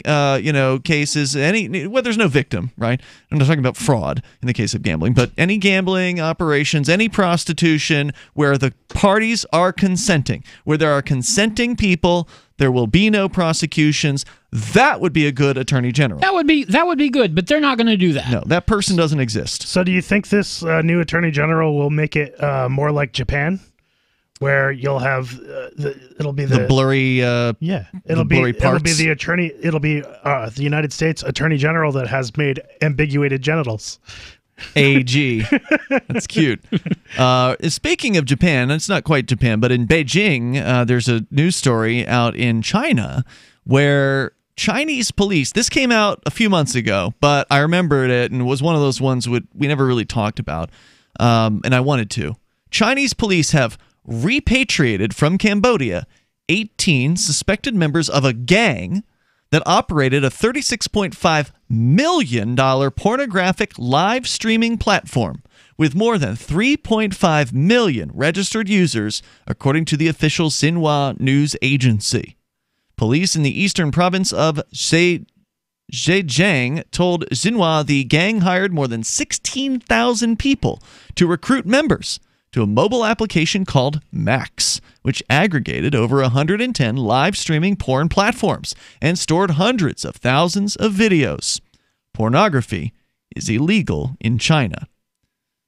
cases, there's no victim, right? I'm not talking about fraud in the case of gambling, but any gambling operations, any prostitution where the parties are consenting, where there are consenting people, there will be no prosecutions. That would be a good attorney general. That would be good, but they're not going to do that. No, that person doesn't exist. So do you think this new attorney general will make it more like Japan, where you'll have it'll be the blurry it'll be the United States attorney general that has made ambiguated genitals. AG. That's cute. Speaking of Japan, it's not quite Japan, but in Beijing, there's a news story out in China where Chinese police, this came out a few months ago, but I remembered it and was one of those ones we never really talked about, and I wanted to. Chinese police have repatriated from Cambodia 18 suspected members of a gang that operated a $36.5 million pornographic live streaming platform with more than 3.5 million registered users, according to the official Xinhua news agency. Police in the eastern province of Zhejiang told Xinhua the gang hired more than 16,000 people to recruit members to a mobile application called Max, which aggregated over 110 live streaming porn platforms and stored hundreds of thousands of videos. Pornography is illegal in China.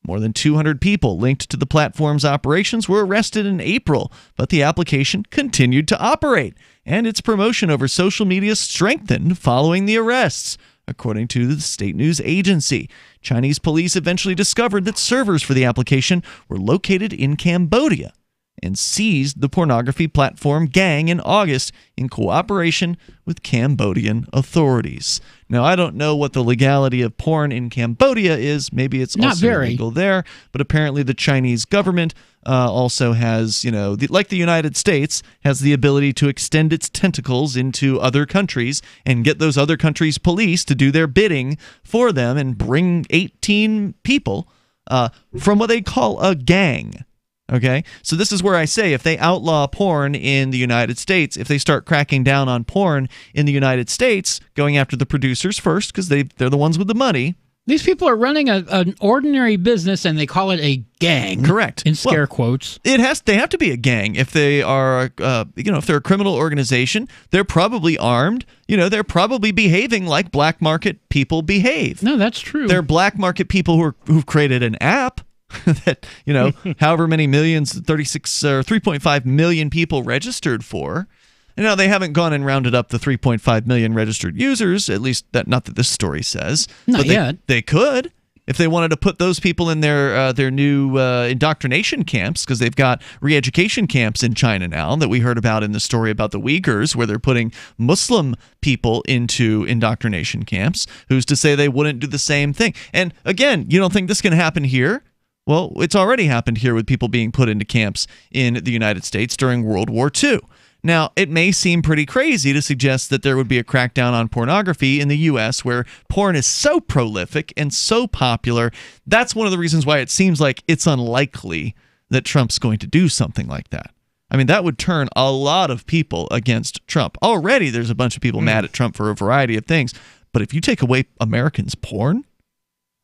More than 200 people linked to the platform's operations were arrested in April, but the application continued to operate, and its promotion over social media strengthened following the arrests, according to the state news agency. Chinese police eventually discovered that servers for the application were located in Cambodia and seized the pornography platform gang in August in cooperation with Cambodian authorities. Now, I don't know what the legality of porn in Cambodia is. Maybe it's Not also very. illegal there, but apparently the Chinese government also has, like the United States, has the ability to extend its tentacles into other countries and get those other countries' police to do their bidding for them and bring 18 people from what they call a gang. Okay, so this is where I say if they outlaw porn in the United States, if they start cracking down on porn in the United States, going after the producers first because they're the ones with the money. These people are running an ordinary business and they call it a gang. Correct. In scare quotes. They have to be a gang if they are, if they're a criminal organization. They're probably armed. They're probably behaving like black market people behave. No, that's true. They're black market people who've created an app that, however many millions, 36 or 3.5 million people registered for. And they haven't gone and rounded up the 3.5 million registered users, at least not that this story says. Not yet. They could, if they wanted to put those people in their new indoctrination camps, because they've got re-education camps in China now that we heard about in the story about the Uyghurs, where they're putting Muslim people into indoctrination camps. Who's to say they wouldn't do the same thing? And again, you don't think this can happen here? Well, it's already happened here with people being put into camps in the United States during World War II. Now, it may seem pretty crazy to suggest that there would be a crackdown on pornography in the U.S. where porn is so prolific and so popular. That's one of the reasons why it seems like it's unlikely that Trump's going to do something like that. I mean, that would turn a lot of people against Trump. Already there's a bunch of people mad at Trump for a variety of things. But if you take away Americans' porn,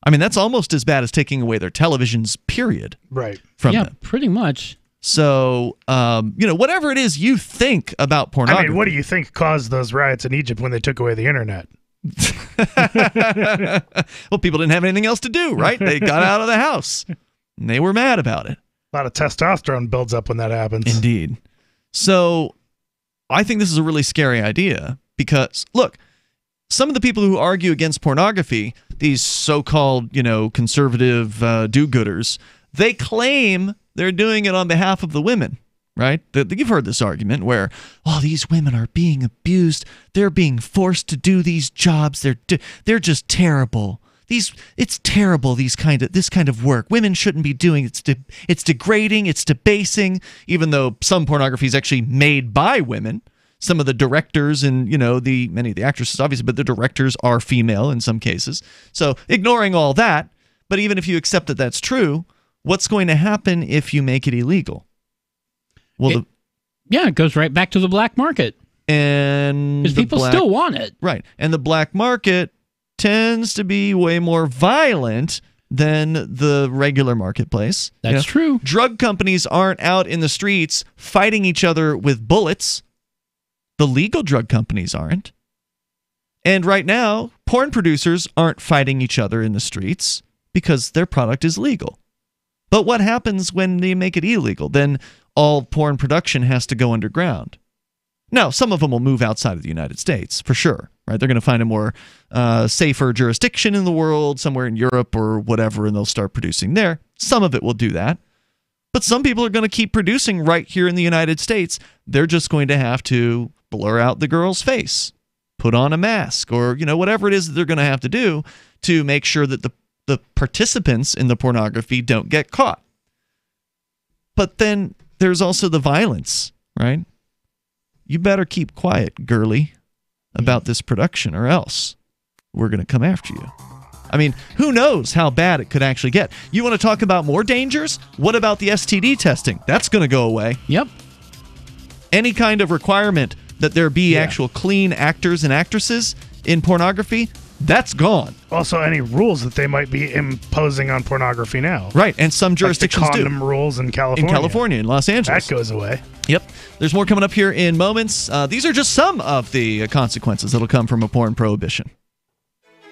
I mean, that's almost as bad as taking away their televisions, period. Right. From yeah, them. pretty much. So, whatever it is you think about pornography. I mean, what do you think caused those riots in Egypt when they took away the internet? Well, people didn't have anything else to do, right? They got out of the house. And they were mad about it. A lot of testosterone builds up when that happens. Indeed. So, I think this is a really scary idea because, look, some of the people who argue against pornography, these so-called, conservative do-gooders, they claim they're doing it on behalf of the women, right? You've heard this argument where, these women are being abused. They're being forced to do these jobs. They're just terrible. It's terrible. This kind of work women shouldn't be doing. It's degrading. It's debasing. Even though some pornography is actually made by women. Some of the directors and, many of the actresses, obviously, but the directors are female in some cases. So ignoring all that, but even if you accept that that's true, what's going to happen if you make it illegal? Well, it goes right back to the black market. And because people still want it. Right. And the black market tends to be way more violent than the regular marketplace. That's true. Drug companies aren't out in the streets fighting each other with bullets. The legal drug companies aren't. And right now, porn producers aren't fighting each other in the streets because their product is legal. But what happens when they make it illegal? Then all porn production has to go underground. Now, some of them will move outside of the United States, for sure. Right? They're going to find a more safer jurisdiction in the world, somewhere in Europe or whatever, and they'll start producing there. Some of it will do that. But some people are going to keep producing right here in the United States. They're just going to have to blur out the girl's face, put on a mask, or whatever it is that they're going to have to do to make sure that the participants in the pornography don't get caught. But then there's also the violence, right? You better keep quiet, girly, about this production, or else we're going to come after you. I mean, who knows how bad it could actually get? You want to talk about more dangers? What about the STD testing? That's going to go away. Yep. Any kind of requirement that there be actual clean actors and actresses in pornography, that's gone. Also, any rules that they might be imposing on pornography now. Right, and some jurisdictions like the condom rules in California. In California, in Los Angeles. That goes away. Yep. There's more coming up here in moments. These are just some of the consequences that'll come from a porn prohibition.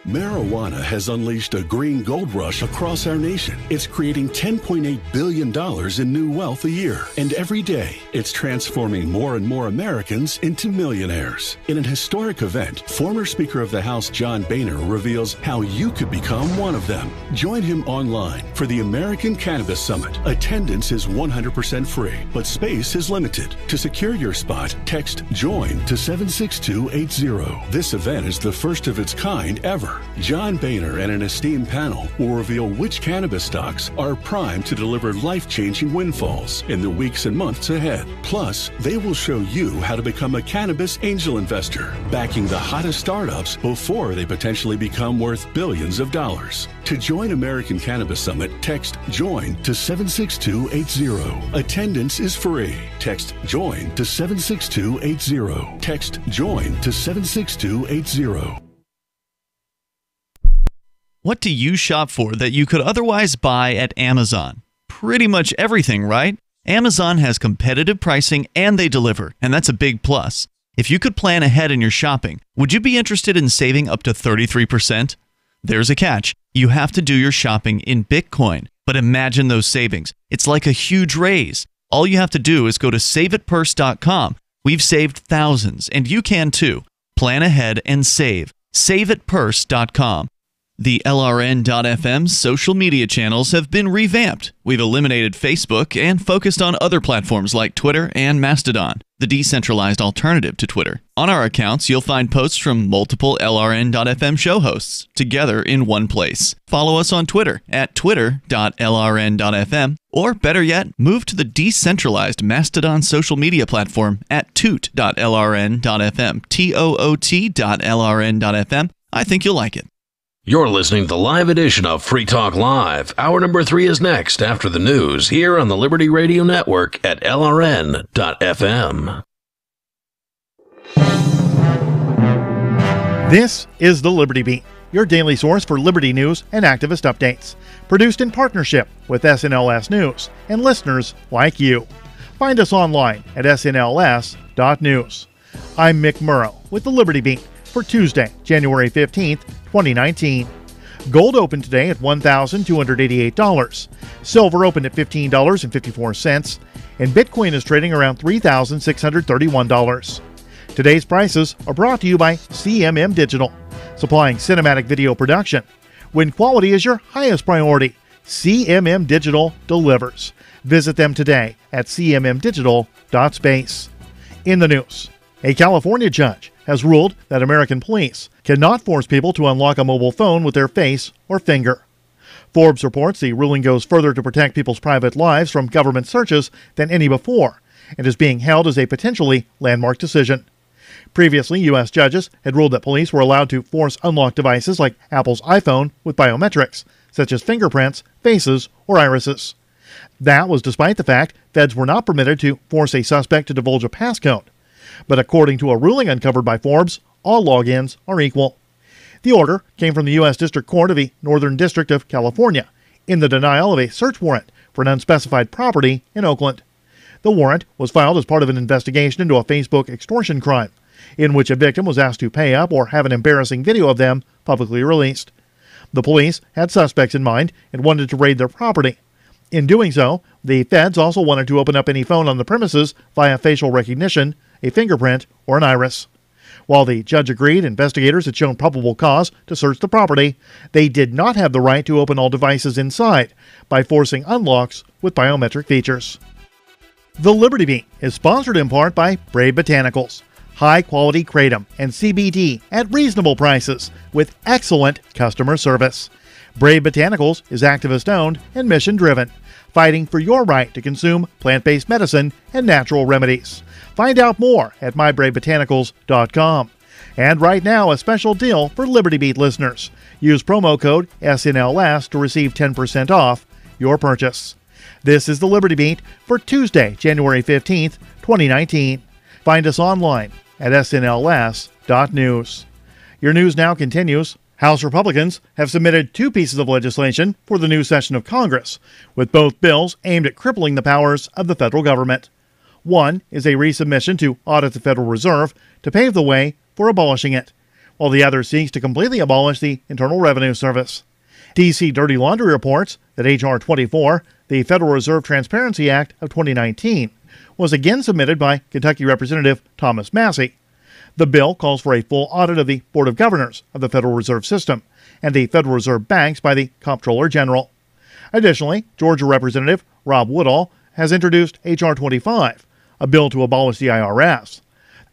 Marijuana has unleashed a green gold rush across our nation. It's creating $10.8 billion in new wealth a year. And every day, it's transforming more and more Americans into millionaires. In an historic event, former Speaker of the House John Boehner reveals how you could become one of them. Join him online for the American Cannabis Summit. Attendance is 100% free, but space is limited. To secure your spot, text JOIN to 76280. This event is the first of its kind ever. John Boehner and an esteemed panel will reveal which cannabis stocks are primed to deliver life-changing windfalls in the weeks and months ahead. Plus, they will show you how to become a cannabis angel investor, backing the hottest startups before they potentially become worth billions of dollars. To join American Cannabis Summit, text JOIN to 76280. Attendance is free. Text JOIN to 76280. Text JOIN to 76280. What do you shop for that you could otherwise buy at Amazon? Pretty much everything, right? Amazon has competitive pricing and they deliver, and that's a big plus. If you could plan ahead in your shopping, would you be interested in saving up to 33%? There's a catch. You have to do your shopping in Bitcoin. But imagine those savings. It's like a huge raise. All you have to do is go to saveatpurse.com. We've saved thousands, and you can too. Plan ahead and save. Saveatpurse.com. The LRN.FM social media channels have been revamped. We've eliminated Facebook and focused on other platforms like Twitter and Mastodon, the decentralized alternative to Twitter. On our accounts, you'll find posts from multiple LRN.FM show hosts together in one place. Follow us on Twitter at twitter.lrn.fm, or better yet, move to the decentralized Mastodon social media platform at toot.lrn.fm, toot.lrn.fm. I think you'll like it. You're listening to the live edition of Free Talk Live. Hour number 3 is next after the news here on the Liberty Radio Network at LRN.FM. This is the Liberty Beat, your daily source for liberty news and activist updates. Produced in partnership with SNLS News and listeners like you. Find us online at snls.news. I'm Mick Murrow with the Liberty Beat for Tuesday, January 15th, 2019. Gold opened today at $1,288. Silver opened at $15.54. And Bitcoin is trading around $3,631. Today's prices are brought to you by CMM Digital, supplying cinematic video production. When quality is your highest priority, CMM Digital delivers. Visit them today at cmmdigital.space. In the news, a California judge has ruled that American police cannot force people to unlock a mobile phone with their face or finger. Forbes reports the ruling goes further to protect people's private lives from government searches than any before, and is being held as a potentially landmark decision. Previously, U.S. judges had ruled that police were allowed to force unlock devices like Apple's iPhone with biometrics, such as fingerprints, faces, or irises. That was despite the fact feds were not permitted to force a suspect to divulge a passcode. But according to a ruling uncovered by Forbes, all logins are equal. The order came from the U.S. District Court of the Northern District of California in the denial of a search warrant for an unspecified property in Oakland. The warrant was filed as part of an investigation into a Facebook extortion crime, in which a victim was asked to pay up or have an embarrassing video of them publicly released. The police had suspects in mind and wanted to raid their property. In doing so, the feds also wanted to open up any phone on the premises via facial recognition, a fingerprint, or an iris. While the judge agreed investigators had shown probable cause to search the property, they did not have the right to open all devices inside by forcing unlocks with biometric features. The Liberty Beat is sponsored in part by Brave Botanicals, high-quality kratom and CBD at reasonable prices with excellent customer service. Brave Botanicals is activist-owned and mission-driven, fighting for your right to consume plant-based medicine and natural remedies. Find out more at mybravebotanicals.com. And right now, a special deal for Liberty Beat listeners. Use promo code SNLS to receive 10% off your purchase. This is the Liberty Beat for Tuesday, January 15th, 2019. Find us online at snls.news. Your news now continues. House Republicans have submitted 2 pieces of legislation for the new session of Congress, with both bills aimed at crippling the powers of the federal government. One is a resubmission to audit the Federal Reserve to pave the way for abolishing it, while the other seeks to completely abolish the Internal Revenue Service. D.C. Dirty Laundry reports that H.R. 24, the Federal Reserve Transparency Act of 2019, was again submitted by Kentucky Representative Thomas Massey. The bill calls for a full audit of the Board of Governors of the Federal Reserve System and the Federal Reserve banks by the Comptroller General. Additionally, Georgia Representative Rob Woodall has introduced H.R. 25, a bill to abolish the IRS.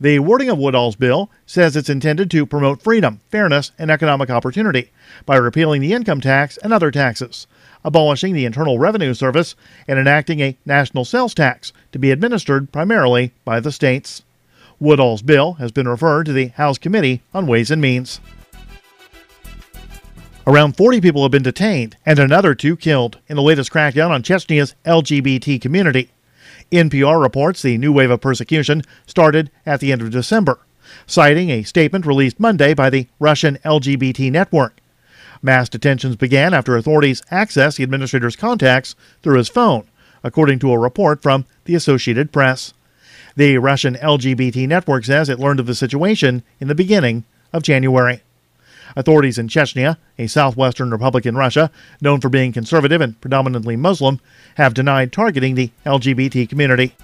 The wording of Woodall's bill says it's intended to promote freedom, fairness, and economic opportunity by repealing the income tax and other taxes, abolishing the Internal Revenue Service, and enacting a national sales tax to be administered primarily by the states. Woodall's bill has been referred to the House Committee on Ways and Means. Around 40 people have been detained and another 2 killed in the latest crackdown on Chechnya's LGBT community. NPR reports the new wave of persecution started at the end of December, citing a statement released Monday by the Russian LGBT network. Mass detentions began after authorities accessed the administrator's contacts through his phone, according to a report from the Associated Press. The Russian LGBT network says it learned of the situation in the beginning of January. Authorities in Chechnya, a southwestern republic in Russia, known for being conservative and predominantly Muslim, have denied targeting the LGBT community.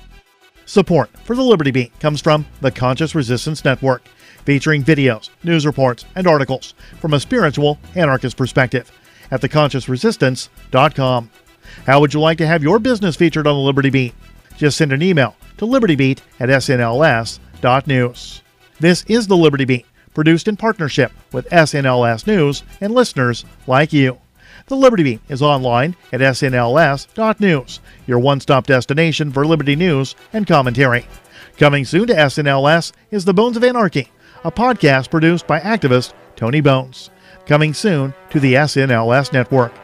Support for the Liberty Beat comes from the Conscious Resistance Network, featuring videos, news reports, and articles from a spiritual anarchist perspective at theconsciousresistance.com. How would you like to have your business featured on the Liberty Beat? Just send an email to libertybeat@snls.news. This is the Liberty Beat, produced in partnership with SNLS News and listeners like you. The Liberty Beat is online at snls.news, your one-stop destination for Liberty news and commentary. Coming soon to SNLS is The Bones of Anarchy, a podcast produced by activist Tony Bones. Coming soon to the SNLS network.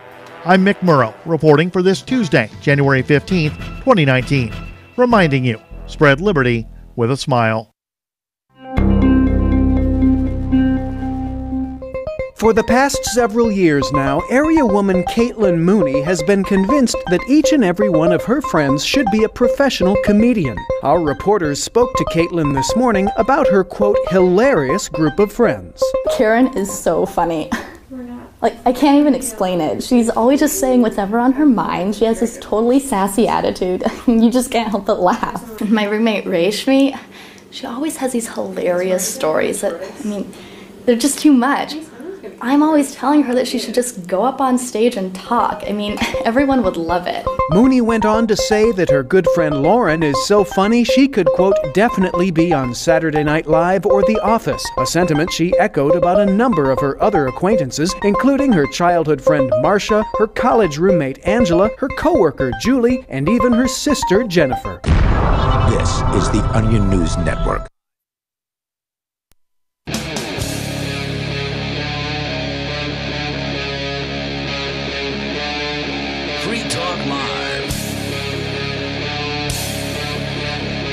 I'm Mick Murrow, reporting for this Tuesday, January 15th, 2019, reminding you, spread liberty with a smile. For the past several years now, area woman Caitlin Mooney has been convinced that each and every one of her friends should be a professional comedian. Our reporters spoke to Caitlin this morning about her, quote, hilarious group of friends. Karen is so funny. Like, I can't even explain it. She's always just saying whatever on her mind. She has this totally sassy attitude. You just can't help but laugh. My roommate Rashmi, she always has these hilarious stories that, they're just too much. I'm always telling her that she should just go up on stage and talk. Everyone would love it. Mooney went on to say that her good friend Lauren is so funny she could, quote, definitely be on Saturday Night Live or The Office, a sentiment she echoed about a number of her other acquaintances, including her childhood friend Marcia, her college roommate Angela, her coworker Julie, and even her sister Jennifer. This is the Onion News Network.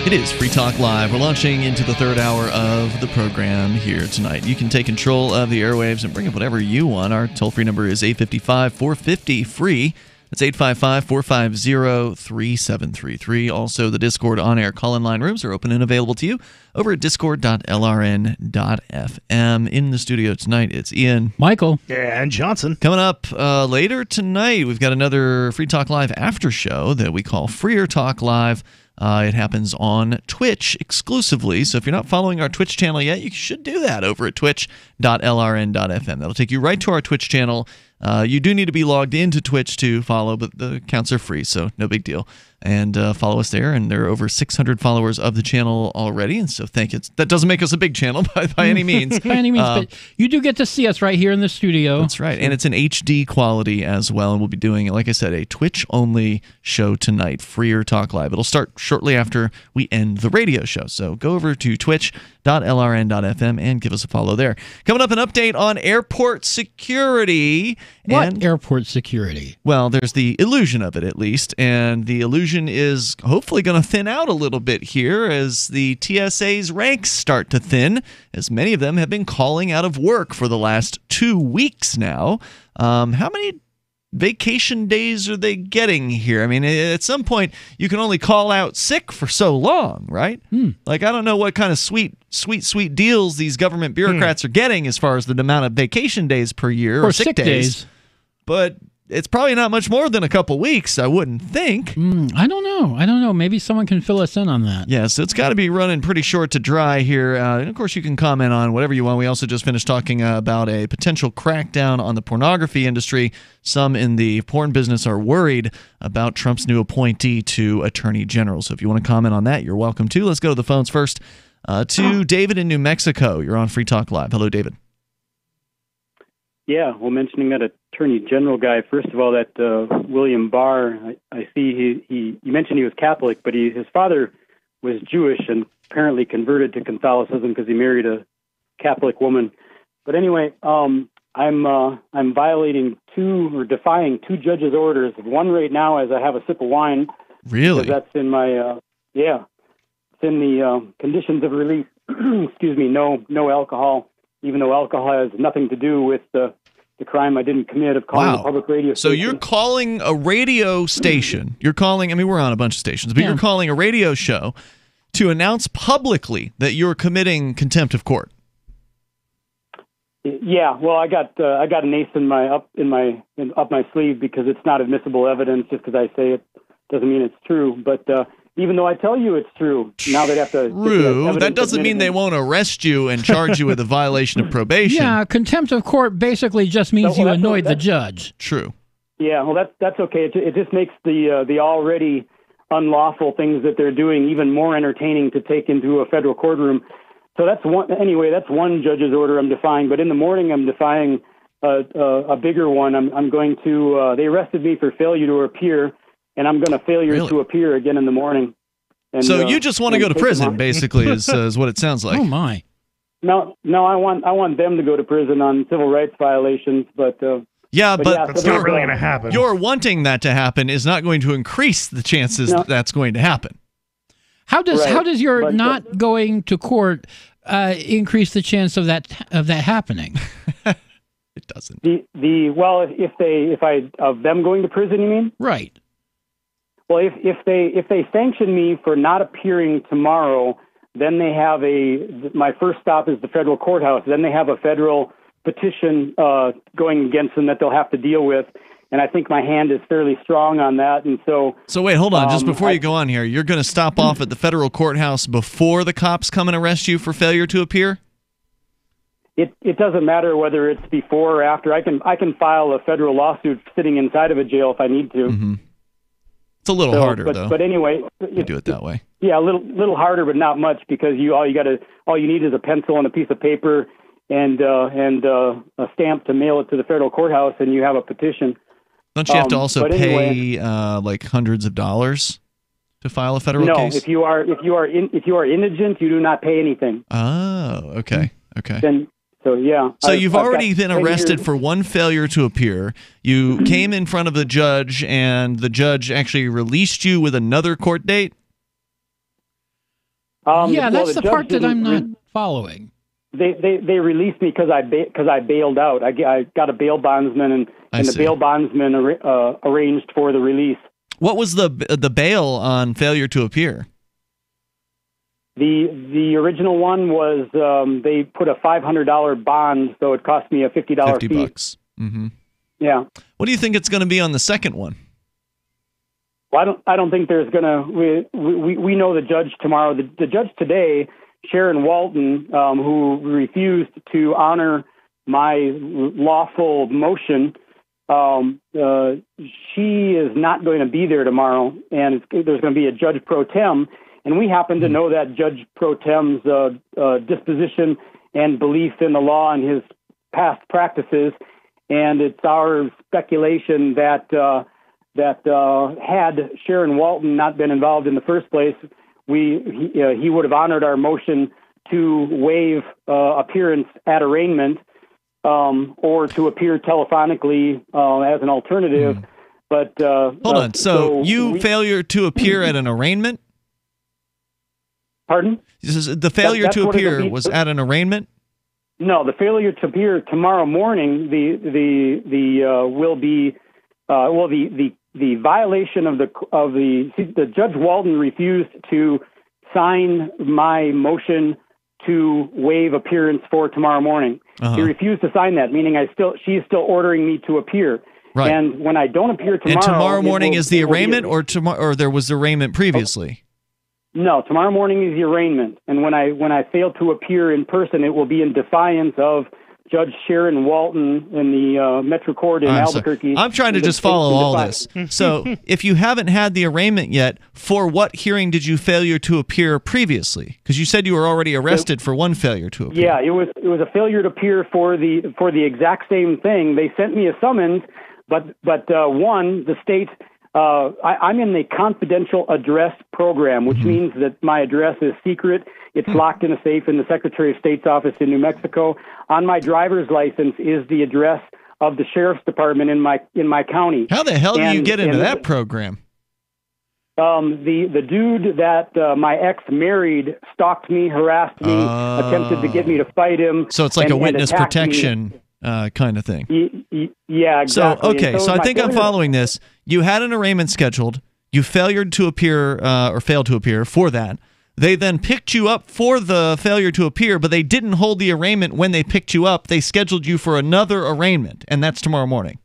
It is Free Talk Live. We're launching into the third hour of the program here tonight. You can take control of the airwaves and bring up whatever you want. Our toll-free number is 855-450-FREE. That's 855-450-3733. Also, the Discord on-air call-in line rooms are open and available to you over at discord.lrn.fm. In the studio tonight, it's Ian, Michael, and Johnson. Coming up later tonight, we've got another Free Talk Live after show that we call Freer Talk Live. It happens on Twitch exclusively, so if you're not following our Twitch channel yet, you should do that over at twitch.lrn.fm. That'll take you right to our Twitch channel. You do need to be logged into Twitch to follow, but the accounts are free, so no big deal. And follow us there, and there are over 600 followers of the channel already, and so thank you. That doesn't make us a big channel by any means. By any means, but you do get to see us right here in the studio. That's right, and it's in HD quality as well, and we'll be doing, like I said, a Twitch-only show tonight, Freer Talk Live. It'll start shortly after we end the radio show, so go over to twitch.lrn.fm and give us a follow there. Coming up, an update on airport security. What airport security? Well, there's the illusion of it, at least, and the illusion is hopefully going to thin out a little bit here as the TSA's ranks start to thin, as many of them have been calling out of work for the last 2 weeks now. How many vacation days are they getting here? I mean, at some point, you can only call out sick for so long, right? Like, I don't know what kind of sweet deals these government bureaucrats are getting as far as the amount of vacation days per year or sick days. But it's probably not much more than a couple weeks, I wouldn't think. I don't know. Maybe someone can fill us in on that. Yeah, so it's got to be running pretty short to dry here. And of course, you can comment on whatever you want. We also just finished talking about a potential crackdown on the pornography industry. Some in the porn business are worried about Trump's new appointee to Attorney General. So if you want to comment on that, you're welcome to. Let's go to the phones first. To David in New Mexico. You're on Free Talk Live. Hello, David. Yeah, well, mentioning that Attorney General guy, first of all, that William Barr, I see you mentioned he was Catholic, but his father was Jewish and apparently converted to Catholicism because he married a Catholic woman. But anyway, I'm violating defying two judges' orders. One right now as I have a sip of wine. Really? Because that's in my it's in the conditions of release. Excuse me, no alcohol. Even though alcohol has nothing to do with the crime I didn't commit of calling a public radio station. So you're calling a radio station. You're calling, I mean, we're on a bunch of stations, but you're calling a radio show to announce publicly that you're committing contempt of court. Yeah, well, I got an ace up my sleeve because it's not admissible evidence. Just because I say it doesn't mean it's true. But even though I tell you it's true, now they'd have to... True. That doesn't mean they won't arrest you and charge you with a violation of probation. Yeah, contempt of court basically just means you annoyed the judge. True. Yeah, well, that's okay. It just makes the already unlawful things that they're doing even more entertaining to take into a federal courtroom. So that's one. Anyway, that's one judge's order I'm defying. But in the morning, I'm defying a bigger one. I'm going to... they arrested me for failure to appear, and I'm going to failure to appear again in the morning. And, so you just want to go to prison, basically, is what it sounds like. Oh my! No, I want them to go to prison on civil rights violations, but that's not really going to happen. Your wanting that to happen is not going to increase the chances that that's going to happen. How does your not going to court increase the chance of that happening? It doesn't. Of them going to prison, you mean? Right. Well, if they sanction me for not appearing tomorrow, then they have my first stop is the federal courthouse. Then they have a federal petition going against them that they'll have to deal with. And I think my hand is fairly strong on that. And so wait, hold on. Just before you go on here, you're going to stop off at the federal courthouse before the cops come and arrest you for failure to appear? It doesn't matter whether it's before or after. I can file a federal lawsuit sitting inside of a jail if I need to. Mm-hmm. It's a little harder, though. But anyway, you do it that way. Yeah, a little harder, but not much because all you need is a pencil and a piece of paper and a stamp to mail it to the federal courthouse, and you have a petition. Don't you have to also pay like hundreds of dollars to file a federal case? No, if you are indigent, you do not pay anything. Oh, okay. Then. So, yeah. So you've already been arrested for one failure to appear. You came in front of the judge, and the judge actually released you with another court date? That's the part that I'm not following. They released me because I bailed out. I got a bail bondsman, and the bail bondsman arranged for the release. What was the bail on failure to appear? The original one was they put a $500 bond, so it cost me a $50 fee. $50. Mm-hmm. Yeah. What do you think it's going to be on the second one? Well, I don't think there's going to. We know the judge tomorrow. The judge today, Sharon Walton, who refused to honor my lawful motion she is not going to be there tomorrow, and there's going to be a judge pro tem, and we happen to know that Judge pro tem's disposition and belief in the law and his past practices, and it's our speculation that had Sharon Walton not been involved in the first place, he would have honored our motion to waive appearance at arraignment, or to appear telephonically as an alternative. But hold on. So failure to appear at an arraignment? Pardon? The failure to appear was at an arraignment? No, the failure to appear tomorrow morning. Will be the violation of the Judge Walton refused to sign my motion to waive appearance for tomorrow morning. He refused to sign that, meaning she's still ordering me to appear. Right. And when I don't appear tomorrow, and tomorrow morning is the arraignment, or there was arraignment previously? No, tomorrow morning is the arraignment, and when I fail to appear in person, it will be in defiance of Judge Sharon Walton in the Metro Court in Albuquerque. I'm trying to just follow all this. So, if you haven't had the arraignment yet, for what hearing did you failure to appear previously? Because you said you were already arrested for one failure to appear. Yeah, it was a failure to appear for the exact same thing. They sent me a summons, but the state. I'm in the confidential address program, which means that my address is secret. It's locked in a safe in the Secretary of State's office in New Mexico. On my driver's license is the address of the sheriff's department in my county. How the hell do you get into that program? The dude that my ex married stalked me, harassed me, attempted to get me to fight him. So it's like a witness protection kind of thing. Yeah, exactly. So I think I'm following this. You had an arraignment scheduled. You failed to appear for that. They then picked you up for the failure to appear, but they didn't hold the arraignment when they picked you up. They scheduled you for another arraignment, and that's tomorrow morning.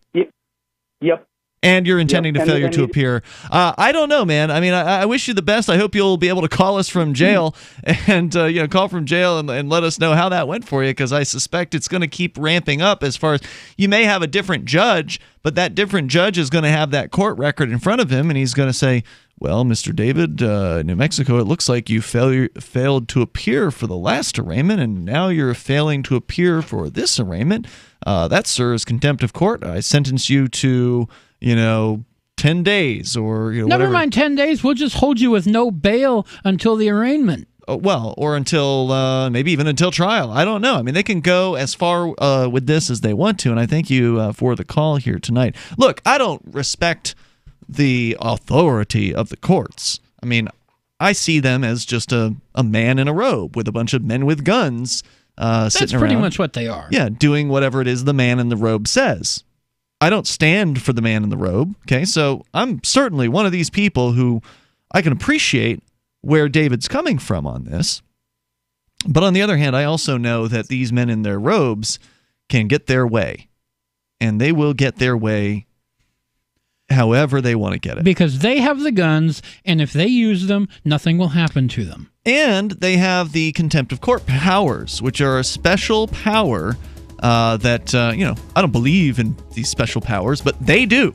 Yep. And you're intending to failure to appear. I don't know, man. I mean, I wish you the best. I hope you'll be able to call us from jail and call from jail and let us know how that went for you, because I suspect it's going to keep ramping up. As far as you may have a different judge, but that different judge is going to have that court record in front of him, and he's going to say, well, Mr. David, New Mexico, it looks like you failed to appear for the last arraignment, and now you're failing to appear for this arraignment. That, sir, is contempt of court. I sentence you to 10 days or Never whatever. mind 10 days. We'll just hold you with no bail until the arraignment. Or until maybe even until trial. I don't know. I mean, they can go as far with this as they want to, and I thank you for the call here tonight. Look, I don't respect the authority of the courts. I mean, I see them as just a man in a robe with a bunch of men with guns sitting around. That's pretty much what they are. Yeah, doing whatever it is the man in the robe says. I don't stand for the man in the robe, okay? So I'm certainly one of these people who I can appreciate where David's coming from on this. But on the other hand, I also know that these men in their robes can get their way. And they will get their way however they want to get it. Because they have the guns, and if they use them, nothing will happen to them. And they have the contempt of court powers, which are a special power that, I don't believe in these special powers, but they do.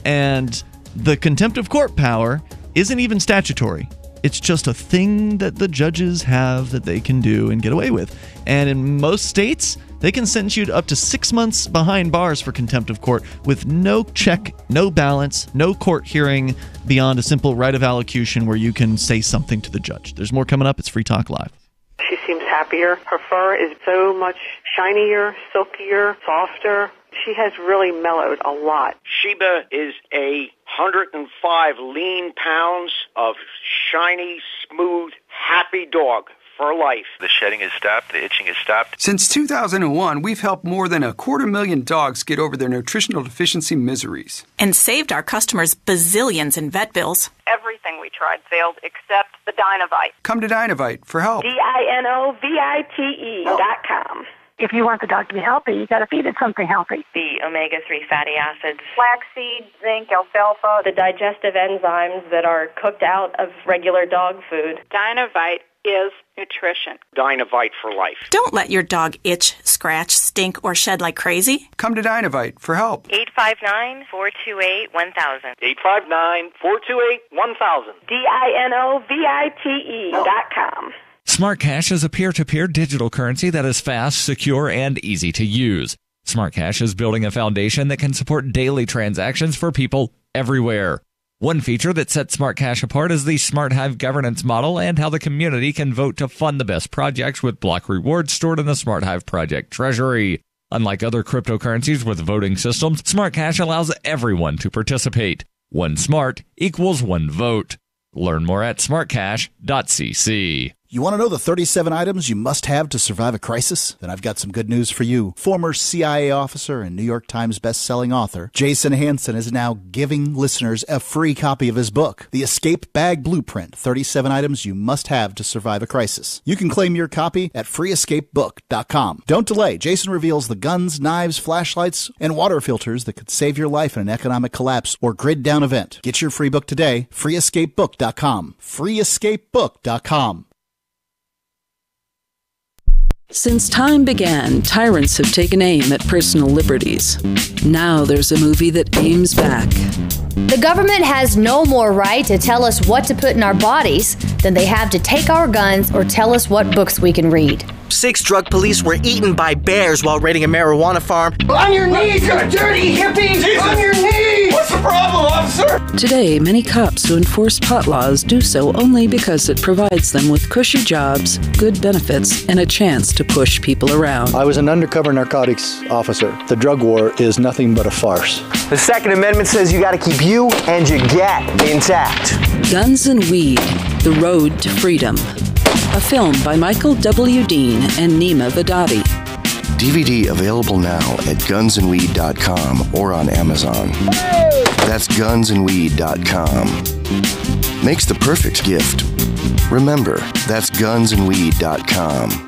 And the contempt of court power isn't even statutory. It's just a thing that the judges have that they can do and get away with. And in most states, they can sentence you to up to 6 months behind bars for contempt of court with no check, no balance, no court hearing beyond a simple right of allocution where you can say something to the judge. There's more coming up. It's Free Talk Live. She seems happier. Her fur is so much shinier, silkier, softer. She has really mellowed a lot. Sheba is 105 lean pounds of shiny, smooth, happy dog for life. The shedding has stopped. The itching has stopped. Since 2001, we've helped more than 250,000 dogs get over their nutritional deficiency miseries. And saved our customers bazillions in vet bills. Everything we tried failed except the Dynovite. Come to Dynovite for help. DINOVITE.com. If you want the dog to be healthy, you got to feed it something healthy. The omega-3 fatty acids, flaxseed, zinc, alfalfa, the digestive enzymes that are cooked out of regular dog food. Dynovite is nutrition. Dynavite for life. Don't let your dog itch, scratch, stink, or shed like crazy. Come to Dynavite for help. 859-428-1000. 859-428-1000. DINOVITE.com. Smart Cash is a peer-to-peer digital currency that is fast, secure, and easy to use. Smart Cash is building a foundation that can support daily transactions for people everywhere. One feature that sets Smart Cash apart is the Smart Hive governance model and how the community can vote to fund the best projects with block rewards stored in the Smart Hive project treasury. Unlike other cryptocurrencies with voting systems, Smart Cash allows everyone to participate. One smart equals one vote. Learn more at smartcash.cc. You want to know the 37 items you must have to survive a crisis? Then I've got some good news for you. Former CIA officer and New York Times best-selling author Jason Hansen is now giving listeners a free copy of his book, The Escape Bag Blueprint, 37 Items You Must Have to Survive a Crisis. You can claim your copy at freeescapebook.com. Don't delay. Jason reveals the guns, knives, flashlights, and water filters that could save your life in an economic collapse or grid-down event. Get your free book today, freeescapebook.com. freeescapebook.com. Since time began, tyrants have taken aim at personal liberties. Now there's a movie that aims back. The government has no more right to tell us what to put in our bodies than they have to take our guns or tell us what books we can read. 6 drug police were eaten by bears while raiding a marijuana farm. On your knees, you dirty hippie! Jesus. On your knees! What's the problem, officer? Today, many cops who enforce pot laws do so only because it provides them with cushy jobs, good benefits, and a chance to push people around. I was an undercover narcotics officer. The drug war is nothing but a farce. The Second Amendment says you gotta keep you and your gat intact. Guns and Weed, The Road to Freedom. A film by Michael W. Dean and Nima Vadadi. DVD available now at gunsandweed.com or on Amazon. That's gunsandweed.com. Makes the perfect gift. Remember, that's gunsandweed.com.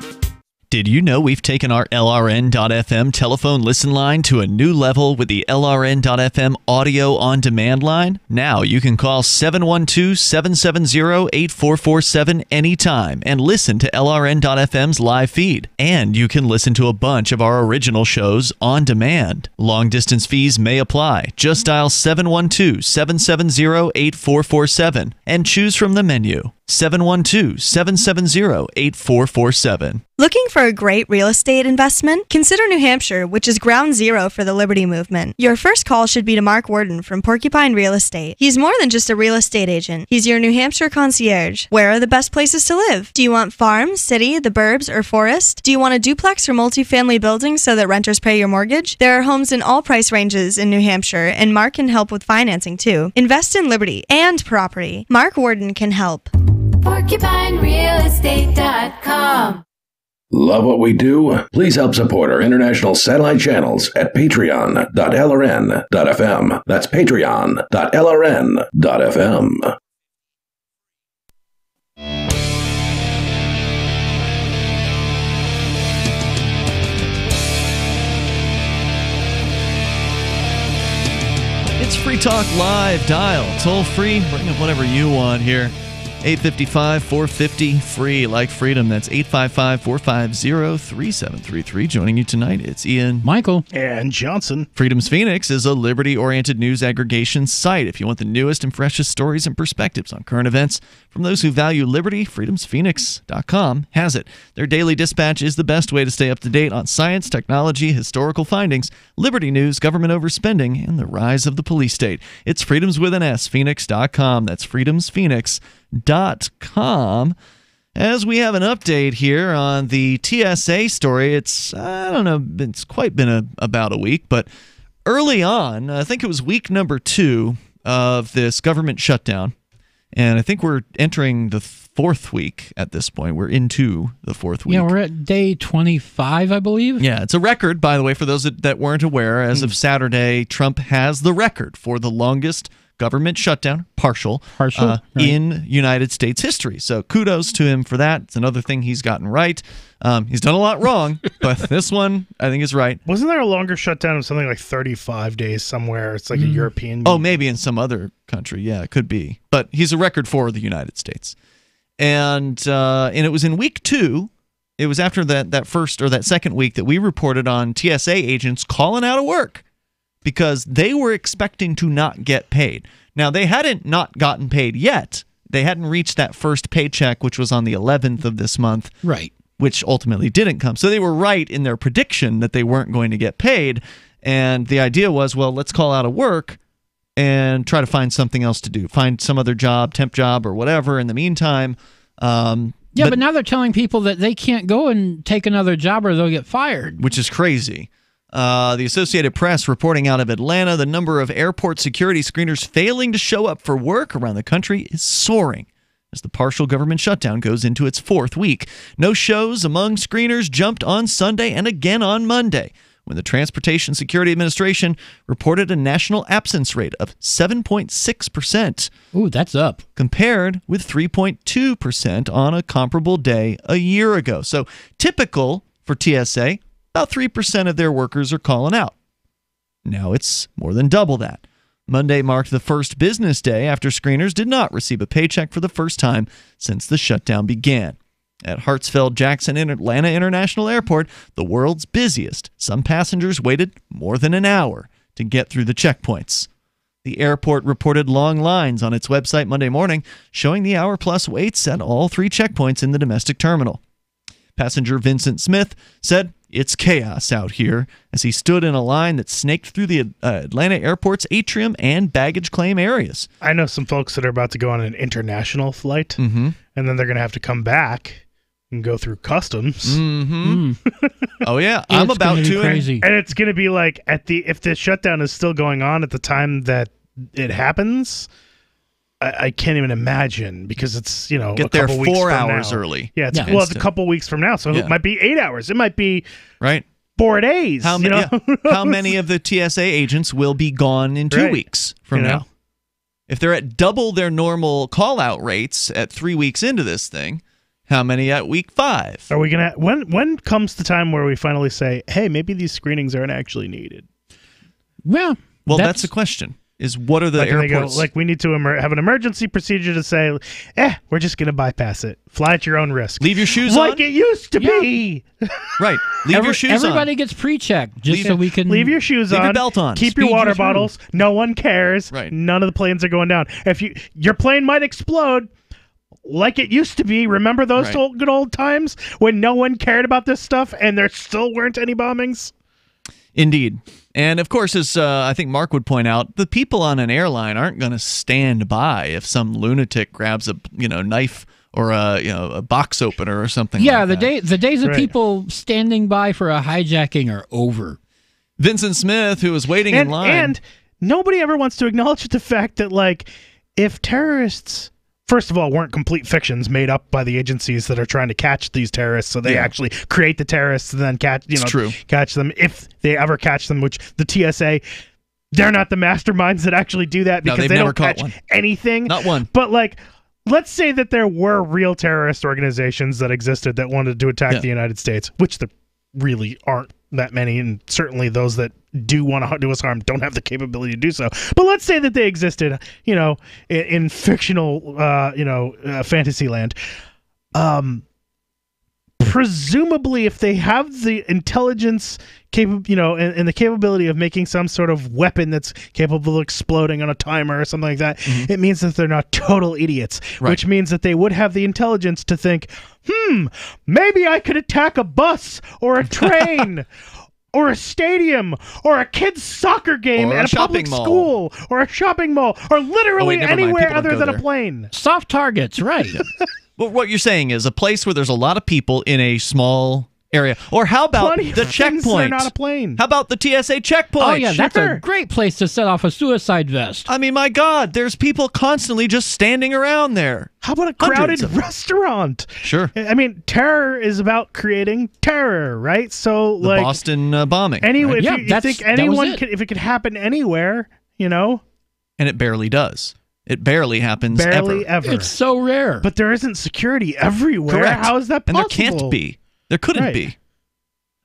Did you know we've taken our LRN.FM telephone listen line to a new level with the LRN.FM audio on demand line? Now you can call 712-770-8447 anytime and listen to LRN.FM's live feed. And you can listen to a bunch of our original shows on demand. Long distance fees may apply. Just dial 712-770-8447 and choose from the menu. 712-770-8447. Looking for a great real estate investment? Consider New Hampshire, which is ground zero for the Liberty Movement. Your first call should be to Mark Worden from Porcupine Real Estate. He's more than just a real estate agent. He's your New Hampshire concierge. Where are the best places to live? Do you want farm, city, the burbs, or forest? Do you want a duplex or multifamily building so that renters pay your mortgage? There are homes in all price ranges in New Hampshire, and Mark can help with financing too. Invest in liberty and property. Mark Worden can help. PorcupineRealEstate.com. Love what we do? Please help support our international satellite channels at patreon.lrn.fm. That's patreon.lrn.fm. It's Free Talk Live. Dial toll free. Bring up whatever you want here. 855-450-FREE, like freedom. That's 855-450-3733. Joining you tonight, it's Ian, Michael, and Johnson. Freedom's Phoenix is a liberty-oriented news aggregation site. If you want the newest and freshest stories and perspectives on current events from those who value liberty, freedomsphoenix.com has it. Their daily dispatch is the best way to stay up to date on science, technology, historical findings, liberty news, government overspending, and the rise of the police state. It's freedoms with an S, phoenix.com. That's freedomsphoenix.com. As we have an update here on the TSA story, it's quite been about a week, but early on, I think it was week number 2 of this government shutdown, and I think we're entering the 4th week at this point. We're into the 4th week. Yeah, we're at day 25, I believe. Yeah, it's a record, by the way, for those that weren't aware. As of Saturday, Trump has the record for the longest government shutdown, partial right, in United States history. So kudos to him for that. It's another thing he's gotten right. He's done a lot wrong, but this one I think is right. Wasn't there a longer shutdown of something like 35 days somewhere? It's like a European. Oh, maybe in some other country. Yeah, it could be. But he's a record for the United States. And it was in week 2. It was after that first or that second week that we reported on TSA agents calling out of work because they were expecting to not get paid. Now, they hadn't not gotten paid yet. They hadn't reached that first paycheck, which was on the 11th of this month. Right. Which ultimately didn't come. So they were right in their prediction that they weren't going to get paid. And the idea was, well, let's call out of work and try to find something else to do. Find some other job, temp job or whatever in the meantime. But now they're telling people that they can't go and take another job or they'll get fired. Which is crazy. The Associated Press reporting out of Atlanta, the number of airport security screeners failing to show up for work around the country is soaring as the partial government shutdown goes into its 4th week. No shows among screeners jumped on Sunday and again on Monday, when the Transportation Security Administration reported a national absence rate of 7.6%. Ooh, that's up. Compared with 3.2% on a comparable day a year ago. So typical for TSA, about 3% of their workers are calling out. Now it's more than double that. Monday marked the first business day after screeners did not receive a paycheck for the first time since the shutdown began. At Hartsfield-Jackson Atlanta International Airport, the world's busiest, some passengers waited more than an hour to get through the checkpoints. The airport reported long lines on its website Monday morning, showing the hour-plus waits at all 3 checkpoints in the domestic terminal. Passenger Vincent Smith said, "It's chaos out here," as he stood in a line that snaked through the Atlanta airport's atrium and baggage claim areas. I know some folks that are about to go on an international flight, and then they're going to have to come back and go through customs. Oh yeah, I'm about to. Crazy. And it's going to be like if the shutdown is still going on at the time that it happens, I can't even imagine, because it's, get a there couple weeks 4 from hours now. early. Yeah, it's a couple weeks from now, so it might be 8 hours. It might be right 4 days. How many of the TSA agents will be gone in 2 weeks from now? If they're at double their normal call-out rates at 3 weeks into this thing, how many at week 5? Are we gonna when comes the time where we finally say, hey, maybe these screenings aren't actually needed? Well, that's the question. Is what are the airports? We need to have an emergency procedure to say, we're just going to bypass it. Fly at your own risk. Leave your shoes on. Like it used to be. Right. Leave your shoes on. Everybody gets pre-checked so we can... Leave your shoes on. Leave your belt on. Keep your water bottles. No one cares. Right. None of the planes are going down. Your plane might explode like it used to be. Remember those good old times when no one cared about this stuff and there still weren't any bombings? Indeed. And of course, as I think Mark would point out, the people on an airline aren't going to stand by if some lunatic grabs a knife or a box opener or something. Yeah, like the days of people standing by for a hijacking are over. Vincent Smith, who was waiting in line, and nobody ever wants to acknowledge the fact that if terrorists, first of all, weren't complete fictions made up by the agencies that are trying to catch these terrorists, so they actually create the terrorists and then catch them if they ever catch them, which the TSA, they're not the masterminds that actually do that, because they don't catch anything. Not one. But let's say that there were real terrorist organizations that existed that wanted to attack the United States, which there really aren't that many, and certainly those that do want to do us harm don't have the capability to do so. But let's say that they existed, in fictional, fantasy land. Presumably, if they have the intelligence and the capability of making some sort of weapon that's capable of exploding on a timer or something like that, it means that they're not total idiots, which means that they would have the intelligence to think, maybe I could attack a bus or a train or a stadium or a kid's soccer game or at a public school or a shopping mall or literally anywhere other than a plane. Soft targets, right. Well, what you're saying is a place where there's a lot of people in a small area. Or how about the checkpoint? Not a plane. How about the TSA checkpoint? Oh, yeah, that's a great place to set off a suicide vest. I mean, my God, there's people constantly just standing around there. How about a crowded restaurant? Sure. I mean, terror is about creating terror, right? So, the Boston bombing. Anyway, right? if you think anyone if it could happen anywhere, And it barely does. It barely happens ever. It's so rare. But there isn't security everywhere. Correct. How is that possible? And there can't be. There couldn't be.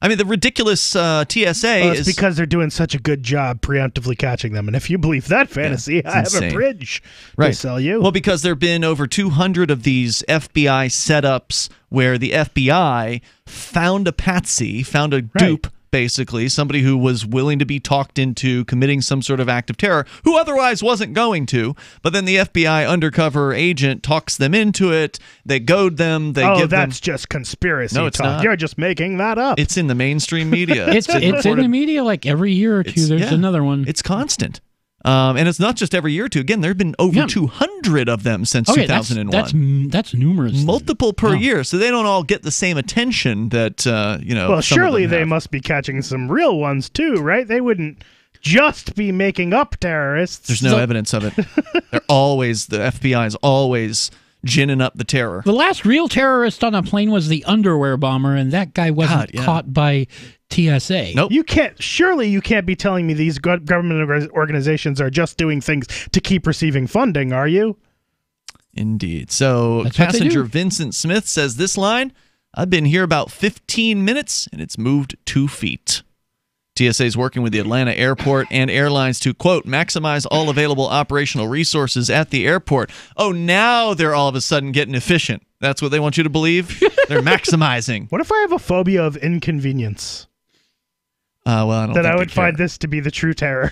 I mean, the ridiculous TSA is because they're doing such a good job preemptively catching them. And if you believe that fantasy, I have a bridge to sell you. Well, because there have been over 200 of these FBI setups where the FBI found a patsy, found a dupe, basically, somebody who was willing to be talked into committing some sort of act of terror, who otherwise wasn't going to, but then the FBI undercover agent talks them into it, they goad them, that's just conspiracy No, it's talk. not. You're just making that up. It's in the mainstream media. It's in the media like every year or two. There's another one. It's constant. And it's not just every year or two. Again, there have been over 200 of them since 2001. That's numerous. Multiple per year, so they don't all get the same attention that, Well, surely they must be catching some real ones too, right? They wouldn't just be making up terrorists. There's no evidence of it. The FBI is always ginning up the terror. The last real terrorist on a plane was the underwear bomber, and that guy wasn't caught by TSA. Nope. Surely you can't be telling me these government organizations are just doing things to keep receiving funding, are you? Indeed. So passenger Vincent Smith says this line, I've been here about 15 minutes and it's moved 2 feet. TSA is working with the Atlanta airport and airlines to, quote, maximize all available operational resources at the airport. Oh, now they're all of a sudden getting efficient. That's what they want you to believe? They're maximizing. What if I have a phobia of inconvenience? Well, I don't then think I would find this to be the true terror.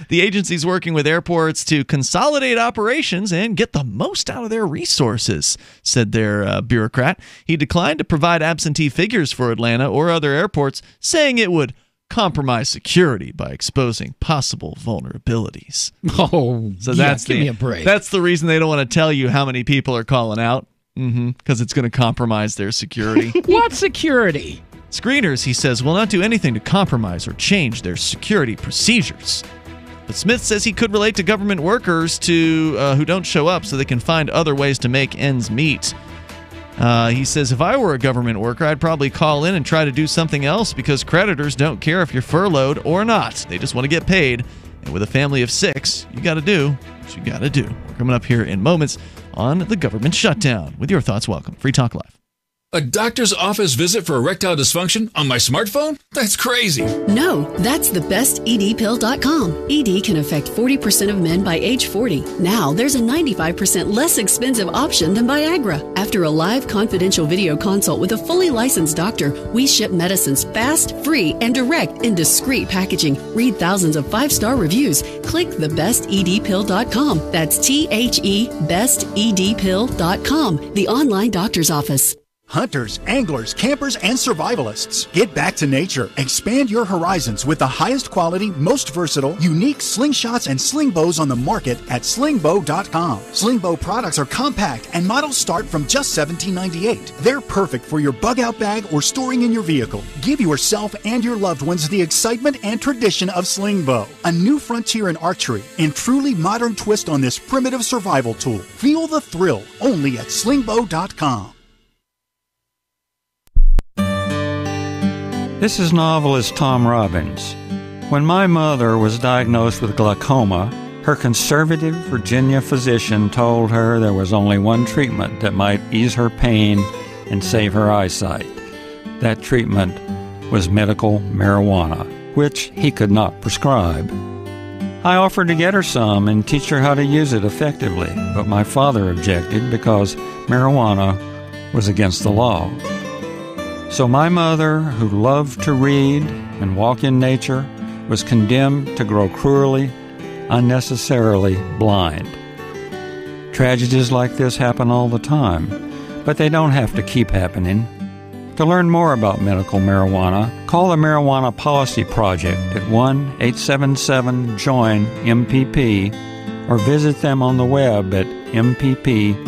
The agency's working with airports to consolidate operations and get the most out of their resources, said their bureaucrat. He declined to provide absentee figures for Atlanta or other airports, saying it would compromise security by exposing possible vulnerabilities. Oh, so give me a break. That's the reason they don't want to tell you how many people are calling out, because it's going to compromise their security. What security? Screeners, he says, will not do anything to compromise or change their security procedures. But Smith says he could relate to government workers who don't show up so they can find other ways to make ends meet. He says, if I were a government worker, I'd probably call in and try to do something else because creditors don't care if you're furloughed or not. They just want to get paid. And with a family of 6, you got to do what you got to do. We're coming up here in moments on the government shutdown. With your thoughts, welcome. Free Talk Live. A doctor's office visit for erectile dysfunction on my smartphone? That's crazy. No, that's the bestedpill.com. ED can affect 40% of men by age 40. Now there's a 95% less expensive option than Viagra. After a live confidential video consult with a fully licensed doctor, we ship medicines fast, free, and direct in discreet packaging. Read thousands of 5-star reviews. Click thebestedpill.com. That's THE bestedpill.com, the online doctor's office. Hunters, anglers, campers, and survivalists. Get back to nature. Expand your horizons with the highest quality, most versatile, unique slingshots and sling bows on the market at slingbow.com. Slingbow products are compact and models start from just $17.98. They're perfect for your bug-out bag or storing in your vehicle. Give yourself and your loved ones the excitement and tradition of Slingbow, a new frontier in archery and truly modern twist on this primitive survival tool. Feel the thrill only at slingbow.com. This is novelist Tom Robbins. When my mother was diagnosed with glaucoma, her conservative Virginia physician told her there was only one treatment that might ease her pain and save her eyesight. That treatment was medical marijuana, which he could not prescribe. I offered to get her some and teach her how to use it effectively, but my father objected because marijuana was against the law. So my mother, who loved to read and walk in nature, was condemned to grow cruelly, unnecessarily blind. Tragedies like this happen all the time, but they don't have to keep happening. To learn more about medical marijuana, call the Marijuana Policy Project at 1-877-JOIN-MPP or visit them on the web at mpp.org.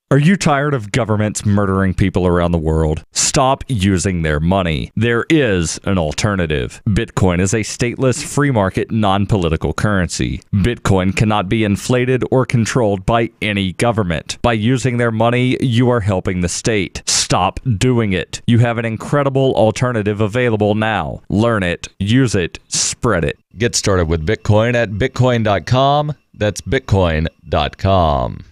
Are you tired of governments murdering people around the world? Stop using their money. There is an alternative. Bitcoin is a stateless, free market, non-political currency. Bitcoin cannot be inflated or controlled by any government. By using their money, you are helping the state. Stop doing it. You have an incredible alternative available now. Learn it, use it, spread it. Get started with Bitcoin at bitcoin.com. That's bitcoin.com.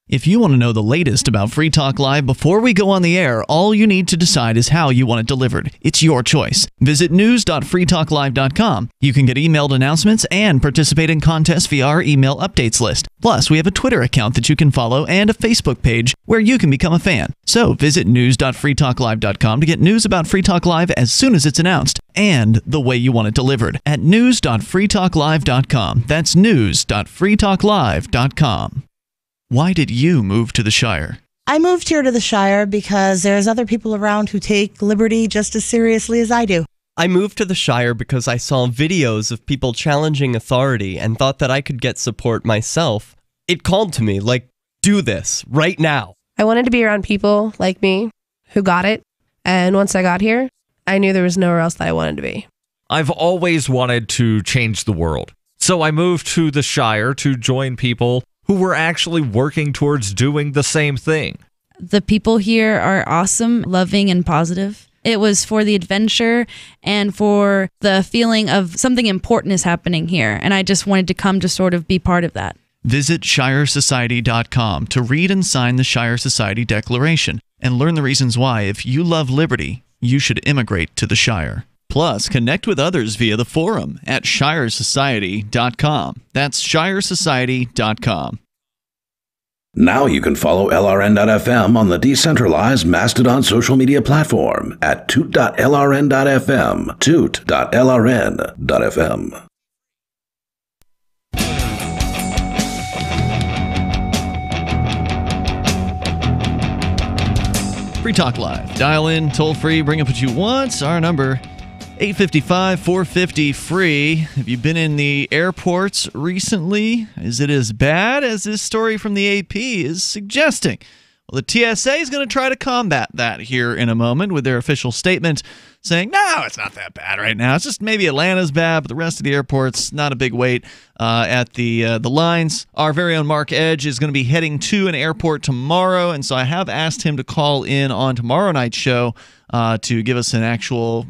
If you want to know the latest about Free Talk Live before we go on the air, all you need to decide is how you want it delivered. It's your choice. Visit news.freetalklive.com. You can get emailed announcements and participate in contests via our email updates list. Plus, we have a Twitter account that you can follow and a Facebook page where you can become a fan. So visit news.freetalklive.com to get news about Free Talk Live as soon as it's announced and the way you want it delivered at news.freetalklive.com. That's news.freetalklive.com. Why did you move to the Shire? I moved here to the Shire because there's other people around who take liberty just as seriously as I do. I moved to the Shire because I saw videos of people challenging authority and thought that I could get support myself. It called to me, like, do this right now. I wanted to be around people like me who got it. And once I got here, I knew there was nowhere else that I wanted to be. I've always wanted to change the world. So I moved to the Shire to join people who were actually working towards doing the same thing. The people here are awesome, loving, and positive. It was for the adventure and for the feeling of something important is happening here. And I just wanted to come to sort of be part of that. Visit ShireSociety.com to read and sign the Shire Society Declaration and learn the reasons why, if you love liberty, you should immigrate to the Shire. Plus, connect with others via the forum at ShireSociety.com. That's ShireSociety.com. Now you can follow LRN.FM on the decentralized Mastodon social media platform at toot.lrn.fm, toot.lrn.fm. Free Talk Live. Dial in, toll free, bring up what you want. Our number, 855-450-FREE. Have you been in the airports recently? Is it as bad as this story from the AP is suggesting? Well, the TSA is going to try to combat that here in a moment with their official statement saying, no, it's not that bad right now. It's just maybe Atlanta's bad, but the rest of the airports, not a big wait at the lines. Our very own Mark Edge is going to be heading to an airport tomorrow, and so I have asked him to call in on tomorrow night's show to give us an actual,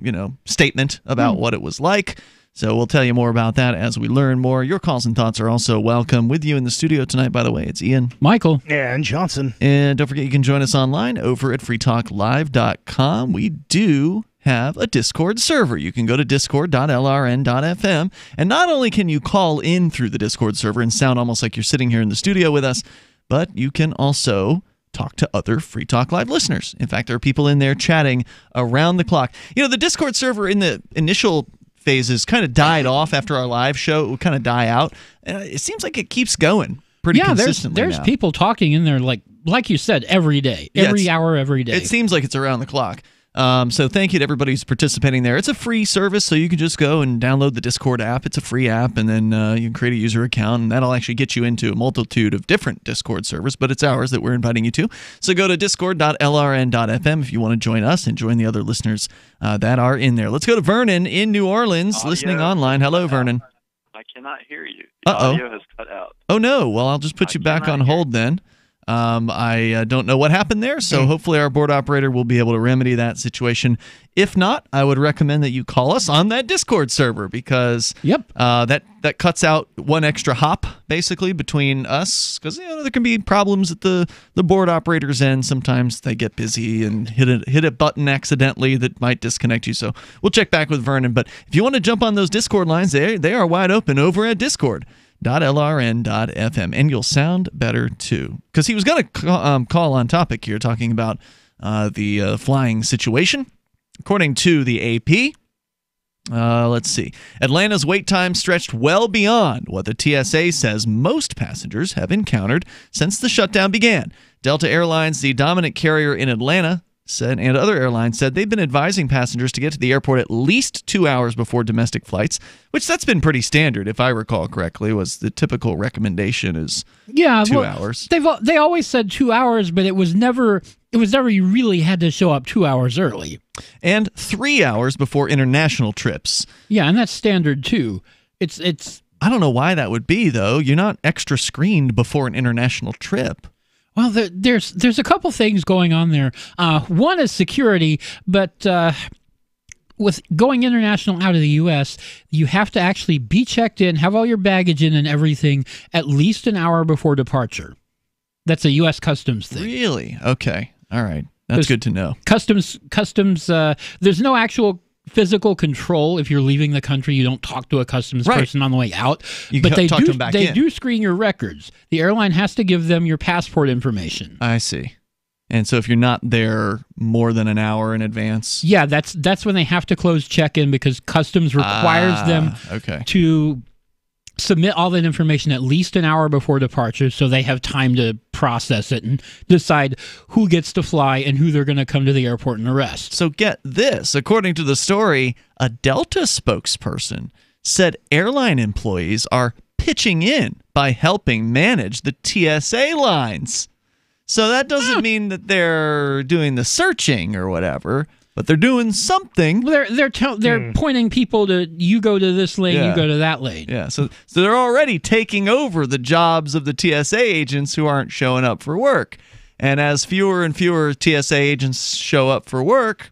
statement about what it was like. So we'll tell you more about that as we learn more. Your calls and thoughts are also welcome. With you in the studio tonight, by the way, it's Ian, Michael, and Johnson. And don't forget, you can join us online over at freetalklive.com. We do have a Discord server. You can go to discord.lrn.fm, and not only can you call in through the Discord server and sound almost like you're sitting here in the studio with us, but you can also talk to other Free Talk Live listeners. In fact, there are people in there chatting around the clock. The Discord server in the initial phases kind of died off after our live show. It would kind of die out. It seems like it keeps going pretty consistently. There's people talking in there like you said, every day, every hour, every day. It seems like it's around the clock. So thank you to everybody who's participating there. It's a free service, so you can just go and download the Discord app. It's a free app, and then you can create a user account, and that'll actually get you into a multitude of different Discord servers, but it's ours that we're inviting you to. So go to discord.lrn.fm if you want to join us and join the other listeners that are in there. Let's go to Vernon in New Orleans, listening online. Hello, Vernon. I cannot hear you. The audio has cut out. Oh, no. Well, I'll just put you back on hold then. I don't know what happened there, so hopefully our board operator will be able to remedy that situation. If not, I would recommend that you call us on that Discord server because that cuts out one extra hop, basically, between us, because there can be problems at the board operator's end. Sometimes they get busy and hit a button accidentally that might disconnect you, so we'll check back with Vernon. But if you want to jump on those Discord lines, they are wide open over at discord.lrn.fm, and you'll sound better too. Because he was going to call on topic here, talking about the flying situation. According to the AP, let's see, Atlanta's wait time stretched well beyond what the TSA says most passengers have encountered since the shutdown began. Delta Airlines, the dominant carrier in Atlanta, said, and other airlines said they've been advising passengers to get to the airport at least 2 hours before domestic flights, which that's been pretty standard, if I recall correctly. Was the typical recommendation is 2 hours. They always said 2 hours, but it was never you really had to show up 2 hours early. And 3 hours before international trips. Yeah, and that's standard too. It's I don't know why that would be though. You're not extra screened before an international trip. Well, there's a couple things going on there. One is security, but with going international out of the U.S., you have to actually be checked in, have all your baggage in and everything at least an hour before departure. That's a U.S. Customs thing. Really? Okay. All right. That's good to know. Customs. There's no actual physical control if you're leaving the country. You don't talk to a customs person on the way out. But they talk to them back in. do screen your records. The airline has to give them your passport information. I see. And so if you're not there more than an hour in advance, yeah, that's when they have to close check-in, because customs requires them to submit all that information at least an hour before departure, so they have time to process it and decide who gets to fly and who they're going to come to the airport and arrest. So get this. According to the story, a Delta spokesperson said airline employees are pitching in by helping manage the TSA lines. So that doesn't mean that they're doing the searching or whatever, but they're doing something. They're pointing people to, you go to this lane, you go to that lane. Yeah, so they're already taking over the jobs of the TSA agents who aren't showing up for work. And as fewer and fewer TSA agents show up for work,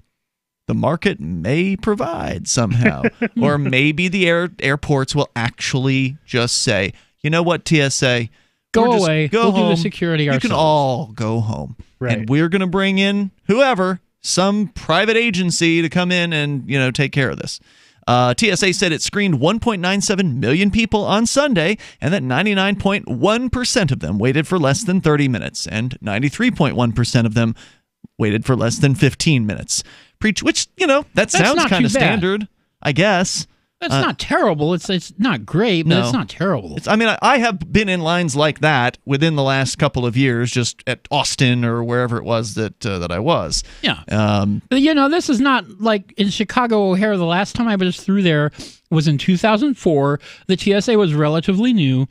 the market may provide somehow. Or maybe the airports will actually just say, you know what, TSA, go away. We'll do the security ourselves. You can all go home. Right. And we're going to bring in whoever, some private agency, to come in and take care of this. TSA said it screened 1.97 million people on Sunday, and that 99.1% of them waited for less than 30 minutes, and 93.1% of them waited for less than 15 minutes. Which, that sounds kind of standard, I guess. That's not terrible. It's not great, but it's not terrible. I have been in lines like that within the last couple of years, just at Austin or wherever it was that I was. Yeah. This is not like in Chicago O'Hare. The last time I was through there was in 2004. The TSA was relatively new,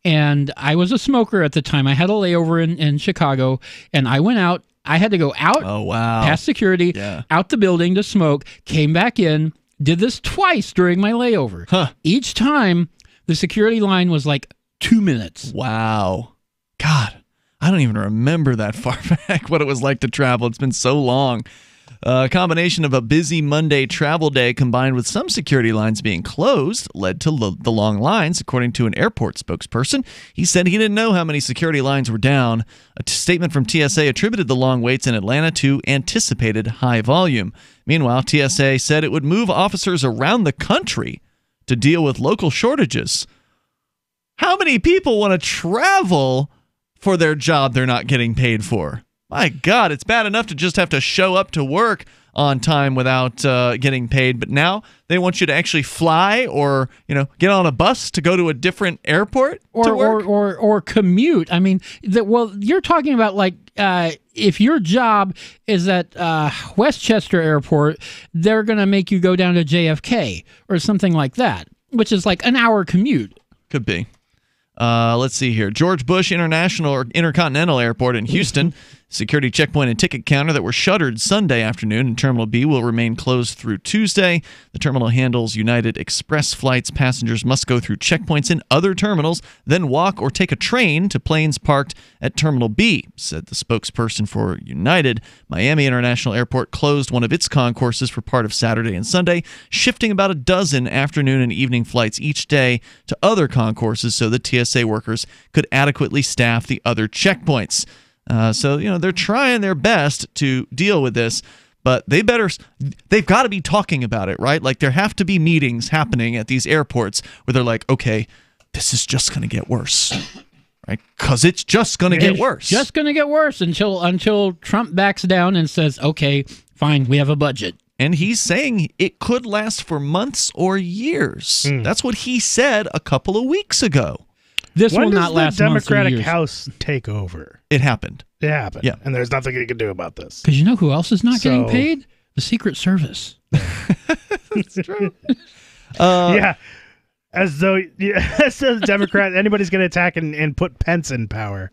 and I was a smoker at the time. I had a layover in Chicago, and I went out. I had to go out past security, out the building to smoke, came back in. Did this twice during my layover. Each time, the security line was like 2 minutes. Wow. God, I don't even remember that far back what it was like to travel. It's been so long. A combination of a busy Monday travel day combined with some security lines being closed led to the long lines, according to an airport spokesperson. He said he didn't know how many security lines were down. A statement from TSA attributed the long waits in Atlanta to anticipated high volume. Meanwhile, TSA said it would move officers around the country to deal with local shortages. How many people want to travel for their job they're not getting paid for? My God, it's bad enough to just have to show up to work on time without getting paid, but now they want you to actually fly or get on a bus to go to a different airport to work? or commute. I mean, you're talking about like if your job is at Westchester Airport, they're going to make you go down to JFK or something like that, which is like an hour commute. Could be. Let's see here. George Bush International or Intercontinental Airport in Houston. Security checkpoint and ticket counter that were shuttered Sunday afternoon in Terminal B will remain closed through Tuesday. The terminal handles United Express flights. Passengers must go through checkpoints in other terminals, then walk or take a train to planes parked at Terminal B, said the spokesperson for United. Miami International Airport closed one of its concourses for part of Saturday and Sunday, shifting about a dozen afternoon and evening flights each day to other concourses so that TSA workers could adequately staff the other checkpoints. So they're trying their best to deal with this, but they've got to be talking about it, right? Like there have to be meetings happening at these airports where they're like, okay, this is just going to get worse, right? Because it's just going to get worse. Just going to get worse until Trump backs down and says, okay, fine, we have a budget. And he's saying it could last for months or years. That's what he said a couple of weeks ago. This will not last months or years. When does the Democratic House take over? It happened. Yeah. And there's nothing you can do about this. Because you know who else is not getting paid? The Secret Service. That's true. As though the Democrat, anybody's going to attack and put Pence in power.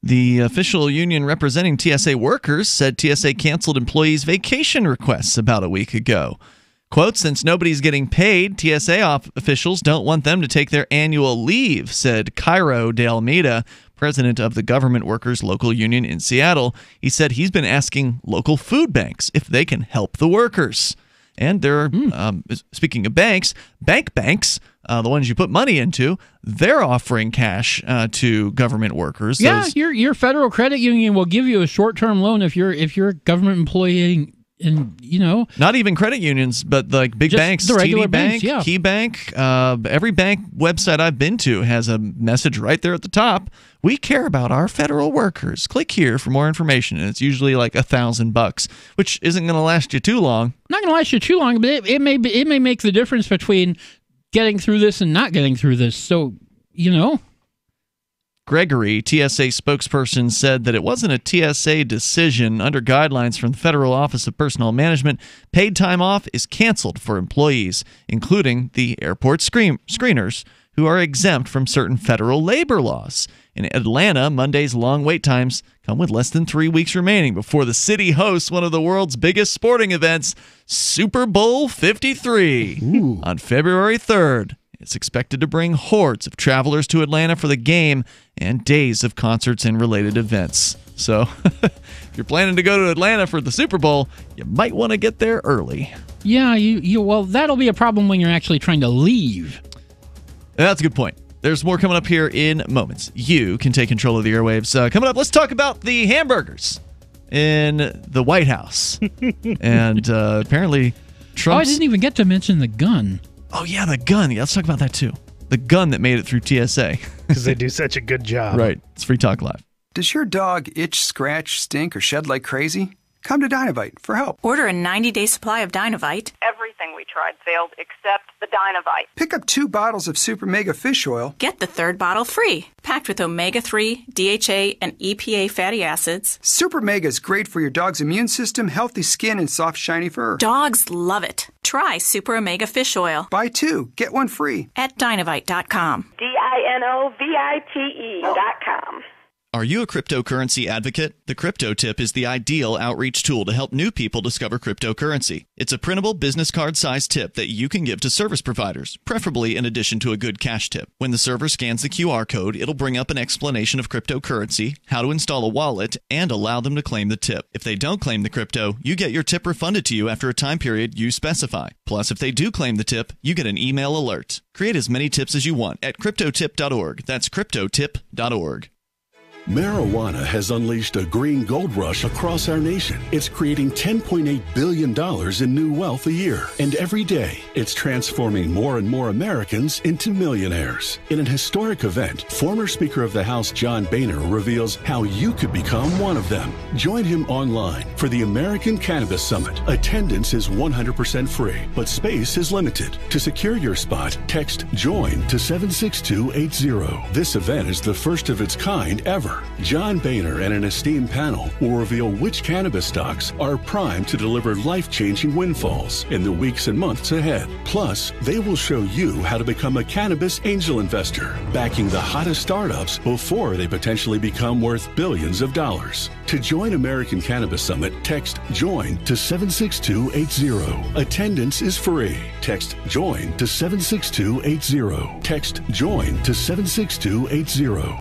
The official union representing TSA workers said TSA canceled employees' vacation requests about a week ago. Quote, since nobody's getting paid, TSA officials don't want them to take their annual leave, said Cairo de Almeida, president of the Government Workers Local Union in Seattle. He said he's been asking local food banks if they can help the workers. And there are, speaking of banks, banks, the ones you put money into, they're offering cash to government workers. Yeah, your federal credit union will give you a short-term loan if you're a government employee. And not even credit unions, but like big banks, the regular TD banks, Bank, Key Bank. Every bank website I've been to has a message right there at the top. We care about our federal workers. Click here for more information. And it's usually like $1,000, which isn't going to last you too long. Not going to last you too long, but it may make the difference between getting through this and not getting through this. So Gregory, TSA spokesperson, said that it wasn't a TSA decision. Under guidelines from the Federal Office of Personnel Management, paid time off is canceled for employees, including the airport screeners, who are exempt from certain federal labor laws. In Atlanta, Monday's long wait times come with less than 3 weeks remaining before the city hosts one of the world's biggest sporting events, Super Bowl 53, on February 3rd. It's expected to bring hordes of travelers to Atlanta for the game and days of concerts and related events. So, if you're planning to go to Atlanta for the Super Bowl, you might want to get there early. Yeah, well, that'll be a problem when you're actually trying to leave. That's a good point. There's more coming up here in moments. You can take control of the airwaves. Coming up, let's talk about the hamburgers in the White House. And apparently, Trump's... Oh, I didn't even get to mention the gun. Oh, yeah, the gun. Yeah, let's talk about that, too. The gun that made it through TSA. Because they do such a good job. Right. It's Free Talk Live. Does your dog itch, scratch, stink, or shed like crazy? Come to Dynavite for help. Order a 90-day supply of Dynavite. Everything we tried failed except the Dynavite. Pick up 2 bottles of Super Mega Fish Oil. Get the 3rd bottle free. Packed with omega-3, DHA, and EPA fatty acids. Super Mega is great for your dog's immune system, healthy skin, and soft, shiny fur. Dogs love it. Try Super Omega Fish Oil. Buy 2, get 1 free. At Dynavite.com. DINOVITE.com. Are you a cryptocurrency advocate? The Crypto Tip is the ideal outreach tool to help new people discover cryptocurrency. It's a printable business card-sized tip that you can give to service providers, preferably in addition to a good cash tip. When the server scans the QR code, it'll bring up an explanation of cryptocurrency, how to install a wallet, and allow them to claim the tip. If they don't claim the crypto, you get your tip refunded to you after a time period you specify. Plus, if they do claim the tip, you get an email alert. Create as many tips as you want at cryptotip.org. That's cryptotip.org. Marijuana has unleashed a green gold rush across our nation. It's creating $10.8 billion in new wealth a year. And every day, it's transforming more and more Americans into millionaires. In an historic event, former Speaker of the House John Boehner reveals how you could become one of them. Join him online for the American Cannabis Summit. Attendance is 100% free, but space is limited. To secure your spot, text JOIN to 76280. This event is the first of its kind ever. John Boehner and an esteemed panel will reveal which cannabis stocks are primed to deliver life-changing windfalls in the weeks and months ahead. Plus, they will show you how to become a cannabis angel investor, backing the hottest startups before they potentially become worth billions of dollars. To join American Cannabis Summit, text JOIN to 76280. Attendance is free. Text JOIN to 76280. Text JOIN to 76280.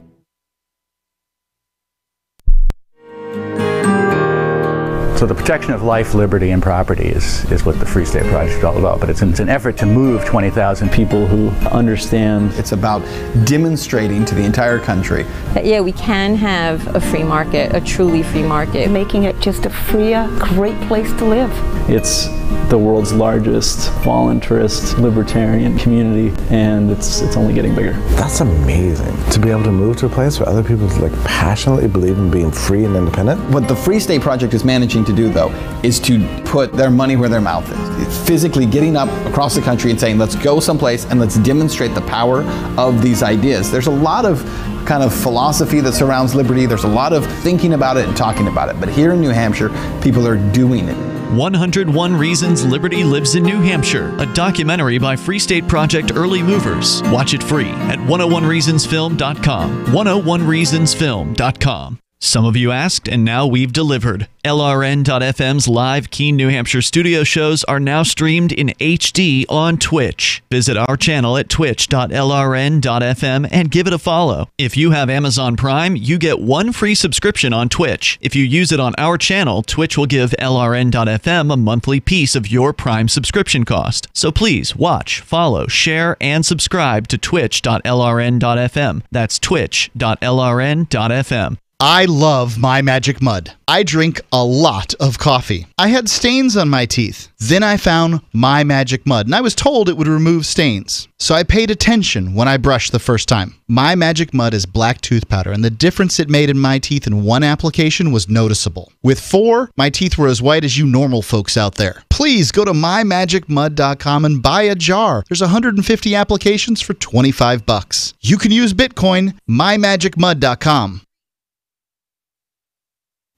So the protection of life, liberty, and property is what the Free State Project is all about. But it's an effort to move 20,000 people who understand. It's about demonstrating to the entire country that, yeah, we can have a free market, a truly free market. Making it just a freer, great place to live. It's the world's largest voluntarist libertarian community, and it's only getting bigger. That's amazing. To be able to move to a place where other people passionately believe in being free and independent. What the Free State Project is managing to do, though, is to put their money where their mouth is. It's physically getting up across the country and saying, let's go someplace and let's demonstrate the power of these ideas. There's a lot of kind of philosophy that surrounds liberty. There's a lot of thinking about it and talking about it. But here in New Hampshire, people are doing it. 101 Reasons Liberty Lives in New Hampshire, a documentary by Free State Project Early Movers. Watch it free at 101reasonsfilm.com. 101reasonsfilm.com. Some of you asked, and now we've delivered. LRN.FM's live Keene, New Hampshire studio shows are now streamed in HD on Twitch. Visit our channel at twitch.lrn.fm and give it a follow. If you have Amazon Prime, you get 1 free subscription on Twitch. If you use it on our channel, Twitch will give LRN.FM a monthly piece of your Prime subscription cost. So please watch, follow, share, and subscribe to twitch.lrn.fm. That's twitch.lrn.fm. I love My Magic Mud. I drink a lot of coffee. I had stains on my teeth. Then I found My Magic Mud, and I was told it would remove stains. So I paid attention when I brushed the first time. My Magic Mud is black tooth powder, and the difference it made in my teeth in 1 application was noticeable. With 4, my teeth were as white as you normal folks out there. Please go to mymagicmud.com and buy a jar. There's 150 applications for $25. You can use Bitcoin, mymagicmud.com.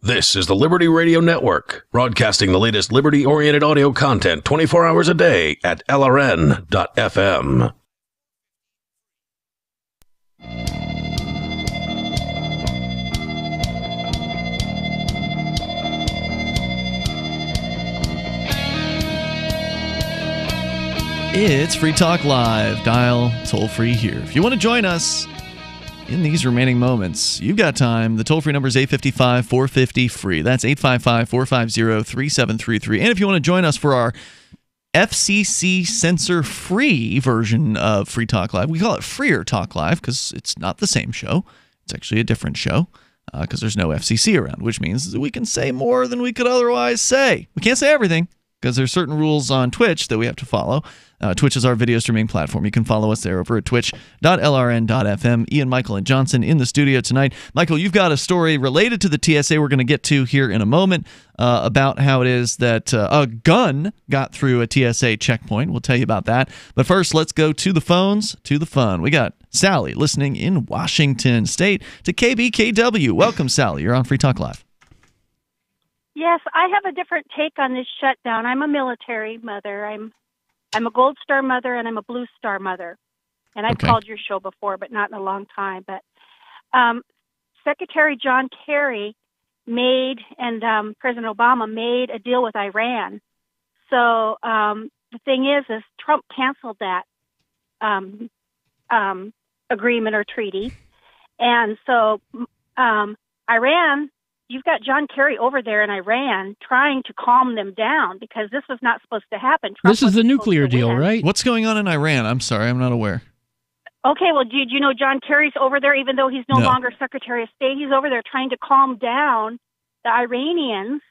This is the Liberty Radio Network, broadcasting the latest liberty-oriented audio content 24 hours a day at LRN.FM. It's Free Talk Live. Dial toll-free here. If you want to join us in these remaining moments, you've got time. The toll-free number is 855-450-FREE. That's 855-450-3733. And if you want to join us for our FCC censor-free version of Free Talk Live, we call it Freer Talk Live because it's not the same show. It's actually a different show because there's no FCC around, which means that we can say more than we could otherwise say. We can't say everything because there's certain rules on Twitch that we have to follow. Twitch is our video streaming platform. You can follow us there over at twitch.lrn.fm. Ian, Michael, and Johnson in the studio tonight. Michael, you've got a story related to the TSA we're going to get to here in a moment about how it is that a gun got through a TSA checkpoint. We'll tell you about that. But first, let's go to the phones, to the fun. We got Sally listening in Washington State to KBKW. Welcome, Sally. You're on Free Talk Live. Yes, I have a different take on this shutdown. I'm a military mother. I'm a Gold Star mother and I'm a Blue Star mother. And I've called your show before, but not in a long time. But Secretary John Kerry made, and President Obama made a deal with Iran. So the thing is Trump canceled that agreement or treaty. And so Iran, you've got John Kerry over there in Iran trying to calm them down because this was not supposed to happen. This is the nuclear deal, right? What's going on in Iran? I'm sorry, I'm not aware. Okay, well, did you know John Kerry's over there, even though he's no longer Secretary of State? He's over there trying to calm down the Iranians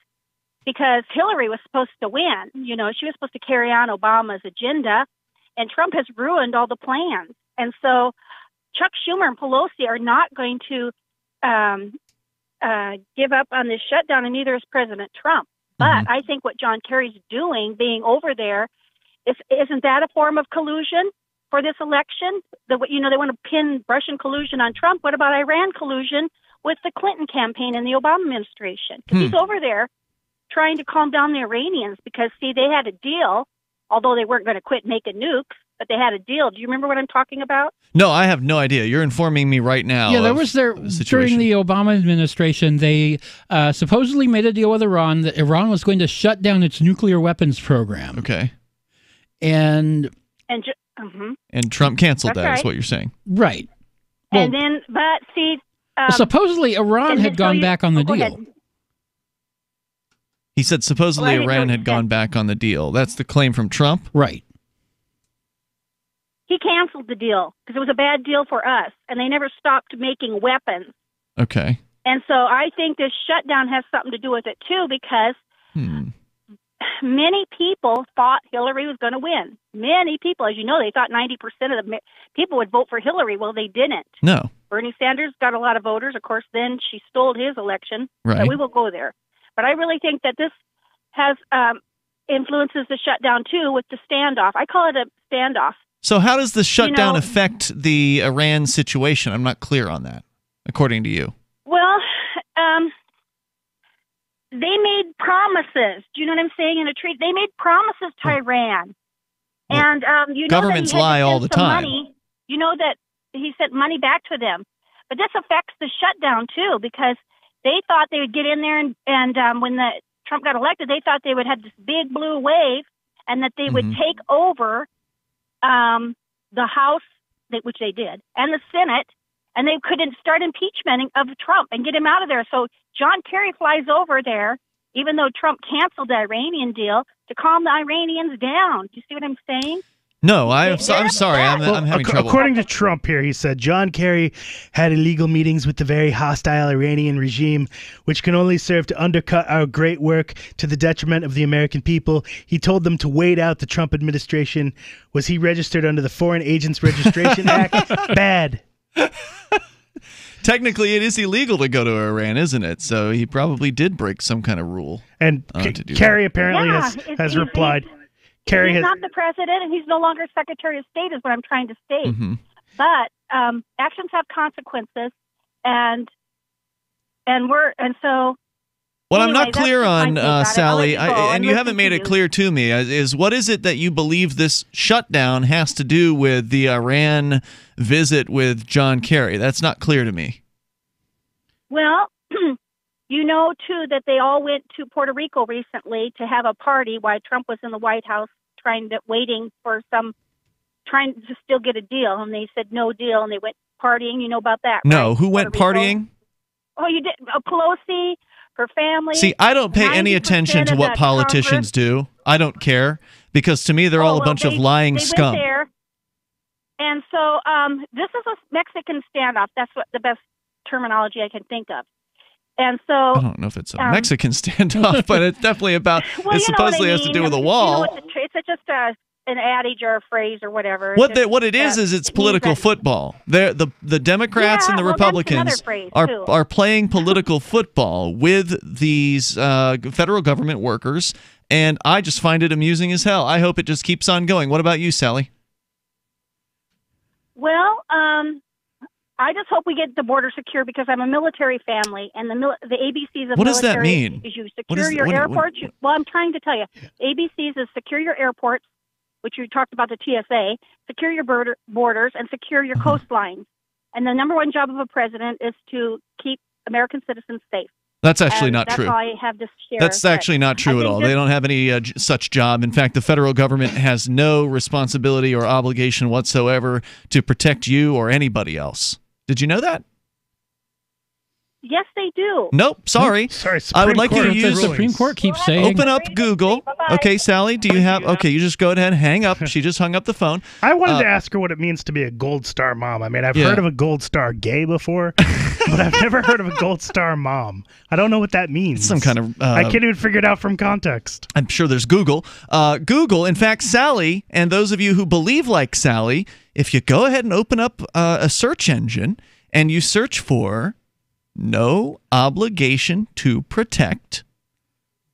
because Hillary was supposed to win. You know, she was supposed to carry on Obama's agenda, and Trump has ruined all the plans. And so Chuck Schumer and Pelosi are not going to give up on this shutdown, and neither is President Trump. But I think what John Kerry's doing, being over there, isn't that a form of collusion for this election? They want to pin Russian collusion on Trump. What about Iran collusion with the Clinton campaign and the Obama administration? Because he's over there trying to calm down the Iranians because, see, they had a deal, although they weren't going to quit making nukes, but they had a deal. Do you remember what I'm talking about? No, I have no idea. You're informing me right now. Yeah, during the Obama administration, they supposedly made a deal with Iran that Iran was going to shut down its nuclear weapons program. Okay. And Trump canceled That's that, right. is what you're saying. Right. And then, but see... supposedly Iran had gone back on the deal. He said supposedly Iran had gone back on the deal. That's the claim from Trump? Right. He canceled the deal because it was a bad deal for us, and they never stopped making weapons. Okay. And so I think this shutdown has something to do with it, too, because many people thought Hillary was going to win. Many people, as you know, they thought 90% of the people would vote for Hillary. Well, they didn't. No. Bernie Sanders got a lot of voters. Of course, then she stole his election. Right. But we will go there. But I really think that this has influences the shutdown, too, with the standoff. I call it a standoff. So how does the shutdown affect the Iran situation? I'm not clear on that, according to you. Well, they made promises. Do you know what I'm saying? In a treaty, they made promises to Iran. And governments lie all the time. Money. You know that he sent money back to them. But this affects the shutdown, too, because they thought they would get in there and when Trump got elected, they thought they would have this big blue wave and that they would take over the House, which they did, and the Senate, and they couldn't start impeachment of Trump and get him out of there. So John Kerry flies over there, even though Trump canceled the Iranian deal, to calm the Iranians down. Do you see what I'm saying? No, I'm sorry. I'm having trouble. According to Trump here, he said John Kerry had illegal meetings with the very hostile Iranian regime, which can only serve to undercut our great work to the detriment of the American people. He told them to wait out the Trump administration. Was he registered under the Foreign Agents Registration Act? Bad. Technically, it is illegal to go to Iran, isn't it? So he probably did break some kind of rule. And Kerry apparently has replied. He's not the president, and he's no longer Secretary of State, is what I'm trying to state. Mm-hmm. But actions have consequences, and so. What anyway, I'm not clear on, Sally, and you haven't made to it clear to me, is what is it that you believe this shutdown has to do with the Iran visit with John Kerry? That's not clear to me. Well, you know, too, that they all went to Puerto Rico recently to have a party while Trump was in the White House trying to still get a deal. And they said no deal, and they went partying. You know about that, No, right? who went partying? Oh, you did? Pelosi, her family. See, I don't pay any attention to what politicians do. I don't care, because to me, they're all a bunch of lying scum. Went there. And so this is a Mexican standoff. That's what the best terminology I can think of. And so I don't know if it's a Mexican standoff, but it's definitely about. Well, it supposedly has to do with a wall. It's just an adage or a phrase or whatever. What it is it's political football. The Democrats and the Republicans are playing political football with these federal government workers, and I just find it amusing as hell. I hope it just keeps on going. What about you, Sally? Well, I just hope we get the border secure, because I'm a military family, and the ABCs of what military does that mean? Is you secure your airports. Well, I'm trying to tell you, ABCs is secure your airports, which you talked about the TSA, secure your borders, and secure your coastlines. And the number one job of a president is to keep American citizens safe. That's actually not true. That's all I have to share. That's actually not true at all. They don't have any such job. In fact, the federal government has no responsibility or obligation whatsoever to protect you or anybody else. Did you know that? Yes, they do. Nope. Sorry. I would like you to use the Supreme Court keeps saying. Open up Google. Okay, Sally, do you have? Okay, you just go ahead and hang up. She just hung up the phone. I wanted to ask her what it means to be a Gold Star mom. I mean, I've heard of a Gold Star gay before, but I've never heard of a Gold Star mom. I don't know what that means. It's some kind of. I can't even figure it out from context. I'm sure there's Google. Google. In fact, Sally, and those of you who believe like Sally, if you go ahead and open up a search engine and you search for no obligation to protect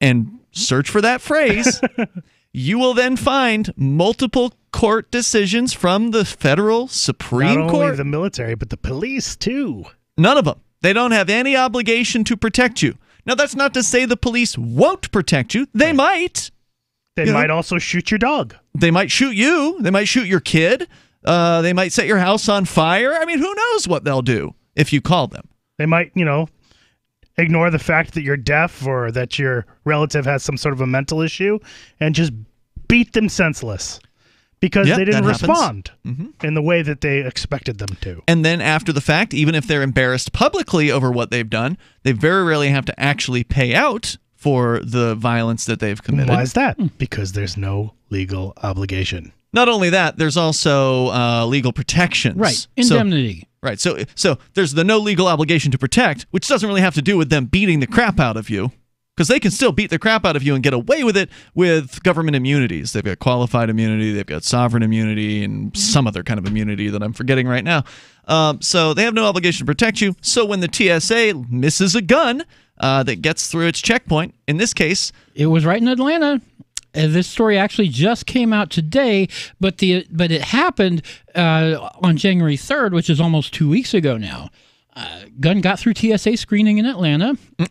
and search for that phrase, you will then find multiple court decisions from the federal Supreme Court. Not only the military, but the police too. None of them. They don't have any obligation to protect you. Now, that's not to say the police won't protect you. They might. They might also shoot your dog. They might shoot you. They might shoot your kid. They might set your house on fire. I mean, who knows what they'll do if you call them. They might, ignore the fact that you're deaf or that your relative has some sort of a mental issue and just beat them senseless because they didn't respond in the way that they expected them to. And then after the fact, even if they're embarrassed publicly over what they've done, they very rarely have to actually pay out for the violence that they've committed. Why is that? Because there's no legal obligation. Not only that, there's also legal protections. Right, indemnity. So there's the no legal obligation to protect, which doesn't really have to do with them beating the crap out of you, because they can still beat the crap out of you and get away with it with government immunities. They've got qualified immunity, they've got sovereign immunity, and some other kind of immunity that I'm forgetting right now. So they have no obligation to protect you. So when the TSA misses a gun that gets through its checkpoint, in this case... It was right in Atlanta. This story actually just came out today, but it happened on January 3rd, which is almost 2 weeks ago now. Gun got through TSA screening in Atlanta. And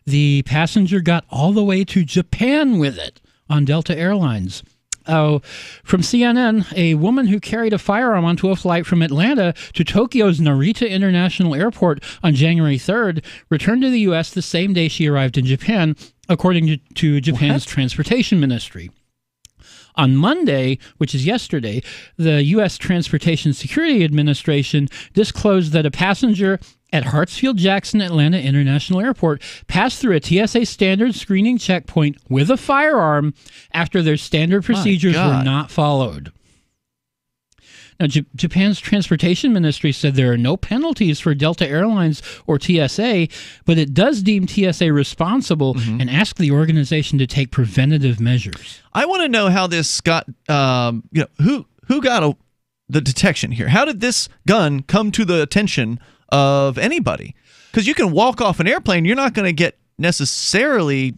the passenger got all the way to Japan with it on Delta Airlines. From CNN, a woman who carried a firearm onto a flight from Atlanta to Tokyo's Narita International Airport on January 3rd returned to the U.S. the same day she arrived in Japan, according to Japan's transportation ministry. On Monday, which is yesterday, the U.S. Transportation Security Administration disclosed that a passenger at Hartsfield-Jackson Atlanta International Airport passed through a TSA standard screening checkpoint with a firearm after their standard procedures were not followed. Now, Japan's transportation ministry said there are no penalties for Delta Airlines or TSA, but it does deem TSA responsible and ask the organization to take preventative measures. I want to know how this got, who got the detection here? How did this gun come to the attention of anybody? Because you can walk off an airplane, you're not going to get necessarily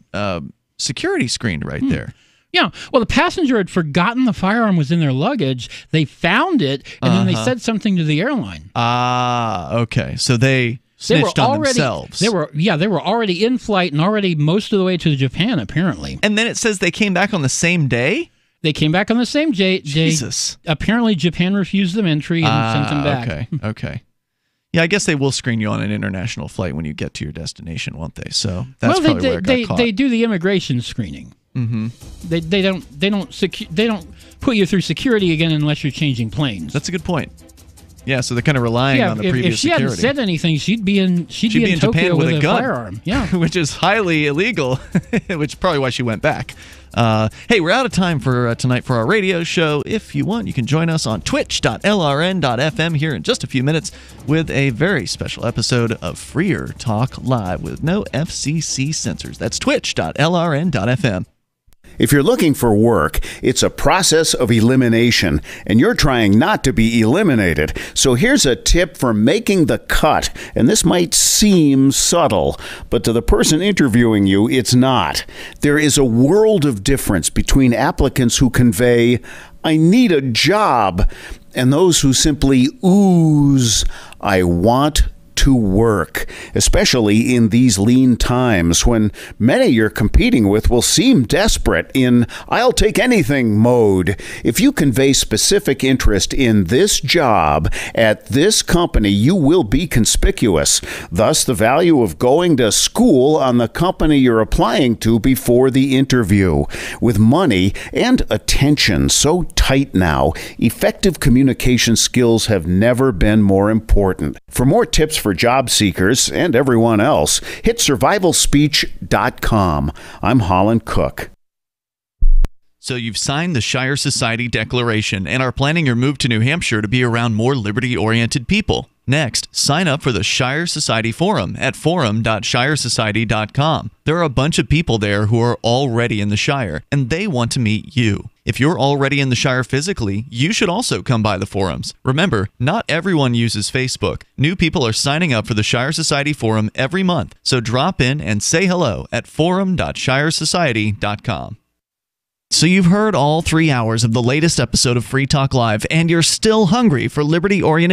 security screened right there. Yeah, well, the passenger had forgotten the firearm was in their luggage. They found it, and then they said something to the airline. Okay. So they snitched on themselves. They were already in flight and already most of the way to Japan, apparently. And then it says they came back on the same day? They came back on the same day. Jesus. Apparently, Japan refused them entry and sent them back. Okay. Yeah, I guess they will screen you on an international flight when you get to your destination, won't they? So that's probably where it got caught. They do the immigration screening. They don't put you through security again unless you're changing planes. That's a good point. Yeah, so they're kind of relying on the previous if she security. hadn't said anything, she'd be in Tokyo Japan with a gun, firearm. Yeah, which is highly illegal, which is probably why she went back. Hey, we're out of time for tonight for our radio show. If you want, you can join us on twitch.lrn.fm here in just a few minutes with a very special episode of Freer Talk Live with no FCC censors. That's twitch.lrn.fm. If you're looking for work, it's a process of elimination, and you're trying not to be eliminated. So here's a tip for making the cut, and this might seem subtle, but to the person interviewing you, it's not. There is a world of difference between applicants who convey, "I need a job," and those who simply ooze, "I want to work," especially in these lean times when many you're competing with will seem desperate in "I'll take anything" mode. If you convey specific interest in this job at this company, you will be conspicuous. Thus, the value of going to school on the company you're applying to before the interview. With money and attention so tight now, effective communication skills have never been more important. For more tips for job seekers and everyone else, hit survivalspeech.com. I'm Holland Cook. So you've signed the Shire Society Declaration and are planning your move to New Hampshire to be around more liberty-oriented people. Next, sign up for the Shire Society Forum at forum.shiresociety.com. There are a bunch of people there who are already in the Shire, and they want to meet you. If you're already in the Shire physically, you should also come by the forums. Remember, not everyone uses Facebook. New people are signing up for the Shire Society Forum every month, so drop in and say hello at forum.shiresociety.com. So you've heard all 3 hours of the latest episode of Free Talk Live, and you're still hungry for liberty-oriented